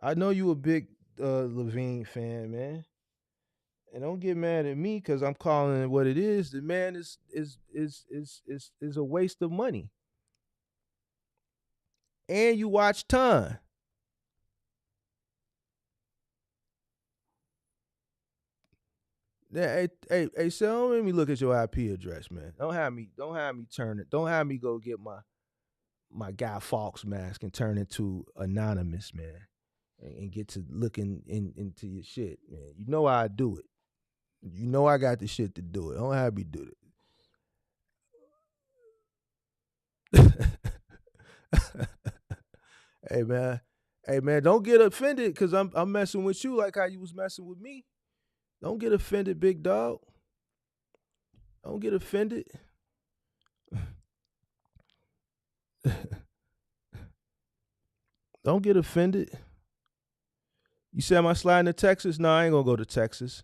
I know you a big Levine fan, man. And don't get mad at me because I'm calling it what it is. The man is a waste of money. And you watch ton. Yeah, hey, so don't make me look at your IP address, man. Don't have me turn it. Don't have me go get my Guy Fawkes mask and turn into anonymous, man, and get to looking into your shit, man. You know how I do it. You know I got the shit to do it. Don't have me do it. Hey man, don't get offended because I'm messing with you like how you was messing with me. Don't get offended, big dog. Don't get offended. Don't get offended. You said, am I sliding to Texas? No, I ain't gonna go to Texas.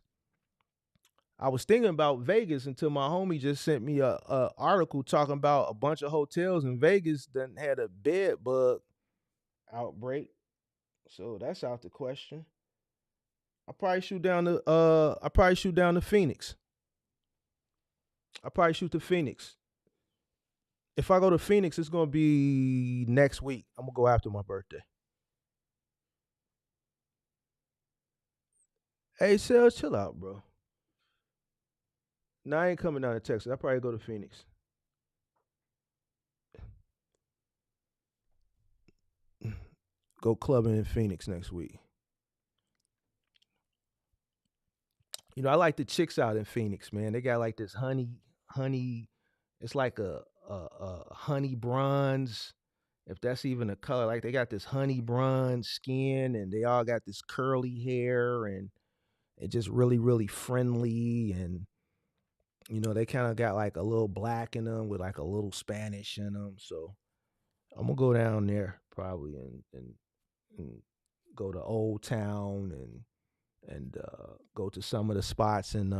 I was thinking about Vegas until my homie just sent me a article talking about a bunch of hotels in Vegas that had a bed bug outbreak. So that's out the question. I probably shoot down to Phoenix. I probably shoot to Phoenix. If I go to Phoenix, it's gonna be next week. I'm gonna go after my birthday. Hey, Sales, chill out, bro. No, I ain't coming down to Texas. I probably go to Phoenix. Go clubbing in Phoenix next week. You know, I like the chicks out in Phoenix, man. They got like this honey. It's like a honey bronze, if that's even a color. Like they got this honey bronze skin, and they all got this curly hair, and it just really, really friendly. And they kind of got like a little black in them with like a little Spanish in them. So I'm gonna go down there probably and go to Old Town and go to some of the spots and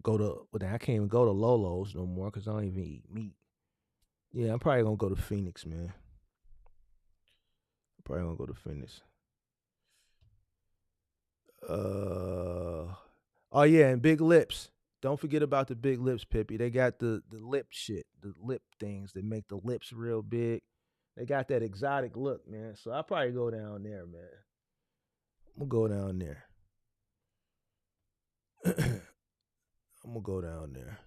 go to. Well, I can't even go to Lolo's no more because I don't even eat meat. Yeah, I'm probably gonna go to Phoenix, man. Probably gonna go to Phoenix. Oh yeah, and big lips. Don't forget about the big lips, Pippi. They got the lip shit, the lip things that make the lips real big. They got that exotic look, man. So I'll probably go down there, man. I'm gonna go down there. I'm gonna go down there.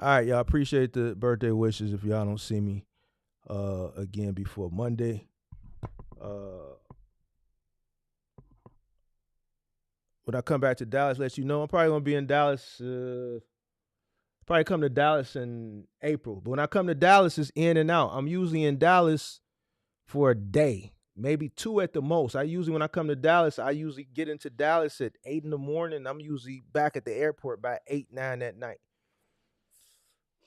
All right, y'all. Appreciate the birthday wishes. If y'all don't see me again before Monday, when I come back to Dallas, let you know I'm probably gonna be in Dallas. Probably come to Dallas in April. But when I come to Dallas, it's in and out. I'm usually in Dallas for a day, maybe two at the most. When I come to Dallas, I usually get into Dallas at 8 in the morning. I'm usually back at the airport by 8, 9 at night.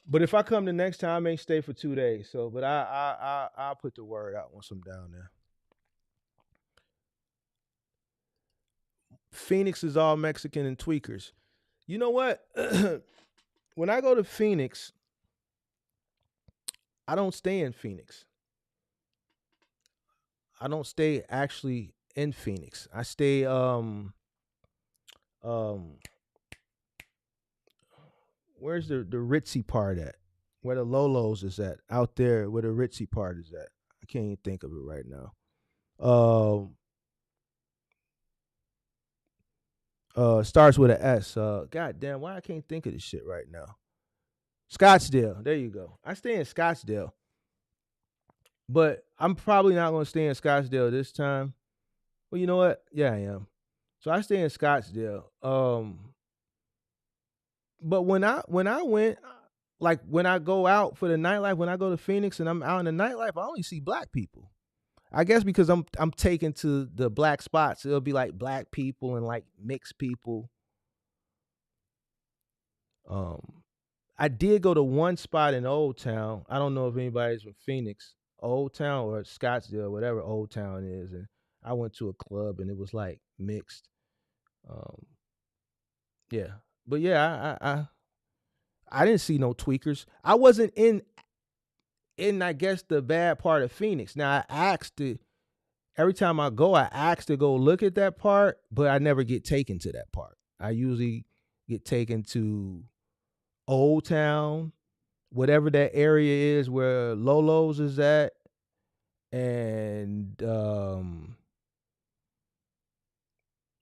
But if I come the next time, I may stay for 2 days. So, but I'll put the word out once I'm down there. Phoenix is all Mexican and tweakers. You know what? When I go to Phoenix, I don't stay in Phoenix. I don't stay actually in Phoenix. I stay um where's the ritzy part at? Where the Lolos is at? Out there where the ritzy part is at. I can't even think of it right now. Starts with an S. God damn, why I can't think of this shit right now. Scottsdale. There you go. I stay in Scottsdale. But I'm probably not gonna stay in Scottsdale this time. Well, you know what? Yeah, I am. So I stay in Scottsdale. But when I went, like when I go out for the nightlife, when I go to Phoenix and I'm out in the nightlife, I only see black people. I guess because I'm taken to the black spots. It'll be like black people and like mixed people. Um, I did go to one spot in Old Town. I don't know if anybody's from Phoenix, Old Town or Scottsdale, whatever Old Town is. And I went to a club and it was like mixed. Um, yeah, but yeah, I didn't see no tweakers. I wasn't in I guess the bad part of Phoenix. Now I asked to every time I go, I ask to go look at that part, but I never get taken to that part. I usually get taken to Old Town, whatever that area is where Lolo's is at, and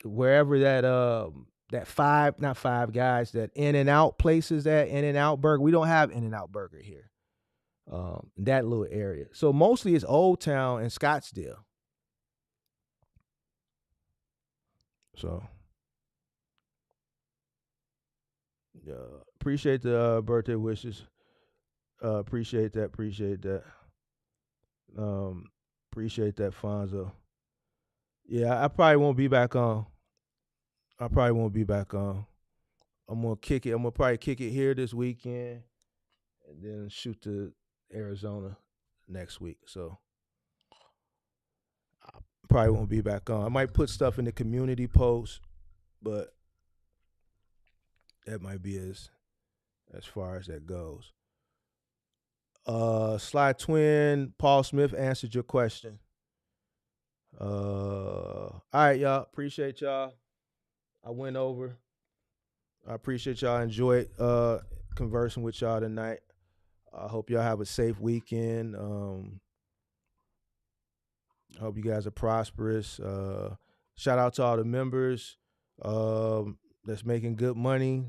wherever that five, not Five Guys, that In and Out place is at, In and Out Burger. We don't have In and Out Burger here. That little area. So mostly it's Old Town and Scottsdale. So appreciate the birthday wishes. Appreciate that. Appreciate that. Appreciate that, Fonzo. Yeah, I probably won't be back on. I probably won't be back on. I'm gonna kick it. I'm gonna probably kick it here this weekend, and then shoot to Arizona next week. So I probably won't be back on. I might put stuff in the community post, but that might be as far as that goes. Sly Twin, Paul Smith answered your question. All right, y'all. Appreciate y'all. I went over. I appreciate y'all. Enjoyed conversing with y'all tonight. I hope y'all have a safe weekend. I hope you guys are prosperous. Shout out to all the members that's making good money.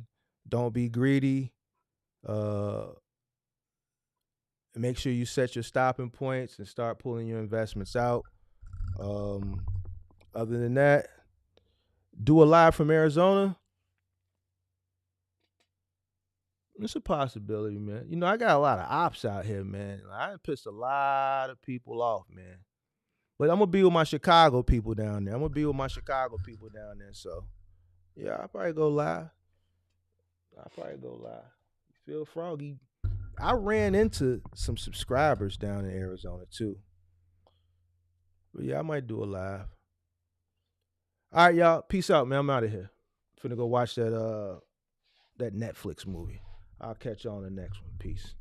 Don't be greedy. Uh, Make sure you set your stopping points and start pulling your investments out. Um, Other than that, do a live from Arizona. It's a possibility, man. You know, I got a lot of ops out here, man. I pissed a lot of people off, man. But I'm gonna be with my Chicago people down there. So yeah, I'll probably go live. You feel froggy? I ran into some subscribers down in Arizona too. But yeah, I might do a live. All right, y'all. Peace out, man. I'm out of here. Finna go watch that Netflix movie. I'll catch you on the next one. Peace.